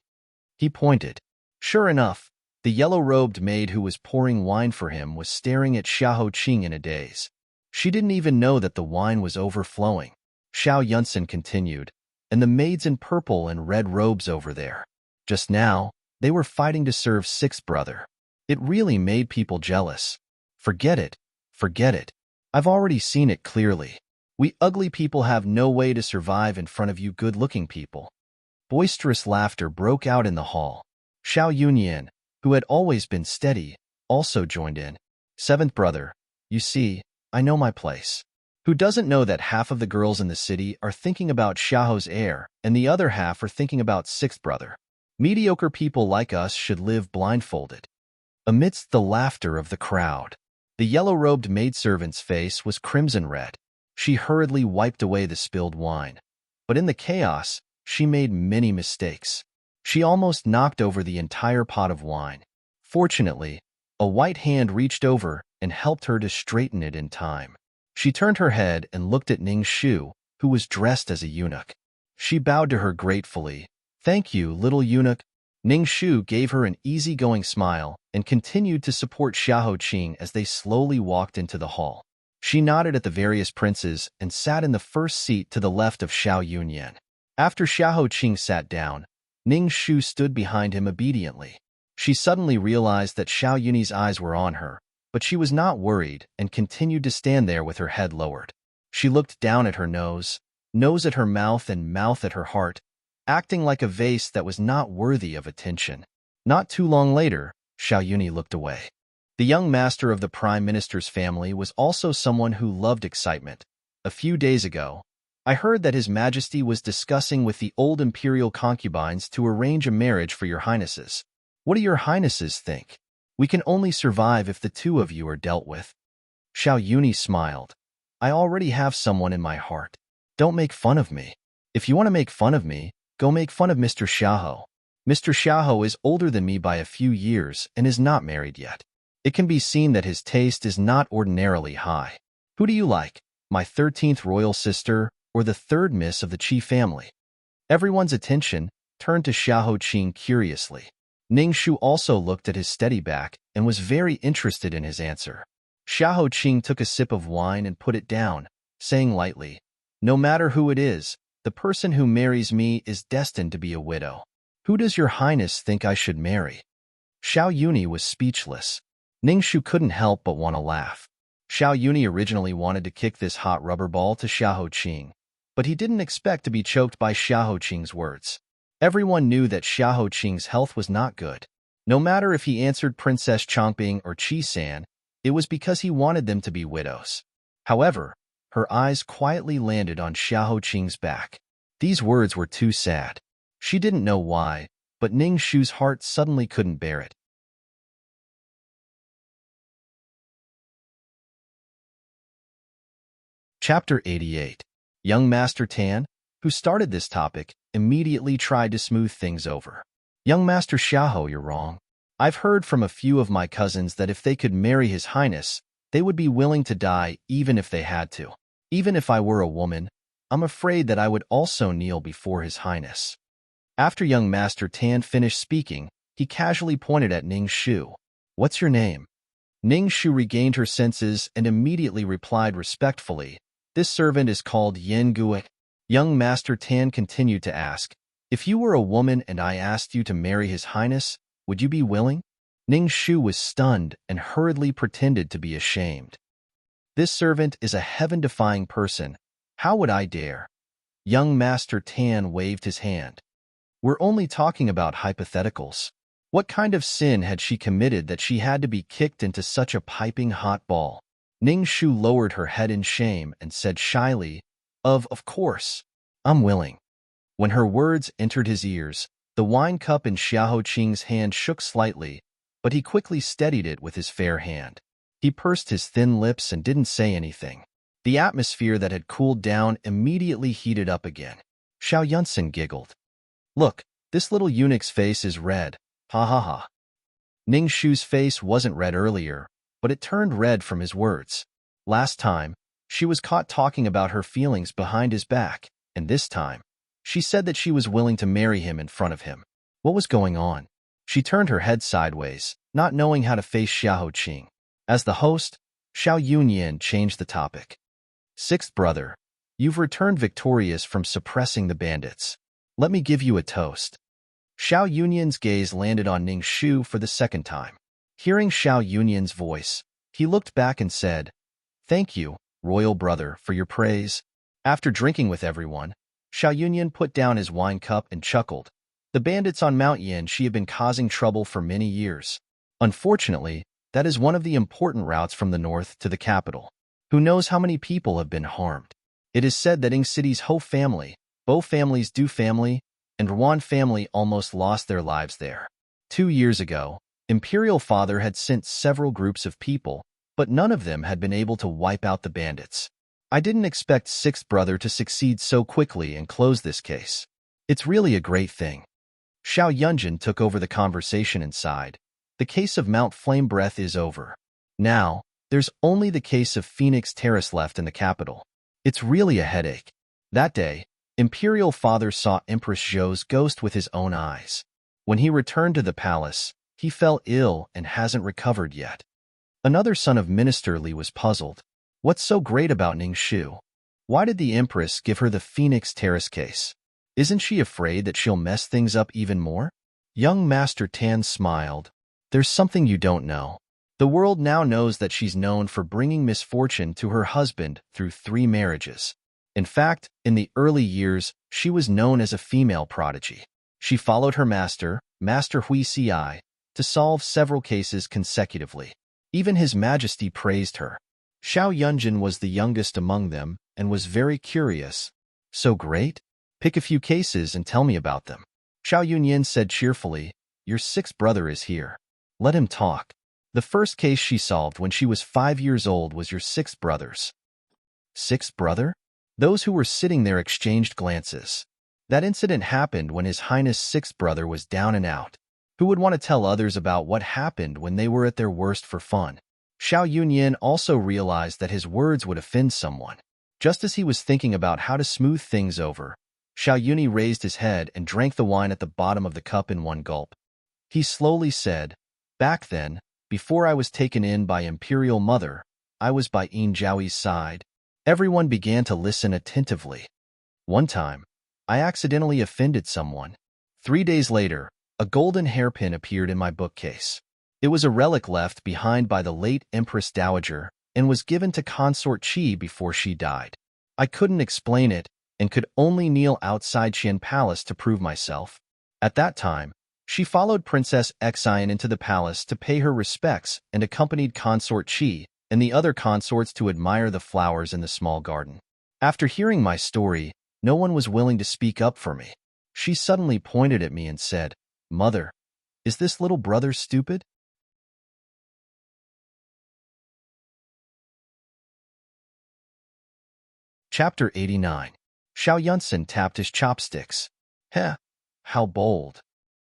S1: He pointed. Sure enough, the yellow-robed maid who was pouring wine for him was staring at Xiahou Qing in a daze. She didn't even know that the wine was overflowing. Xiao Yunsan continued, "And the maids in purple and red robes over there. Just now, they were fighting to serve sixth brother. It really made people jealous." "Forget it. Forget it. I've already seen it clearly. We ugly people have no way to survive in front of you good-looking people. Boisterous laughter broke out in the hall. Xiao Yunyan, who had always been steady, also joined in. Seventh brother, you see, I know my place. Who doesn't know that half of the girls in the city are thinking about Xiao's heir and the other half are thinking about sixth brother? Mediocre people like us should live blindfolded. Amidst the laughter of the crowd, the yellow-robed maidservant's face was crimson red. She hurriedly wiped away the spilled wine. But in the chaos, she made many mistakes. She almost knocked over the entire pot of wine. Fortunately, a white hand reached over and helped her to straighten it in time. She turned her head and looked at Ning Shu, who was dressed as a eunuch. She bowed to her gratefully. Thank you, little eunuch. Ning Shu gave her an easygoing smile and continued to support Xiahou Qing as they slowly walked into the hall. She nodded at the various princes and sat in the first seat to the left of Xiao Yunyan. After Xiahou Qing sat down, Ning Shu stood behind him obediently. She suddenly realized that Xiao Yunyi's eyes were on her, but she was not worried and continued to stand there with her head lowered. She looked down at her nose at her mouth and mouth at her heart, acting like a vase that was not worthy of attention. Not too long later, Xiao Yunyi looked away. The young master of the prime minister's family was also someone who loved excitement. A few days ago, I heard that His Majesty was discussing with the old imperial concubines to arrange a marriage for your highnesses. What do your highnesses think? We can only survive if the two of you are dealt with. Xiao Yunyi smiled. I already have someone in my heart. Don't make fun of me. If you want to make fun of me, go make fun of Mr. Xiahou. Mr. Xiahou is older than me by a few years and is not married yet. It can be seen that his taste is not ordinarily high. Who do you like, my 13th royal sister or the third miss of the Qi family? Everyone's attention turned to Xiahou Qing curiously. Ning Shu also looked at his steady back and was very interested in his answer. Xiahou Qing took a sip of wine and put it down, saying lightly, no matter who it is, the person who marries me is destined to be a widow. Who does your highness think I should marry? Xiao Yunyi was speechless. Ning Shu couldn't help but want to laugh. Xiao Yunyi originally wanted to kick this hot rubber ball to Xiahou Qing, but he didn't expect to be choked by Xiahou Qing's words. Everyone knew that Xiahou Qing's health was not good. No matter if he answered Princess Chongping or Qi-san, it was because he wanted them to be widows. However, her eyes quietly landed on Xiahou Qing's back. These words were too sad. She didn't know why, but Ning Shu's heart suddenly couldn't bear it. Chapter 88. Young Master Tan, who started this topic, immediately tried to smooth things over. Young Master Xiahou, you're wrong. I've heard from a few of my cousins that if they could marry His Highness, they would be willing to die even if they had to. Even if I were a woman, I'm afraid that I would also kneel before His Highness. After young Master Tan finished speaking, he casually pointed at Ning Shu. What's your name? Ning Shu regained her senses and immediately replied respectfully, this servant is called Yen Gui. Young Master Tan continued to ask, if you were a woman and I asked you to marry His Highness, would you be willing? Ning Shu was stunned and hurriedly pretended to be ashamed. This servant is a heaven-defying person. How would I dare? Young Master Tan waved his hand. We're only talking about hypotheticals. What kind of sin had she committed that she had to be kicked into such a piping hot ball? Ning Shu lowered her head in shame and said shyly, Of course, I'm willing. When her words entered his ears, the wine cup in Xiahou Qing's hand shook slightly, but he quickly steadied it with his fair hand. He pursed his thin lips and didn't say anything. The atmosphere that had cooled down immediately heated up again. Xiao Yunsan giggled. Look, this little eunuch's face is red. Ha ha ha. Ning Shu's face wasn't red earlier, but it turned red from his words. Last time, she was caught talking about her feelings behind his back, and this time, she said that she was willing to marry him in front of him. What was going on? She turned her head sideways, not knowing how to face Xiahou Qing. As the host, Xiao Yunyan changed the topic. Sixth brother, you've returned victorious from suppressing the bandits. Let me give you a toast. Xiao Yunyan's gaze landed on Ning Shu for the second time. Hearing Xiao Yunyan's voice, he looked back and said, Thank you, royal brother, for your praise. After drinking with everyone, Xiao Yunyan put down his wine cup and chuckled. The bandits on Mount Yin she had been causing trouble for many years. Unfortunately, that is one of the important routes from the north to the capital. Who knows how many people have been harmed? It is said that Ing City's Ho family, Bo family's Du family, and Ruan family almost lost their lives there. 2 years ago, Imperial Father had sent several groups of people, but none of them had been able to wipe out the bandits. I didn't expect Sixth Brother to succeed so quickly and close this case. It's really a great thing. Xiao Yunjin took over the conversation and sighed. The case of Mount Flame Breath is over. Now, there's only the case of Phoenix Terrace left in the capital. It's really a headache. That day, Imperial Father saw Empress Zhou's ghost with his own eyes. When he returned to the palace, he fell ill and hasn't recovered yet. Another son of Minister Li was puzzled. What's so great about Ning Shu? Why did the Empress give her the Phoenix Terrace case? Isn't she afraid that she'll mess things up even more? Young Master Tan smiled. There's something you don't know. The world now knows that she's known for bringing misfortune to her husband through 3 marriages. In fact, in the early years, she was known as a female prodigy. She followed her master, Master Hui Ci, to solve several cases consecutively. Even His Majesty praised her. Xiao Yunjin was the youngest among them and was very curious. So great? Pick a few cases and tell me about them. Xiao Yunyan said cheerfully, Your sixth brother is here. Let him talk. The first case she solved when she was 5 years old was your sixth brother's. Sixth brother? Those who were sitting there exchanged glances. That incident happened when His Highness' sixth brother was down and out. Who would want to tell others about what happened when they were at their worst for fun? Xiao Yunyan also realized that his words would offend someone. Just as he was thinking about how to smooth things over, Xiao Yuni raised his head and drank the wine at the bottom of the cup in one gulp. He slowly said, Back then, before I was taken in by Imperial Mother, I was by Yin Zhaoyi's side. Everyone began to listen attentively. One time, I accidentally offended someone. 3 days later, a golden hairpin appeared in my bookcase. It was a relic left behind by the late Empress Dowager and was given to Consort Qi before she died. I couldn't explain it and could only kneel outside Qian Palace to prove myself. At that time, she followed Princess Xian into the palace to pay her respects and accompanied Consort Qi and the other consorts to admire the flowers in the small garden. After hearing my story, no one was willing to speak up for me. She suddenly pointed at me and said, Mother, is this little brother stupid? Chapter 89. Xiao Yunsen tapped his chopsticks. Heh, how bold.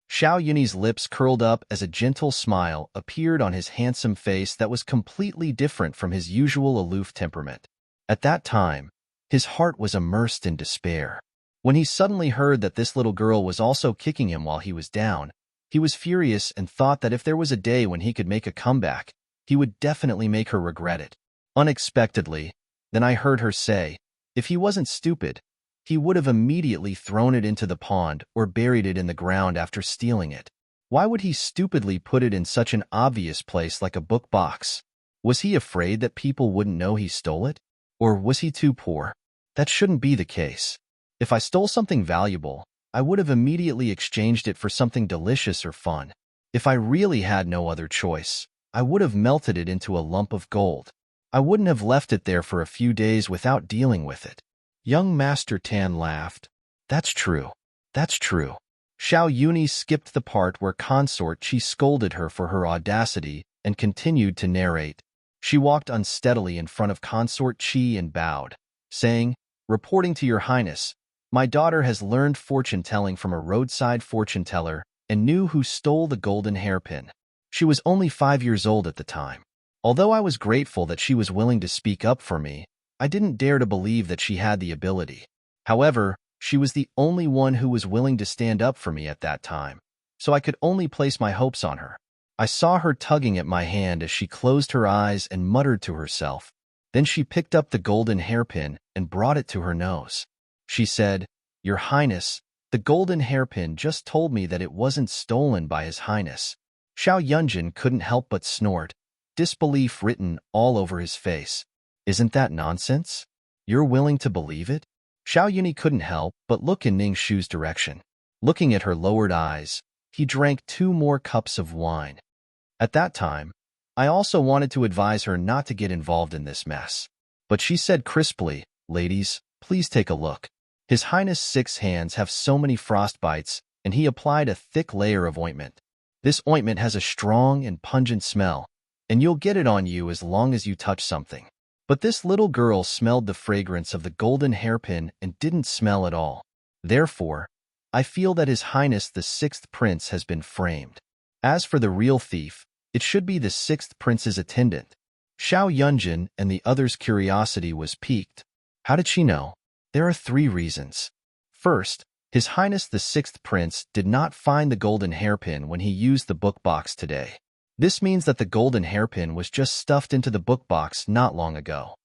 S1: Xiao Yunyi's lips curled up as a gentle smile appeared on his handsome face that was completely different from his usual aloof temperament. At that time, his heart was immersed in despair. When he suddenly heard that this little girl was also kicking him while he was down, he was furious and thought that if there was a day when he could make a comeback, he would definitely make her regret it. Unexpectedly, then I heard her say, if he wasn't stupid, he would have immediately thrown it into the pond or buried it in the ground after stealing it. Why would he stupidly put it in such an obvious place like a book box? Was he afraid that people wouldn't know he stole it? Or was he too poor? That shouldn't be the case. If I stole something valuable, I would have immediately exchanged it for something delicious or fun. If I really had no other choice, I would have melted it into a lump of gold. I wouldn't have left it there for a few days without dealing with it. Young Master Tan laughed. That's true. That's true. Xiao Yuni skipped the part where Consort Qi scolded her for her audacity and continued to narrate. She walked unsteadily in front of Consort Qi and bowed, saying, Reporting to Your Highness, my daughter has learned fortune-telling from a roadside fortune-teller and knew who stole the golden hairpin. She was only 5 years old at the time. Although I was grateful that she was willing to speak up for me, I didn't dare to believe that she had the ability. However, she was the only one who was willing to stand up for me at that time, so I could only place my hopes on her. I saw her tugging at my hand as she closed her eyes and muttered to herself. Then she picked up the golden hairpin and brought it to her nose. She said, Your Highness, the golden hairpin just told me that it wasn't stolen by His Highness. Xiao Yunjin couldn't help but snort, disbelief written all over his face. Isn't that nonsense? You're willing to believe it? Xiao Yuni couldn't help but look in Ning Shu's direction. Looking at her lowered eyes, he drank 2 more cups of wine. At that time, I also wanted to advise her not to get involved in this mess. But she said crisply, "Ladies, please take a look. His Highness' 6 hands have so many frostbites, and he applied a thick layer of ointment. This ointment has a strong and pungent smell, and you'll get it on you as long as you touch something." But this little girl smelled the fragrance of the golden hairpin and didn't smell at all. Therefore, I feel that His Highness the 6th Prince has been framed. As for the real thief, it should be the 6th Prince's attendant. Xiao Yunjin and the others' curiosity was piqued. How did she know? There are 3 reasons. First, His Highness the 6th Prince did not find the golden hairpin when he used the book box today. This means that the golden hairpin was just stuffed into the book box not long ago.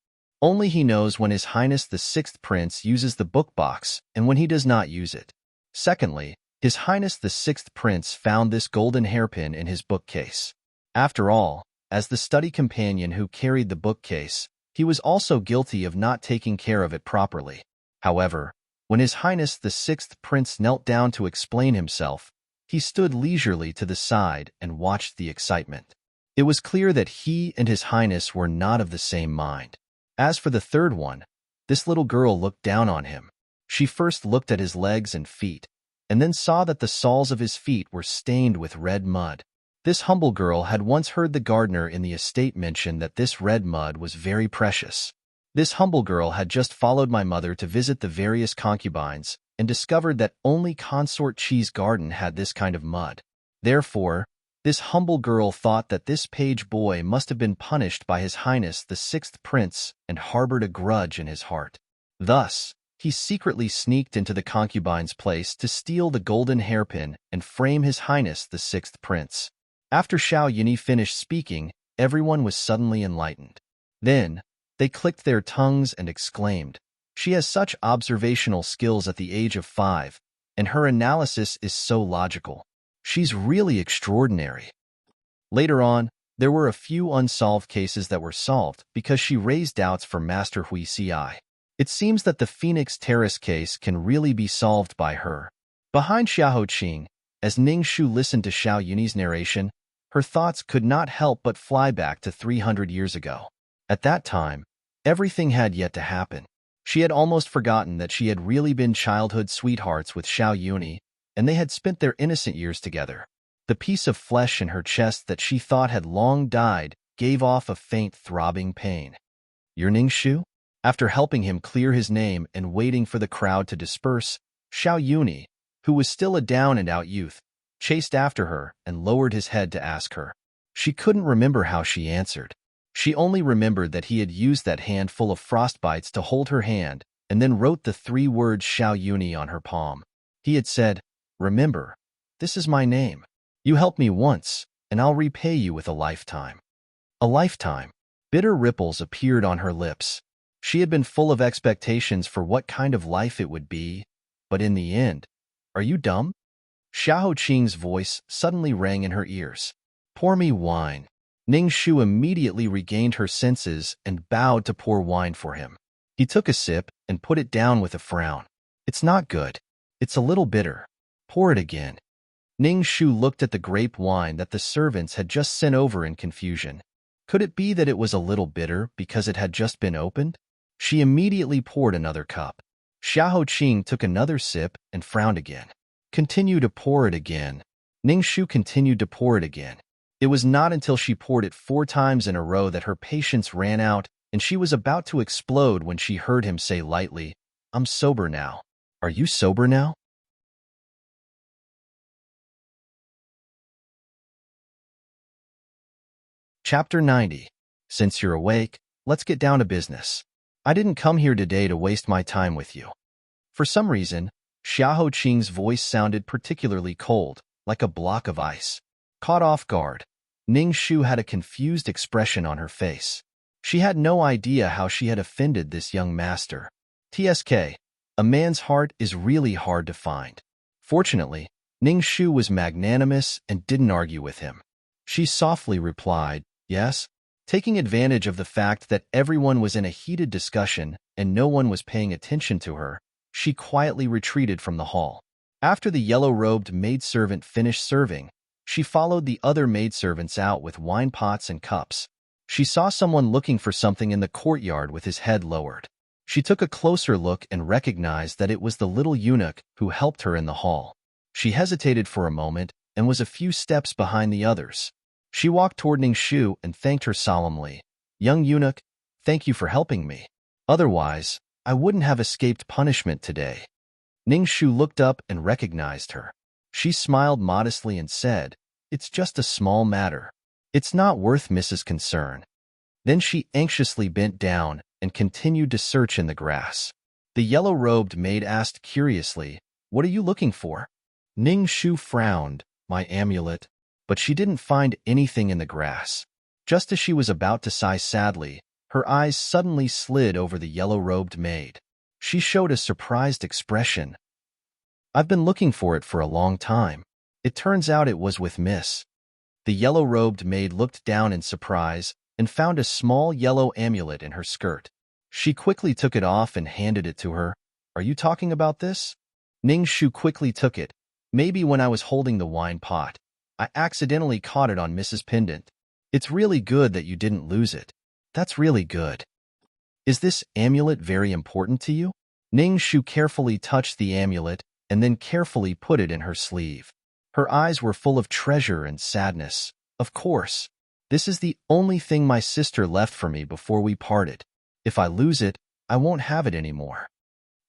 S1: Only he knows when His Highness the 6th Prince uses the book box and when he does not use it. Secondly, His Highness the 6th Prince found this golden hairpin in his bookcase. After all, as the study companion who carried the bookcase, he was also guilty of not taking care of it properly. However, when His Highness the 6th Prince knelt down to explain himself, he stood leisurely to the side and watched the excitement. It was clear that he and His Highness were not of the same mind. As for the third one, this little girl looked down on him. She first looked at his legs and feet, and then saw that the soles of his feet were stained with red mud. This humble girl had once heard the gardener in the estate mention that this red mud was very precious. This humble girl had just followed my mother to visit the various concubines and discovered that only Consort Chi's garden had this kind of mud. Therefore, this humble girl thought that this page boy must have been punished by His Highness the 6th Prince and harbored a grudge in his heart. Thus, he secretly sneaked into the concubine's place to steal the golden hairpin and frame His Highness the 6th Prince. After Xiao Yuni finished speaking, everyone was suddenly enlightened. Then, they clicked their tongues and exclaimed, "She has such observational skills at the age of 5, and her analysis is so logical. She's really extraordinary." Later on, there were a few unsolved cases that were solved because she raised doubts for Master Hui Ci. It seems that the Phoenix Terrace case can really be solved by her. Behind Xiahou Qing, as Ning Shu listened to Xiao Yuni's narration, her thoughts could not help but fly back to 300 years ago. At that time, everything had yet to happen. She had almost forgotten that she had really been childhood sweethearts with Xiao Yuni, and they had spent their innocent years together. The piece of flesh in her chest that she thought had long died gave off a faint throbbing pain. "You're Ning Shu?" After helping him clear his name and waiting for the crowd to disperse, Xiao Yuni, who was still a down-and-out youth, chased after her and lowered his head to ask her. She couldn't remember how she answered. She only remembered that he had used that hand full of frostbites to hold her hand and then wrote the 3 words Xiao Yuni on her palm. He had said, "Remember, this is my name. You helped me once, and I'll repay you with a lifetime." A lifetime. Bitter ripples appeared on her lips. She had been full of expectations for what kind of life it would be, but in the end, "Are you dumb?" Xiahou Qing's voice suddenly rang in her ears. "Pour me wine." Ning Shu immediately regained her senses and bowed to pour wine for him. He took a sip and put it down with a frown. "It's not good. It's a little bitter. Pour it again." Ning Shu looked at the grape wine that the servants had just sent over in confusion. Could it be that it was a little bitter because it had just been opened? She immediately poured another cup. Xiahou Qing took another sip and frowned again. "Continue to pour it again." Ning Shu continued to pour it again. It was not until she poured it 4 times in a row that her patience ran out, and she was about to explode when she heard him say lightly, "I'm sober now." "Are you sober now?" Chapter 90. Since you're awake, let's get down to business. I didn't come here today to waste my time with you. For some reason, Xiahou Qing's voice sounded particularly cold, like a block of ice. Caught off guard, Ning Shu had a confused expression on her face. She had no idea how she had offended this young master. TSK, a man's heart is really hard to find. Fortunately, Ning Shu was magnanimous and didn't argue with him. She softly replied, "Yes, Taking advantage of the fact that everyone was in a heated discussion and no one was paying attention to her, she quietly retreated from the hall. After the yellow-robed maidservant finished serving, she followed the other maidservants out with wine pots and cups. She saw someone looking for something in the courtyard with his head lowered. She took a closer look and recognized that it was the little eunuch who helped her in the hall. She hesitated for a moment and was a few steps behind the others. She walked toward Ning Shu and thanked her solemnly. "Young eunuch, thank you for helping me. Otherwise, I wouldn't have escaped punishment today." Ning Shu looked up and recognized her. She smiled modestly and said, "It's just a small matter. It's not worth Mrs. concern." Then she anxiously bent down and continued to search in the grass. The yellow-robed maid asked curiously, "What are you looking for?" Ning Shu frowned. "My amulet." But she didn't find anything in the grass. Just as she was about to sigh sadly, her eyes suddenly slid over the yellow-robed maid. She showed a surprised expression. "I've been looking for it for a long time. It turns out it was with Miss." The yellow-robed maid looked down in surprise and found a small yellow amulet in her skirt. She quickly took it off and handed it to her. "Are you talking about this?" Ning Shu quickly took it. "Maybe when I was holding the wine pot, I accidentally caught it on Mrs. Pendant. It's really good that you didn't lose it. That's really good. Is this amulet very important to you?" Ning Shu carefully touched the amulet and then carefully put it in her sleeve. Her eyes were full of treasure and sadness. "Of course. This is the only thing my sister left for me before we parted. If I lose it, I won't have it anymore."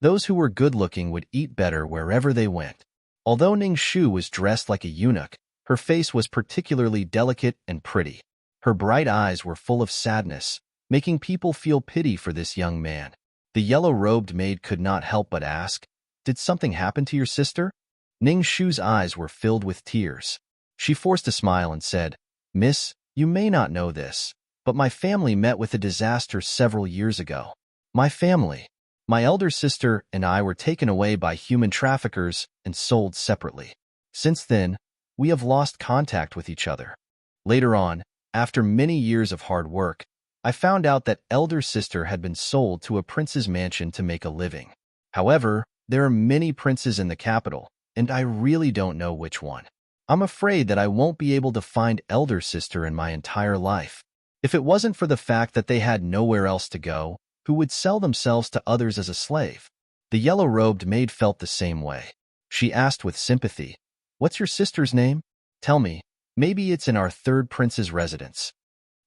S1: Those who were good-looking would eat better wherever they went. Although Ning Shu was dressed like a eunuch, her face was particularly delicate and pretty. Her bright eyes were full of sadness, making people feel pity for this young man. The yellow-robed maid could not help but ask, "Did something happen to your sister?" Ning Shu's eyes were filled with tears. She forced a smile and said, "Miss, you may not know this, but my family met with a disaster several years ago. My family, my elder sister and I were taken away by human traffickers and sold separately. Since then, we have lost contact with each other. Later on, after many years of hard work, I found out that elder sister had been sold to a prince's mansion to make a living. However, there are many princes in the capital, and I really don't know which one. I'm afraid that I won't be able to find elder sister in my entire life. If it wasn't for the fact that they had nowhere else to go, who would sell themselves to others as a slave?" The yellow-robed maid felt the same way. She asked with sympathy, "What's your sister's name? Tell me, maybe it's in our third prince's residence."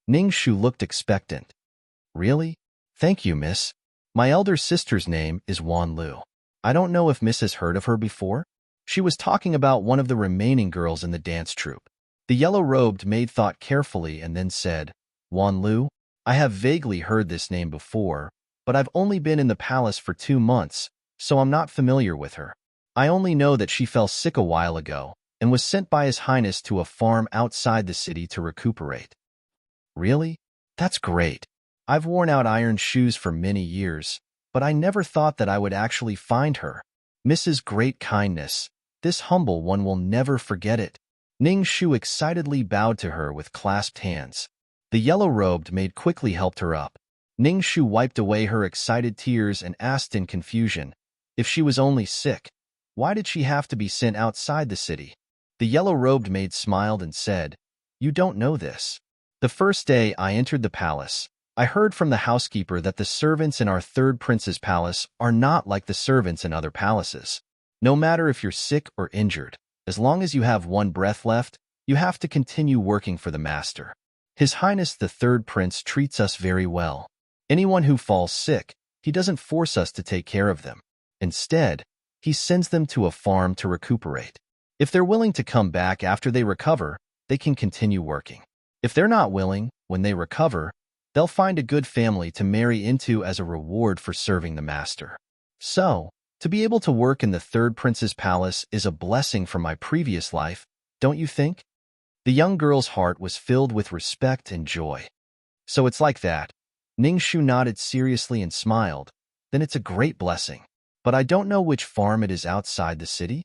S1: Ning Shu looked expectant. "Really? Thank you, miss. My elder sister's name is Wan Lu. I don't know if miss has heard of her before?" She was talking about one of the remaining girls in the dance troupe. The yellow-robed maid thought carefully and then said, "Wan Lu? I have vaguely heard this name before, but I've only been in the palace for 2 months, so I'm not familiar with her. I only know that she fell sick a while ago and was sent by His Highness to a farm outside the city to recuperate." "Really? That's great. I've worn out iron shoes for many years, but I never thought that I would actually find her. Mrs. Great Kindness, this humble one will never forget it." Ning Shu excitedly bowed to her with clasped hands. The yellow-robed maid quickly helped her up. Ning Shu wiped away her excited tears and asked in confusion, if she was only sick, why did she have to be sent outside the city? The yellow-robed maid smiled and said, "You don't know this. The first day I entered the palace, I heard from the housekeeper that the servants in our third prince's palace are not like the servants in other palaces. No matter if you're sick or injured, as long as you have one breath left, you have to continue working for the master. His Highness the third prince treats us very well. Anyone who falls sick, he doesn't force us to take care of them. Instead, he sends them to a farm to recuperate. If they're willing to come back after they recover, they can continue working. If they're not willing, when they recover, they'll find a good family to marry into as a reward for serving the master. So, to be able to work in the third prince's palace is a blessing from my previous life, don't you think?" The young girl's heart was filled with respect and joy. "So it's like that." Ning Shu nodded seriously and smiled. "Then it's a great blessing. But I don't know which farm it is outside the city?"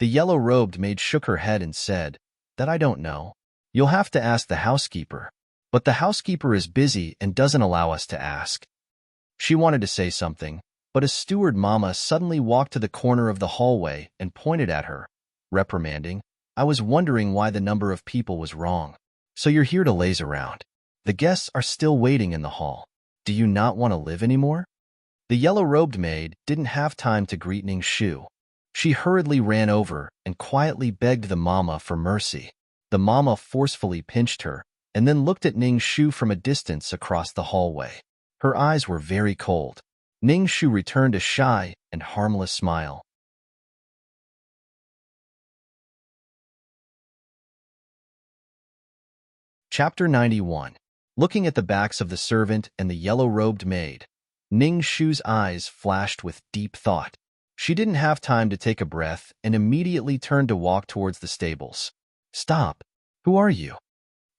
S1: The yellow-robed maid shook her head and said, "That I don't know. You'll have to ask the housekeeper." but the housekeeper is busy and doesn't allow us to ask." She wanted to say something, but a steward mama suddenly walked to the corner of the hallway and pointed at her, reprimanding, "I was wondering why the number of people was wrong. So you're here to laze around. The guests are still waiting in the hall. Do you not want to live anymore?" The yellow-robed maid didn't have time to greet Ning Shu. She hurriedly ran over and quietly begged the mama for mercy. The mama forcefully pinched her and then looked at Ning Shu from a distance across the hallway. Her eyes were very cold. Ning Shu returned a shy and harmless smile. Chapter 91. Looking at the backs of the servant and the yellow-robed maid, Ning Shu's eyes flashed with deep thought. She didn't have time to take a breath and immediately turned to walk towards the stables. "Stop! Who are you?"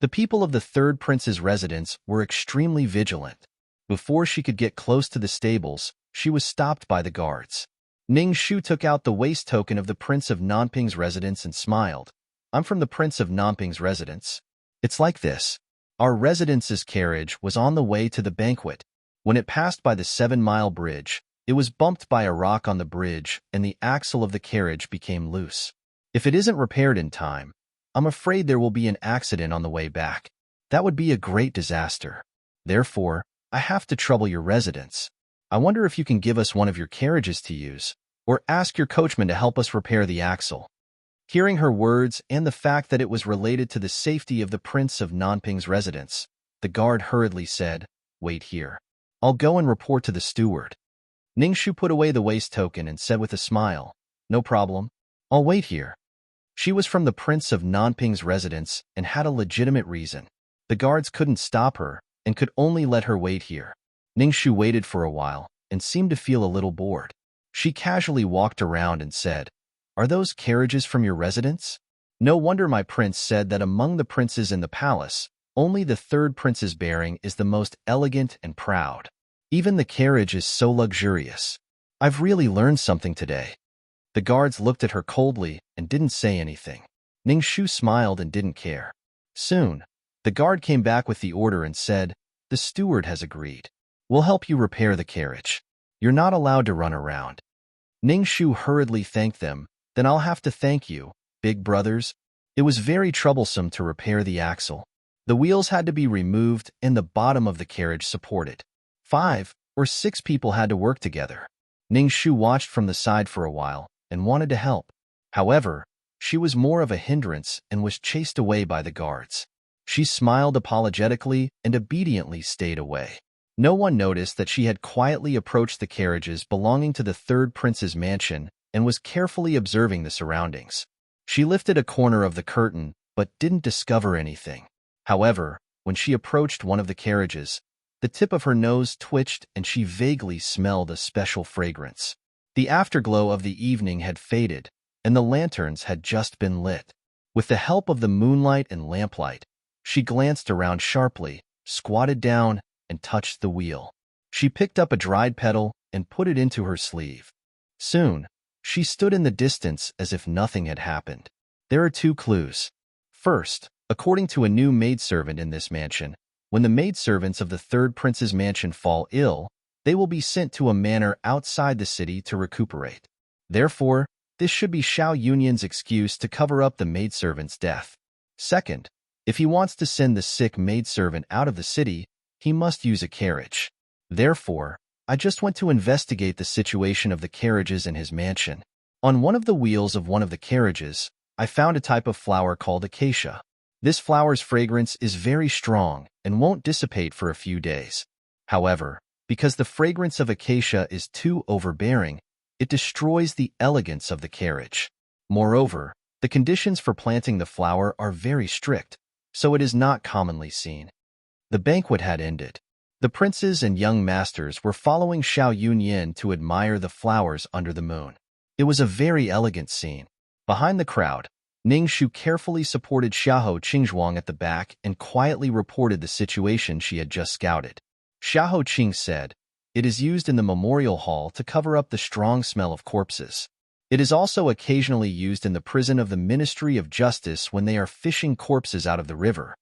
S1: The people of the third prince's residence were extremely vigilant. Before she could get close to the stables, she was stopped by the guards. Ning Shu took out the waist token of the Prince of Nanping's residence and smiled. "I'm from the Prince of Nanping's residence. It's like this. Our residence's carriage was on the way to the banquet. When it passed by the 7-mile bridge, it was bumped by a rock on the bridge and the axle of the carriage became loose. If it isn't repaired in time, I'm afraid there will be an accident on the way back. That would be a great disaster. Therefore, I have to trouble your residence. I wonder if you can give us one of your carriages to use, or ask your coachman to help us repair the axle." Hearing her words and the fact that it was related to the safety of the Prince of Nanping's residence, the guard hurriedly said, "Wait here. I'll go and report to the steward." Ning Shu put away the waist token and said with a smile, "No problem. I'll wait here." She was from the Prince of Nanping's residence and had a legitimate reason. The guards couldn't stop her and could only let her wait here. Ning Shu waited for a while and seemed to feel a little bored. She casually walked around and said, "Are those carriages from your residence?" "No wonder my prince said that among the princes in the palace, only the third prince's bearing is the most elegant and proud. Even the carriage is so luxurious. I've really learned something today." The guards looked at her coldly and didn't say anything. Ning Shu smiled and didn't care. Soon, the guard came back with the order and said, "The steward has agreed. We'll help you repair the carriage. You're not allowed to run around." Ning Shu hurriedly thanked them. "Then I'll have to thank you, big brothers." It was very troublesome to repair the axle. The wheels had to be removed and the bottom of the carriage supported. 5 or 6 people had to work together. Ning Shu watched from the side for a while and wanted to help. However, she was more of a hindrance and was chased away by the guards. She smiled apologetically and obediently stayed away. No one noticed that she had quietly approached the carriages belonging to the third prince's mansion and was carefully observing the surroundings. She lifted a corner of the curtain but didn't discover anything. However, when she approached one of the carriages, the tip of her nose twitched and she vaguely smelled a special fragrance. The afterglow of the evening had faded, and the lanterns had just been lit. With the help of the moonlight and lamplight, she glanced around sharply, squatted down, and touched the wheel. She picked up a dried petal and put it into her sleeve. Soon, she stood in the distance as if nothing had happened. There are 2 clues. First, according to a new maidservant in this mansion, when the maidservants of the third prince's mansion fall ill, they will be sent to a manor outside the city to recuperate. Therefore, this should be Xiao Yunyan's excuse to cover up the maidservant's death. Second, if he wants to send the sick maidservant out of the city, he must use a carriage. Therefore, I just went to investigate the situation of the carriages in his mansion. On one of the wheels of one of the carriages, I found a type of flower called acacia. This flower's fragrance is very strong and won't dissipate for a few days. However, because the fragrance of acacia is too overbearing, it destroys the elegance of the carriage. Moreover, the conditions for planting the flower are very strict, so it is not commonly seen. The banquet had ended. The princes and young masters were following Xiao Yunyan to admire the flowers under the moon. It was a very elegant scene. Behind the crowd, Ning Shu carefully supported Xiahou Qingzhuang at the back and quietly reported the situation she had just scouted. Xiahou Qing said, "It is used in the memorial hall to cover up the strong smell of corpses. It is also occasionally used in the prison of the Ministry of Justice when they are fishing corpses out of the river."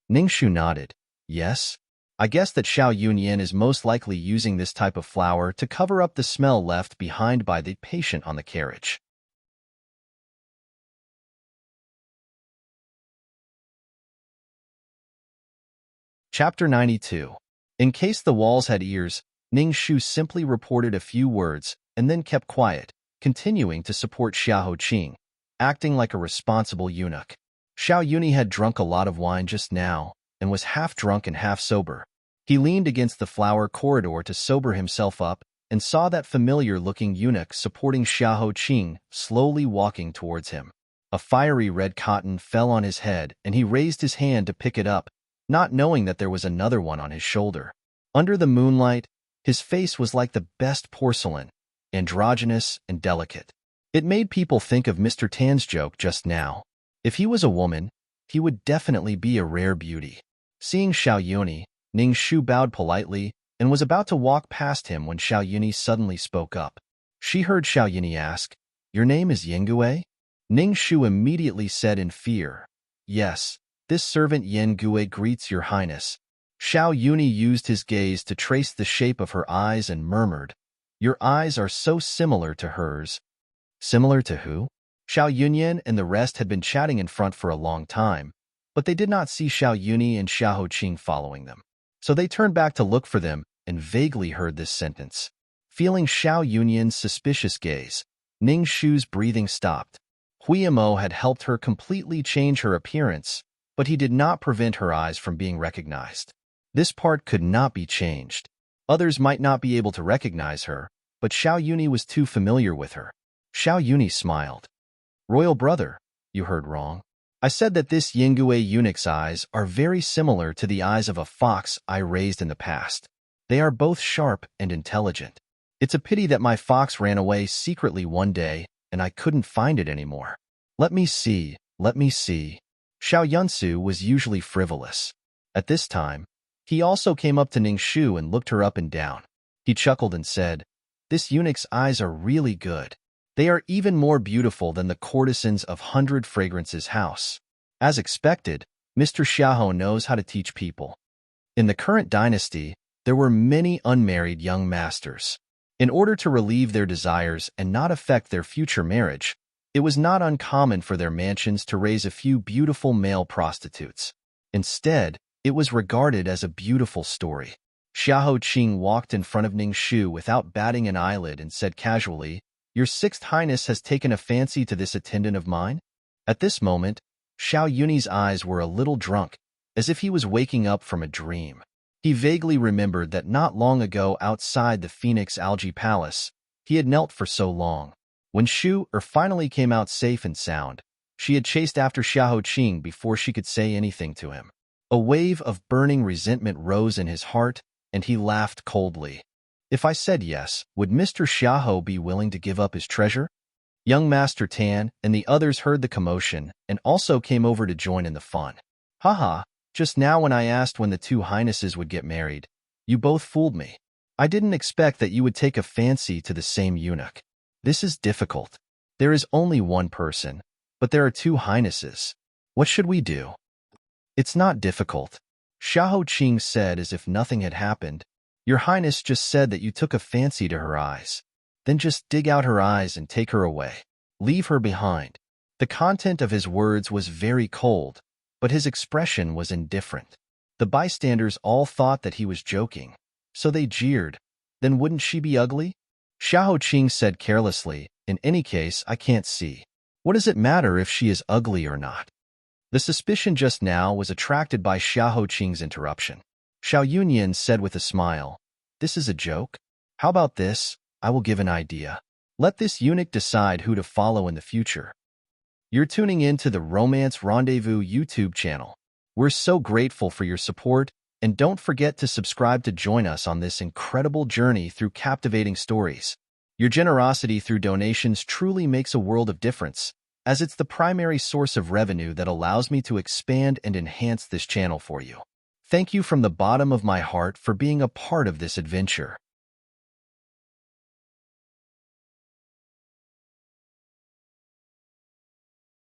S1: Ning Shu nodded. Yes? I guess that Xiao Yunyan is most likely using this type of flower to cover up the smell left behind by the patient on the carriage. Chapter 92. In case the walls had ears, Ning Shu simply reported a few words and then kept quiet, continuing to support Xiao Qing, acting like a responsible eunuch. Xiao Yuni had drunk a lot of wine just now and was half drunk and half sober. He leaned against the flower corridor to sober himself up and saw that familiar-looking eunuch supporting Xiao Qing slowly walking towards him. A fiery red cotton fell on his head and he raised his hand to pick it up, not knowing that there was another one on his shoulder. Under the moonlight, his face was like the best porcelain, androgynous and delicate. It made people think of Mr. Tan's joke just now. If he was a woman, he would definitely be a rare beauty. Seeing Xiao Yuni, Ning Shu bowed politely and was about to walk past him when Xiao Yuni suddenly spoke up. She heard Xiao Yuni ask, "Your name is Yengue?" Ning Shu immediately said in fear, "Yes, this servant Yengue greets your highness." Xiao Yuni used his gaze to trace the shape of her eyes and murmured, "Your eyes are so similar to hers." Similar to who? Xiao Yunyan and the rest had been chatting in front for a long time, but they did not see Xiao Yuni and Xiao Qing following them. So they turned back to look for them and vaguely heard this sentence. Feeling Xiao Yunyan's suspicious gaze, Ning Shu's breathing stopped. Huiyamo had helped her completely change her appearance, but he did not prevent her eyes from being recognized. This part could not be changed. Others might not be able to recognize her, but Xiao Yuni was too familiar with her. Xiao Yuni smiled. "Royal brother, you heard wrong. I said that this Yengue eunuch's eyes are very similar to the eyes of a fox I raised in the past. They are both sharp and intelligent. It's a pity that my fox ran away secretly one day and I couldn't find it anymore. Let me see, let me see." Xiao Yunsu was usually frivolous. At this time, he also came up to Ning Shu and looked her up and down. He chuckled and said, "This eunuch's eyes are really good. They are even more beautiful than the courtesans of 100 Fragrances House." As expected, Mr. Xiao knows how to teach people. In the current dynasty, there were many unmarried young masters. In order to relieve their desires and not affect their future marriage, it was not uncommon for their mansions to raise a few beautiful male prostitutes. Instead, it was regarded as a beautiful story. Xiao Qing walked in front of Ning Shu without batting an eyelid and said casually, "Your Sixth Highness has taken a fancy to this attendant of mine?" At this moment, Xiao Yuni's eyes were a little drunk, as if he was waking up from a dream. He vaguely remembered that not long ago outside the Phoenix Algae Palace, he had knelt for so long. When Shu finally came out safe and sound, she had chased after Xiao Qing before she could say anything to him. A wave of burning resentment rose in his heart, and he laughed coldly. "If I said yes, would Mr. Xiao be willing to give up his treasure?" Young Master Tan and the others heard the commotion and also came over to join in the fun. "Haha, just now when I asked when the two highnesses would get married, you both fooled me. I didn't expect that you would take a fancy to the same eunuch. This is difficult. There is only one person, but there are two highnesses. What should we do?" "It's not difficult," Xiao Qing said as if nothing had happened. "Your Highness just said that you took a fancy to her eyes. Then just dig out her eyes and take her away. Leave her behind." The content of his words was very cold, but his expression was indifferent. The bystanders all thought that he was joking, so they jeered. "Then wouldn't she be ugly?" Xiao Qing said carelessly, "In any case, I can't see. What does it matter if she is ugly or not?" The suspicion just now was attracted by Xiao Qing's interruption. Xiao Yunyan said with a smile, "This is a joke? How about this? I will give an idea. Let this eunuch decide who to follow in the future." You're tuning in to the Romance Rendezvous YouTube channel. We're so grateful for your support, and don't forget to subscribe to join us on this incredible journey through captivating stories. Your generosity through donations truly makes a world of difference, as it's the primary source of revenue that allows me to expand and enhance this channel for you. Thank you from the bottom of my heart for being a part of this adventure.